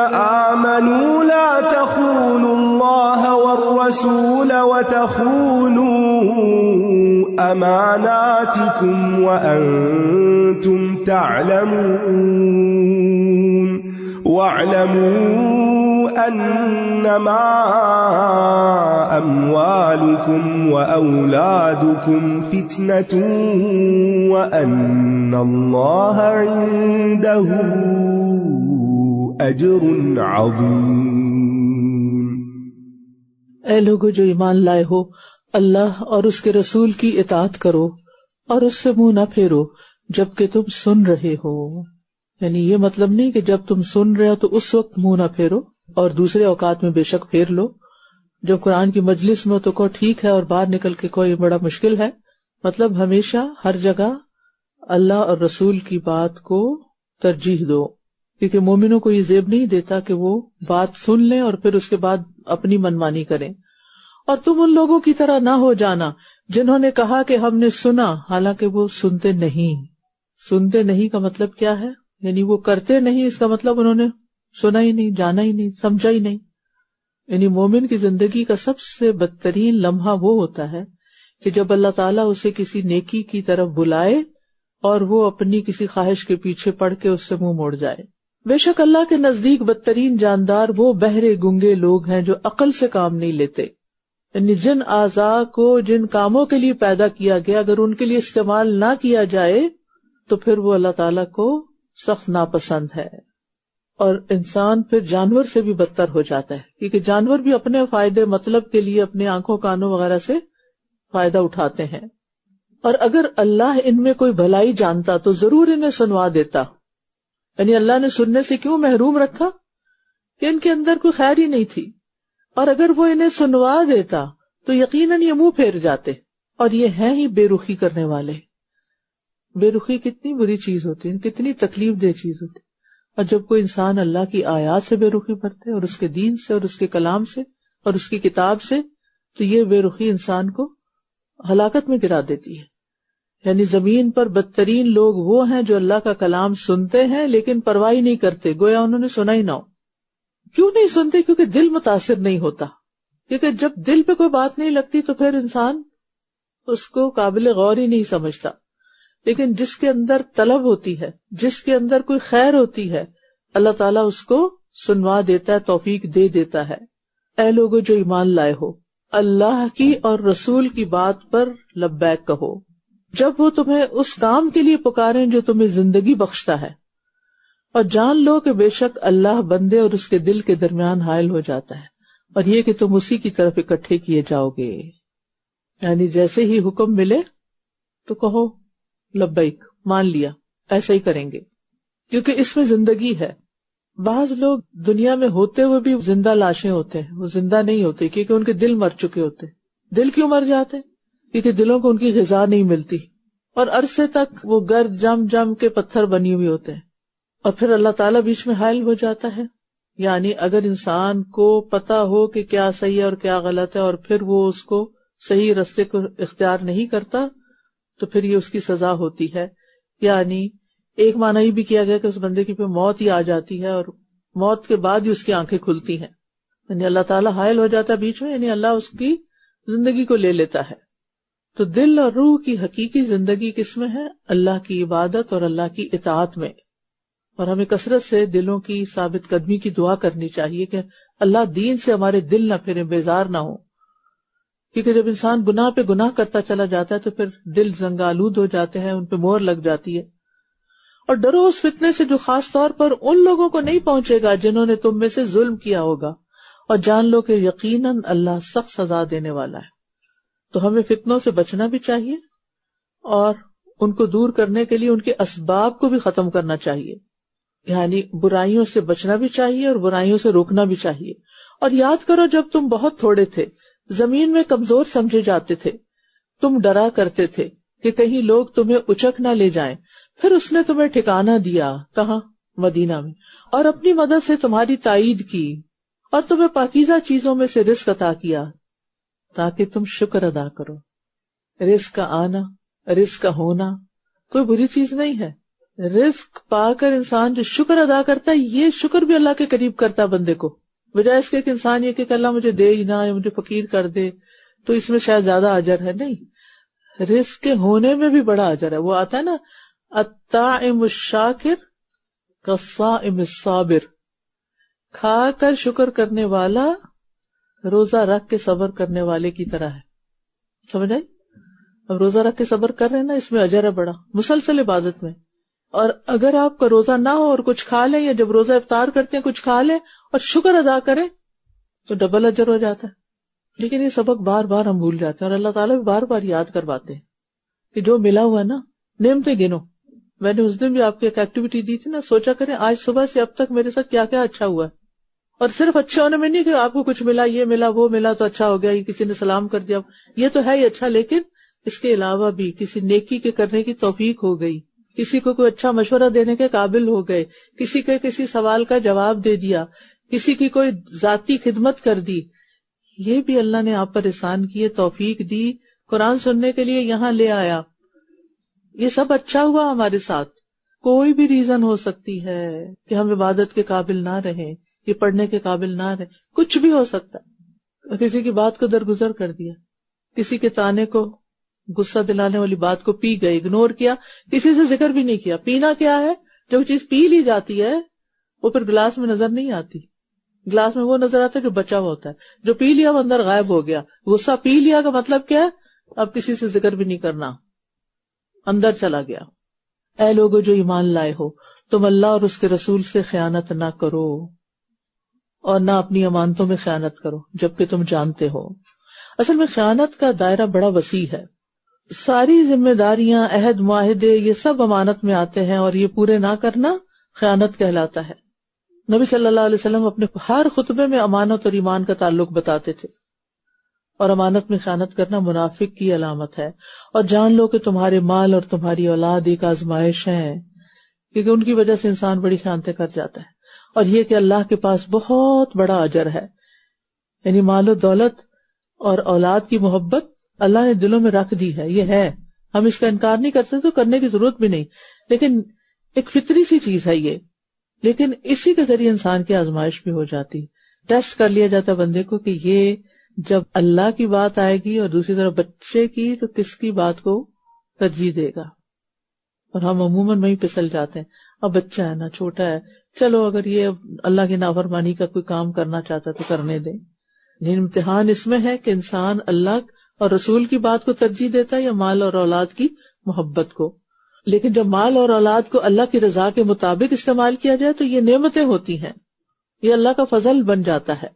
آمنوا لا تخونوا الله والرسول وتخونوا أماناتكم وأنتم تعلمون. واعلموا أنما أموالكم وأولادكم فتنة وأن الله عنده أجر عظيم. اے لوگو جو ایمان لائے ہو، اللہ اور اس کے رسول کی اطاعت کرو اور اس سے منہ نہ پھیرو جبکہ تم سن رہے ہو. یعنی یہ مطلب نہیں کہ جب تم سن رہے ہو تو اس وقت منہ نہ پھیرو اور دوسرے اوقات میں بے شک پھیر لو. جب قرآن کی مجلس میں ہو تو کہو ٹھیک ہے اور باہر نکل کے کوئی بڑا مشکل ہے. مطلب ہمیشہ ہر جگہ اللہ اور رسول کی بات کو ترجیح دو، کیونکہ مومنوں کو یہ زیب نہیں دیتا کہ وہ بات سن لیں اور پھر اس کے بعد اپنی منمانی کریں. اور تم ان لوگوں کی طرح نہ ہو جانا جنہوں نے کہا کہ ہم نے سنا حالانکہ وہ سنتے نہیں. سنتے نہیں کا مطلب کیا ہے؟ یعنی وہ کرتے نہیں، اس کا مطلب انہوں نے سنا ہی نہیں، جانا ہی نہیں، سمجھا ہی نہیں. یعنی مومن کی زندگی کا سب سے بدترین لمحہ وہ ہوتا ہے کہ جب اللہ تعالیٰ اسے کسی نیکی کی طرف بلائے اور وہ اپنی کسی خواہش کے پیچھے پڑ کے اس سے منہ موڑ جائے. بے شک اللہ کے نزدیک بدترین جاندار وہ بہرے گنگے لوگ ہیں جو عقل سے کام نہیں لیتے. یعنی جن اعضاء کو جن کاموں کے لیے پیدا کیا گیا اگر ان کے لیے استعمال نہ کیا جائے تو پھر وہ اللہ تعالیٰ کو سخت ناپسند ہے. اور انسان پھر جانور سے بھی بدتر ہو جاتا ہے، کیونکہ جانور بھی اپنے فائدے مطلب کے لیے اپنے آنکھوں کانوں وغیرہ سے فائدہ اٹھاتے ہیں. اور اگر اللہ ان میں کوئی بھلائی جانتا تو ضرور انہیں سنوا دیتا. یعنی اللہ نے سننے سے کیوں محروم رکھا کہ ان کے اندر کوئی خیر ہی نہیں تھی، اور اگر وہ انہیں سنوا دیتا تو یقیناً یہ منہ پھیر جاتے. اور یہ ہیں ہی بے رخی کرنے والے. بے رخی کتنی بری چیز ہوتی ہے، کتنی تکلیف دہ چیز ہوتی ہے. اور جب کوئی انسان اللہ کی آیات سے بے رخی کرتے اور اس کے دین سے اور اس کے کلام سے اور اس کی کتاب سے، تو یہ بے رخی انسان کو ہلاکت میں گرا دیتی ہے. یعنی زمین پر بدترین لوگ وہ ہیں جو اللہ کا کلام سنتے ہیں لیکن پرواہ نہیں کرتے، گویا انہوں نے سنا ہی نہ ہو. کیوں نہیں سنتے؟ کیونکہ دل متاثر نہیں ہوتا. کیونکہ جب دل پہ کوئی بات نہیں لگتی تو پھر انسان اس کو قابل غور ہی نہیں سمجھتا. لیکن جس کے اندر طلب ہوتی ہے، جس کے اندر کوئی خیر ہوتی ہے، اللہ تعالیٰ اس کو سنوا دیتا ہے، توفیق دے دیتا ہے. اے لوگو جو ایمان لائے ہو، اللہ کی اور رسول کی بات پر لبیک کہو جب وہ تمہیں اس کام کے لیے پکاریں جو تمہیں زندگی بخشتا ہے، اور جان لو کہ بے شک اللہ بندے اور اس کے دل کے درمیان حائل ہو جاتا ہے، اور یہ کہ تم اسی کی طرف اکٹھے کیے جاؤ گے. یعنی جیسے ہی حکم ملے تو کہو لبیک، مان لیا، ایسا ہی کریں گے، کیونکہ اس میں زندگی ہے. بعض لوگ دنیا میں ہوتے ہوئے بھی زندہ لاشیں ہوتے ہیں، وہ زندہ نہیں ہوتے کیونکہ ان کے دل مر چکے ہوتے. دل کیوں مر جاتے؟ کیونکہ دلوں کو ان کی غذا نہیں ملتی اور عرصے تک وہ گرد جم جم کے پتھر بنی ہوئے ہوتے ہیں، اور پھر اللہ تعالیٰ بیچ میں حائل ہو جاتا ہے. یعنی اگر انسان کو پتا ہو کہ کیا صحیح ہے اور کیا غلط ہے اور پھر وہ اس کو صحیح رستے کو اختیار نہیں کرتا تو پھر یہ اس کی سزا ہوتی ہے. یعنی ایک معنی یہ بھی کیا گیا کہ اس بندے کی پہ موت ہی آ جاتی ہے اور موت کے بعد ہی اس کی آنکھیں کھلتی ہیں. یعنی اللہ تعالیٰ حائل ہو جاتا ہے بیچ میں، یعنی اللہ اس کی زندگی کو لے لیتا ہے. تو دل اور روح کی حقیقی زندگی کس میں ہے؟ اللہ کی عبادت اور اللہ کی اطاعت میں. اور ہمیں کثرت سے دلوں کی ثابت قدمی کی دعا کرنی چاہیے کہ اللہ دین سے ہمارے دل نہ پھریں، بیزار نہ ہوں. کیونکہ جب انسان گناہ پہ گناہ کرتا چلا جاتا ہے تو پھر دل زنگالود ہو جاتے ہیں، ان پہ مہر لگ جاتی ہے. اور ڈرو اس فتنے سے جو خاص طور پر ان لوگوں کو نہیں پہنچے گا جنہوں نے تم میں سے ظلم کیا ہوگا، اور جان لو کہ یقیناً اللہ سخت سزا دینے والا ہے. تو ہمیں فتنوں سے بچنا بھی چاہیے اور ان کو دور کرنے کے لیے ان کے اسباب کو بھی ختم کرنا چاہیے. یعنی برائیوں سے بچنا بھی چاہیے اور برائیوں سے روکنا بھی چاہیے. اور یاد کرو جب تم بہت تھوڑے تھے، زمین میں کمزور سمجھے جاتے تھے، تم ڈرا کرتے تھے کہ کہیں لوگ تمہیں اچک نہ لے جائیں، پھر اس نے تمہیں ٹھکانہ دیا. کہاں؟ مدینہ میں. اور اپنی مدد سے تمہاری تائید کی اور تمہیں پاکیزہ چیزوں میں سے رزق عطا کیا تاکہ تم شکر ادا کرو. رزق کا آنا، رزق کا ہونا کوئی بری چیز نہیں ہے. رزق پا کر انسان جو شکر ادا کرتا ہے، یہ شکر بھی اللہ کے قریب کرتا ہے بندے کو، بجائے اس کے کہ انسان یہ کہ اللہ مجھے دے ہی نہ، مجھے فقیر کر دے تو اس میں شاید زیادہ اجر ہے. نہیں، رزق کے ہونے میں بھی بڑا اجر ہے. وہ آتا ہے نا، الطاعم الشاکر کالصائم الصابر، کھا کر شکر کرنے والا روزہ رکھ کے صبر کرنے والے کی طرح ہے. سمجھ آئی؟ اب روزہ رکھ کے صبر کر رہے ہیں نا، اس میں اجر ہے بڑا، مسلسل عبادت میں. اور اگر آپ کا روزہ نہ ہو اور کچھ کھا لیں، یا جب روزہ افطار کرتے ہیں کچھ کھا لیں اور شکر ادا کریں تو ڈبل اجر ہو جاتا ہے. لیکن یہ سبق بار بار ہم بھول جاتے ہیں، اور اللہ تعالیٰ بھی بار بار یاد کرواتے ہیں کہ جو ملا ہوا نا، نعمتیں گنو. میں نے اس دن بھی آپ کو ایک ایکٹیویٹی دی تھی نا، سوچا کریں آج صبح سے اب تک میرے ساتھ کیا کیا اچھا ہوا ہے. اور صرف اچھے ہونے میں نہیں کہ آپ کو کچھ ملا، یہ ملا وہ ملا تو اچھا ہو گیا، یہ کسی نے سلام کر دیا، یہ تو ہے ہی اچھا، لیکن اس کے علاوہ بھی کسی نیکی کے کرنے کی توفیق ہو گئی، کسی کو کوئی اچھا مشورہ دینے کے قابل ہو گئے، کسی کے کسی سوال کا جواب دے دیا، کسی کی کوئی ذاتی خدمت کر دی. یہ بھی اللہ نے آپ پر احسان کیے، توفیق دی، قرآن سننے کے لیے یہاں لے آیا. یہ سب اچھا ہوا ہمارے ساتھ. کوئی بھی ریزن ہو سکتی ہے کہ ہم عبادت کے قابل نہ رہیں، یہ پڑھنے کے قابل نہ رہیں، کچھ بھی ہو سکتا ہے. کسی کی بات کو درگزر کر دیا، کسی کے تانے کو، غصہ دلانے والی بات کو پی گئے، اگنور کیا، کسی سے ذکر بھی نہیں کیا. پینا کیا ہے؟ جو چیز پی لی جاتی ہے وہ پھر گلاس میں نظر نہیں آتی. گلاس میں وہ نظر آتا ہے جو بچا ہوا ہوتا ہے، جو پی لیا وہ اندر غائب ہو گیا. غصہ پی لیا کا مطلب کیا ہے؟ اب کسی سے ذکر بھی نہیں کرنا، اندر چلا گیا. اے لوگو جو ایمان لائے ہو، تم اللہ اور اس کے رسول سے خیانت نہ کرو اور نہ اپنی امانتوں میں خیانت کرو جبکہ تم جانتے ہو. اصل میں خیانت کا دائرہ بڑا وسیع ہے. ساری ذمہ داریاں، عہد، معاہدے، یہ سب امانت میں آتے ہیں، اور یہ پورے نہ کرنا خیانت کہلاتا ہے. نبی صلی اللہ علیہ وسلم اپنے ہر خطبے میں امانت اور ایمان کا تعلق بتاتے تھے، اور امانت میں خیانت کرنا منافق کی علامت ہے. اور جان لو کہ تمہارے مال اور تمہاری اولاد ایک آزمائش ہے، کیونکہ ان کی وجہ سے انسان بڑی خیانتیں کر جاتا ہے. اور یہ کہ اللہ کے پاس بہت بڑا اجر ہے. یعنی مال و دولت اور اولاد کی محبت اللہ نے دلوں میں رکھ دی ہے، یہ ہے، ہم اس کا انکار نہیں کر سکتے، تو کرنے کی ضرورت بھی نہیں، لیکن ایک فطری سی چیز ہے یہ. لیکن اسی کے ذریعے انسان کی آزمائش بھی ہو جاتی، ٹیسٹ کر لیا جاتا بندے کو کہ یہ جب اللہ کی بات آئے گی اور دوسری طرف بچے کی، تو کس کی بات کو ترجیح دے گا. اور ہم عموماً وہیں پھسل جاتے ہیں، اب بچہ ہے نا، چھوٹا ہے، چلو اگر یہ اللہ کی نافرمانی کا کوئی کام کرنا چاہتا ہے تو کرنے دیں. لیکن امتحان اس میں ہے کہ انسان اللہ اور رسول کی بات کو ترجیح دیتا ہے یا مال اور اولاد کی محبت کو. لیکن جب مال اور اولاد کو اللہ کی رضا کے مطابق استعمال کیا جائے تو یہ نعمتیں ہوتی ہیں، یہ اللہ کا فضل بن جاتا ہے.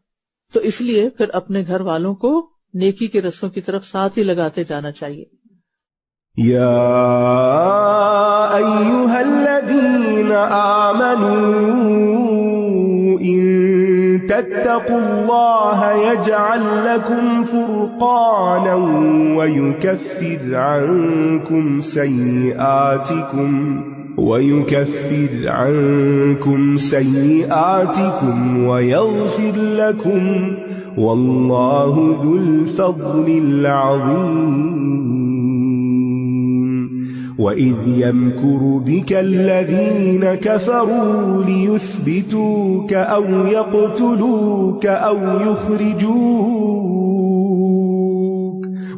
تو اس لیے پھر اپنے گھر والوں کو نیکی کے رستوں کی طرف ساتھ ہی لگاتے جانا چاہیے. یا ایھا الذین آمنوا ان تتقوا اللہ یجعل لکم فرقانا ویکفر عنکم سیئاتکم ویغفر لکم واللہ ذو الفضل العظیم. وَإِذْ يَمْكُرُ بِكَ الَّذِينَ كَفَرُوا لِيُثْبِتُوكَ أَوْ يَقْتُلُوكَ أَوْ يُخْرِجُوكَ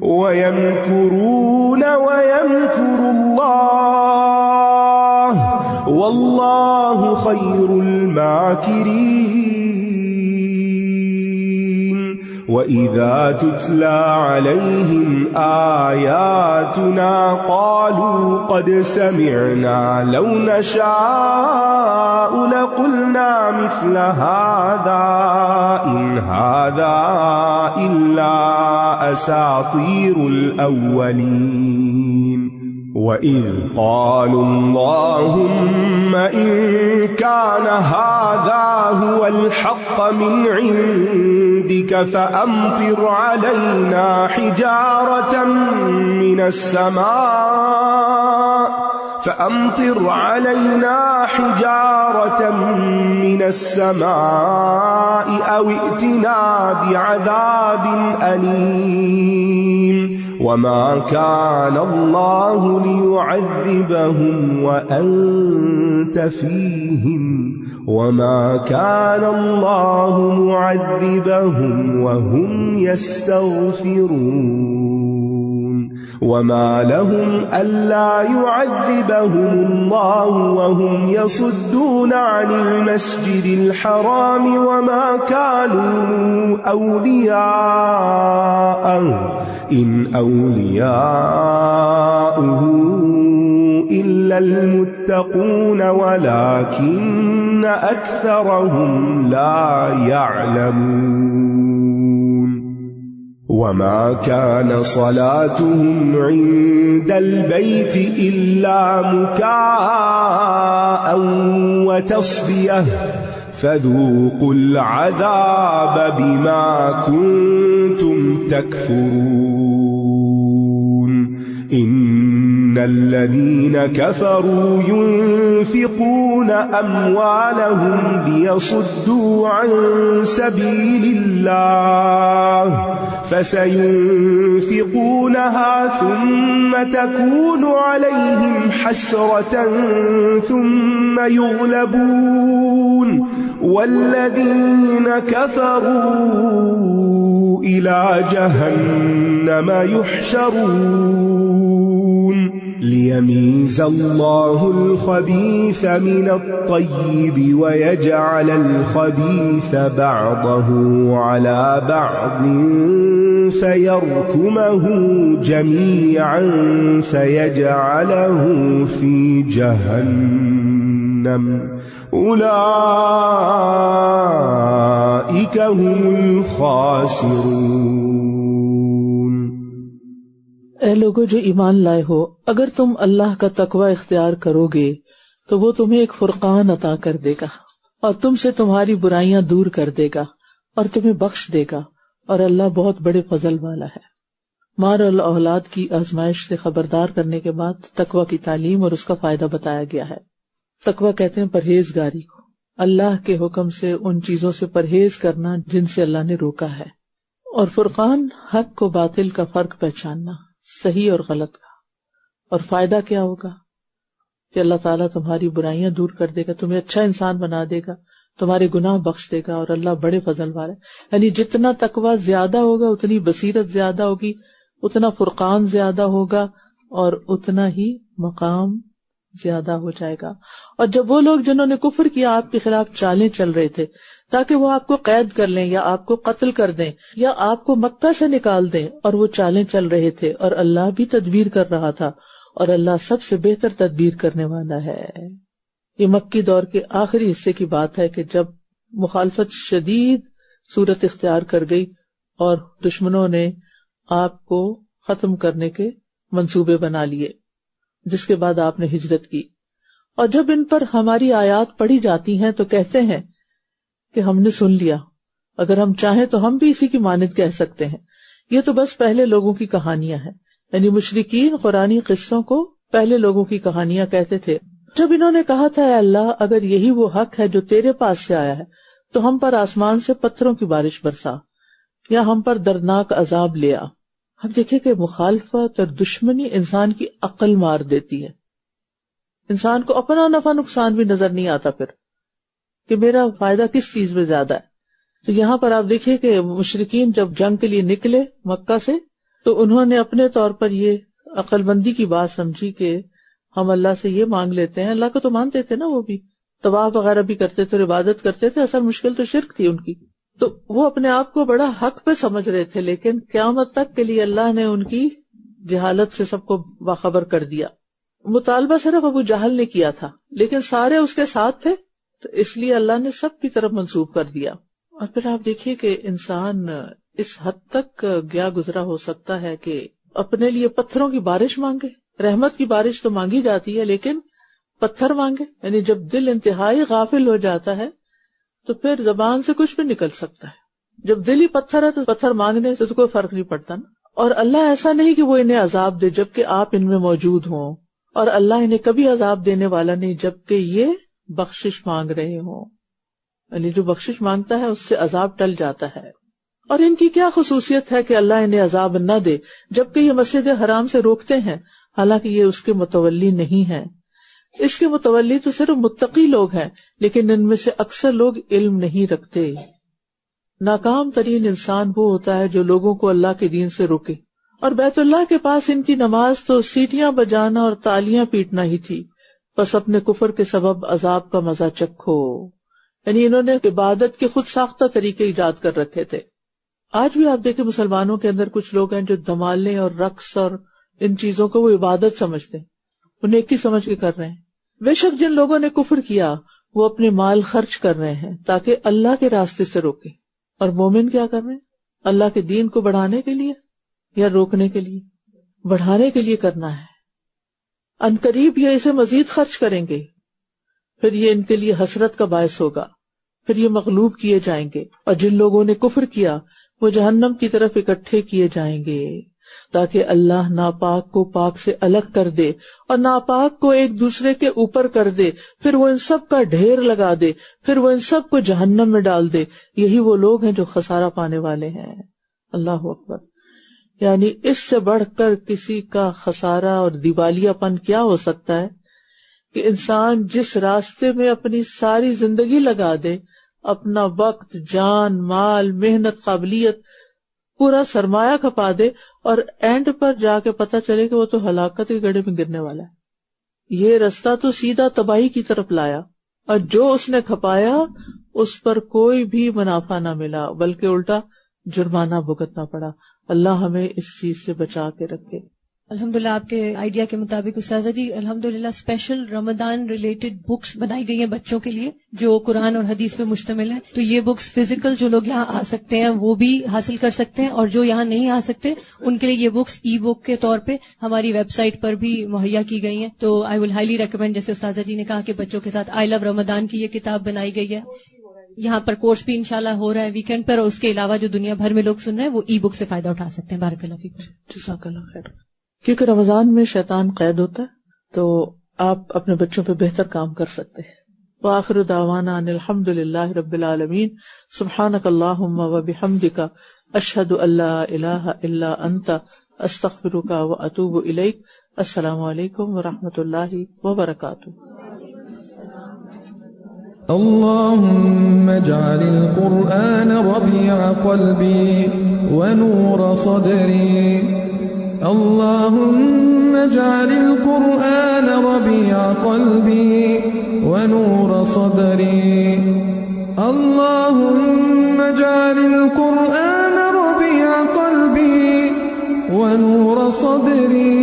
وَيَمْكُرُونَ وَيَمْكُرُ اللَّهُ وَاللَّهُ خَيْرُ الْمَاكِرِينَ. وَإِذَا تُتْلَى عَلَيْهِمْ آيَاتُنَا قَالُوا قَدْ سَمِعْنَا لَوْ نَشَاءُ لَقُلْنَا مِثْلَ هَذَا إِنْ هَذَا إِلَّا أَسَاطِيرُ الْأَوَّلِينَ وَإِذْ قَالُوا اللَّهُمَّ إِنْ كَانَ هَذَا هُوَ الْحَقَّ مِنْ عِنْدِكَ فَأَمْطِرْ عَلَيْنَا حِجَارَةً مِنَ السَّمَاءِ أَوْ ائْتِنَا بِعَذَابٍ أَلِيمٍ وَمَا كَانَ اللَّهُ لِيُعَذِّبَهُمْ وَأَنْتَ فِيهِمْ وَمَا كَانَ اللَّهُ مُعَذِّبَهُمْ وَهُمْ يَسْتَغْفِرُونَ وَمَا لَهُمْ أَلَّا يُعَذِّبَهُمُ اللَّهُ وَهُمْ يَصُدُّونَ عَنِ الْمَسْجِدِ الْحَرَامِ وَمَا كَانُوا أَوْلِيَاءَهُ إِنْ أَوْلِيَاؤُهُ إِلَّا الْمُتَّقُونَ وَلَكِنَّ أَكْثَرَهُمْ لَا يَعْلَمُونَ وَمَا كَانَ صَلَاتُهُمْ عِندَ الْبَيْتِ إِلَّا مُكَاءً وَتَصْدِيَةً فَذُوقُوا الْعَذَابَ بِمَا كُنتُمْ تَكْفُرُونَ إِنَّ الَّذِينَ كَفَرُوا يُنْفِقُونَ أَمْوَالَهُمْ لِيَصُدُّوا عَنْ سَبِيلِ اللَّهِ فَسَيُنْفِقُونَهَا ثُمَّ تَكُونُ عَلَيْهِمْ حَسْرَةً ثُمَّ يُغْلَبُونَ وَالَّذِينَ كَفَرُوا إِلَى جَهَنَّمَ يُحْشَرُونَ لِيَمِيزَ اللَّهُ الْخَبِيثَ مِنَ الطَّيِّبِ وَيَجْعَلَ الْخَبِيثَ بَعْضَهُ عَلَى بَعْضٍ فَيَرْكُمَهُ جَمِيعًا فَيَجْعَلَهُ فِي جَهَنَّمَ أُولَئِكَ هُمُ الْخَاسِرُونَ۔ اے لوگو جو ایمان لائے ہو، اگر تم اللہ کا تقوی اختیار کرو گے تو وہ تمہیں ایک فرقان عطا کر دے گا اور تم سے تمہاری برائیاں دور کر دے گا اور تمہیں بخش دے گا، اور اللہ بہت بڑے فضل والا ہے۔ مال اور اولاد کی آزمائش سے خبردار کرنے کے بعد تقوی کی تعلیم اور اس کا فائدہ بتایا گیا ہے۔ تقوی کہتے ہیں پرہیزگاری کو، اللہ کے حکم سے ان چیزوں سے پرہیز کرنا جن سے اللہ نے روکا ہے، اور فرقان حق کو باطل کا فرق پہچاننا، صحیح اور غلط کا۔ اور فائدہ کیا ہوگا کہ اللہ تعالیٰ تمہاری برائیاں دور کر دے گا، تمہیں اچھا انسان بنا دے گا، تمہارے گناہ بخش دے گا، اور اللہ بڑے فضل والا ہے۔ یعنی جتنا تقوی زیادہ ہوگا اتنی بصیرت زیادہ ہوگی، اتنا فرقان زیادہ ہوگا، اور اتنا ہی مقام زیادہ ہو جائے گا۔ اور جب وہ لوگ جنہوں نے کفر کیا آپ کے خلاف چالیں چل رہے تھے تاکہ وہ آپ کو قید کر لیں یا آپ کو قتل کر دیں یا آپ کو مکہ سے نکال دیں، اور وہ چالیں چل رہے تھے، اور اللہ بھی تدبیر کر رہا تھا، اور اللہ سب سے بہتر تدبیر کرنے والا ہے۔ یہ مکی دور کے آخری حصے کی بات ہے کہ جب مخالفت شدید صورت اختیار کر گئی اور دشمنوں نے آپ کو ختم کرنے کے منصوبے بنا لیے، جس کے بعد آپ نے ہجرت کی۔ اور جب ان پر ہماری آیات پڑھی جاتی ہیں تو کہتے ہیں کہ ہم نے سن لیا، اگر ہم چاہیں تو ہم بھی اسی کی مانند کہہ سکتے ہیں۔ یہ تو بس پہلے لوگوں کی کہانیاں ہیں، یعنی مشرکین قرآنی قصوں کو پہلے لوگوں کی کہانیاں کہتے تھے۔ جب انہوں نے کہا تھا اے اللہ اگر یہی وہ حق ہے جو تیرے پاس سے آیا ہے تو ہم پر آسمان سے پتھروں کی بارش برسا یا ہم پر دردناک عذاب لے آ۔ اب دیکھیں کہ مخالفت اور دشمنی انسان کی عقل مار دیتی ہے، انسان کو اپنا نفع نقصان بھی نظر نہیں آتا پھر کہ میرا فائدہ کس چیز میں زیادہ ہے۔ تو یہاں پر آپ دیکھیے کہ مشرکین جب جنگ کے لیے نکلے مکہ سے تو انہوں نے اپنے طور پر یہ عقل مندی کی بات سمجھی کہ ہم اللہ سے یہ مانگ لیتے ہیں، اللہ کو تو مانتے تھے نا، وہ بھی طواف وغیرہ بھی کرتے تھے، عبادت کرتے تھے، اصل مشکل تو شرک تھی ان کی، تو وہ اپنے آپ کو بڑا حق پہ سمجھ رہے تھے، لیکن قیامت تک کے لیے اللہ نے ان کی جہالت سے سب کو باخبر کر دیا. مطالبہ صرف ابو جہل نے کیا تھا، لیکن سارے اس کے ساتھ تھے، تو اس لیے اللہ نے سب کی طرف منسوب کر دیا. اور پھر آپ دیکھیے کہ انسان اس حد تک گیا گزرا ہو سکتا ہے کہ اپنے لیے پتھروں کی بارش مانگے. رحمت کی بارش تو مانگی جاتی ہے، لیکن پتھر مانگے. یعنی جب دل انتہائی غافل ہو جاتا ہے تو پھر زبان سے کچھ بھی نکل سکتا ہے. جب دل ہی پتھر ہے تو پتھر مانگنے سے تو کوئی فرق نہیں پڑتا نا. اور اللہ ایسا نہیں کہ وہ انہیں عذاب دے جبکہ آپ ان میں موجود ہوں، اور اللہ انہیں کبھی عذاب دینے والا نہیں جبکہ یہ بخشش مانگ رہے ہوں. یعنی جو بخشش مانگتا ہے اس سے عذاب ٹل جاتا ہے. اور ان کی کیا خصوصیت ہے کہ اللہ انہیں عذاب نہ دے جبکہ یہ مسجد حرام سے روکتے ہیں، حالانکہ یہ اس کے متولی نہیں ہیں. اس کے متولی تو صرف متقی لوگ ہیں، لیکن ان میں سے اکثر لوگ علم نہیں رکھتے. ناکام ترین انسان وہ ہوتا ہے جو لوگوں کو اللہ کے دین سے روکے. اور بیت اللہ کے پاس ان کی نماز تو سیٹیاں بجانا اور تالیاں پیٹنا ہی تھی. بس اپنے کفر کے سبب عذاب کا مزہ چکھو. یعنی انہوں نے عبادت کے خود ساختہ طریقے ایجاد کر رکھے تھے. آج بھی آپ دیکھیں مسلمانوں کے اندر کچھ لوگ ہیں جو دھمالے اور رقص اور ان چیزوں کو وہ عبادت سمجھتے ہیں، وہ نیکی سمجھ کے کر رہے ہیں. بے شک جن لوگوں نے کفر کیا وہ اپنے مال خرچ کر رہے ہیں تاکہ اللہ کے راستے سے روکے. اور مومن کیا کر رہے ہیں؟ اللہ کے دین کو بڑھانے کے لیے یا روکنے کے لیے؟ بڑھانے کے لیے کرنا ہے. عنقریب یہ اسے مزید خرچ کریں گے، پھر یہ ان کے لیے حسرت کا باعث ہوگا، پھر یہ مغلوب کیے جائیں گے. اور جن لوگوں نے کفر کیا وہ جہنم کی طرف اکٹھے کیے جائیں گے تاکہ اللہ ناپاک کو پاک سے الگ کر دے اور ناپاک کو ایک دوسرے کے اوپر کر دے، پھر وہ ان سب کا ڈھیر لگا دے، پھر وہ ان سب کو جہنم میں ڈال دے. یہی وہ لوگ ہیں جو خسارہ پانے والے ہیں. اللہ اکبر. یعنی اس سے بڑھ کر کسی کا خسارہ اور دیوالیہ پن کیا ہو سکتا ہے کہ انسان جس راستے میں اپنی ساری زندگی لگا دے، اپنا وقت، جان، مال، محنت، قابلیت، پورا سرمایہ کھپا دے، اور اینڈ پر جا کے پتہ چلے کہ وہ تو ہلاکت کے گڑھے میں گرنے والا ہے. یہ رستہ تو سیدھا تباہی کی طرف لایا، اور جو اس نے کھپایا اس پر کوئی بھی منافع نہ ملا بلکہ الٹا جرمانہ بھگتنا پڑا. اللہ ہمیں اس چیز سے بچا کے رکھے. الحمدللہ آپ کے آئیڈیا کے مطابق استاذہ جی الحمدللہ اسپیشل رمضان ریلیٹڈ بکس بنائی گئی ہیں بچوں کے لیے جو قرآن اور حدیث پہ مشتمل ہیں. تو یہ بکس فزیکل جو لوگ یہاں آ سکتے ہیں وہ بھی حاصل کر سکتے ہیں، اور جو یہاں نہیں آ سکتے ان کے لیے یہ بکس ای بک کے طور پہ ہماری ویب سائٹ پر بھی مہیا کی گئی ہیں. تو آئی ول ہائیلی ریکمینڈ، جیسے استاذہ جی نے کہا کہ بچوں کے ساتھ آئی لو رمضان کی یہ کتاب بنائی گئی ہے. یہاں پر کورس بھی انشاءاللہ ہو رہا ہے ویکینڈ پر، اور اس کے علاوہ جو دنیا بھر میں لوگ سن رہے ہیں وہ ای بک سے فائدہ اٹھا سکتے ہیں. بارک اللہ فیکم. جزاک اللہ خیر. کیونکہ رمضان میں شیطان قید ہوتا ہے تو آپ اپنے بچوں پہ بہتر کام کر سکتے ہیں. وآخر دعوانا ان الحمد للہ رب العالمین. سبحانک اللہم وبحمدک اشہد ان لا الہ الا انت استغفرک واتوب الیک. السلام علیکم ورحمۃ اللہ وبرکاتہ. اللهم اجعل القرآن ربيع قلبي ونور صدري. اللهم اجعل القرآن ربيع قلبي ونور صدري. اللهم اجعل القرآن ربيع قلبي ونور صدري.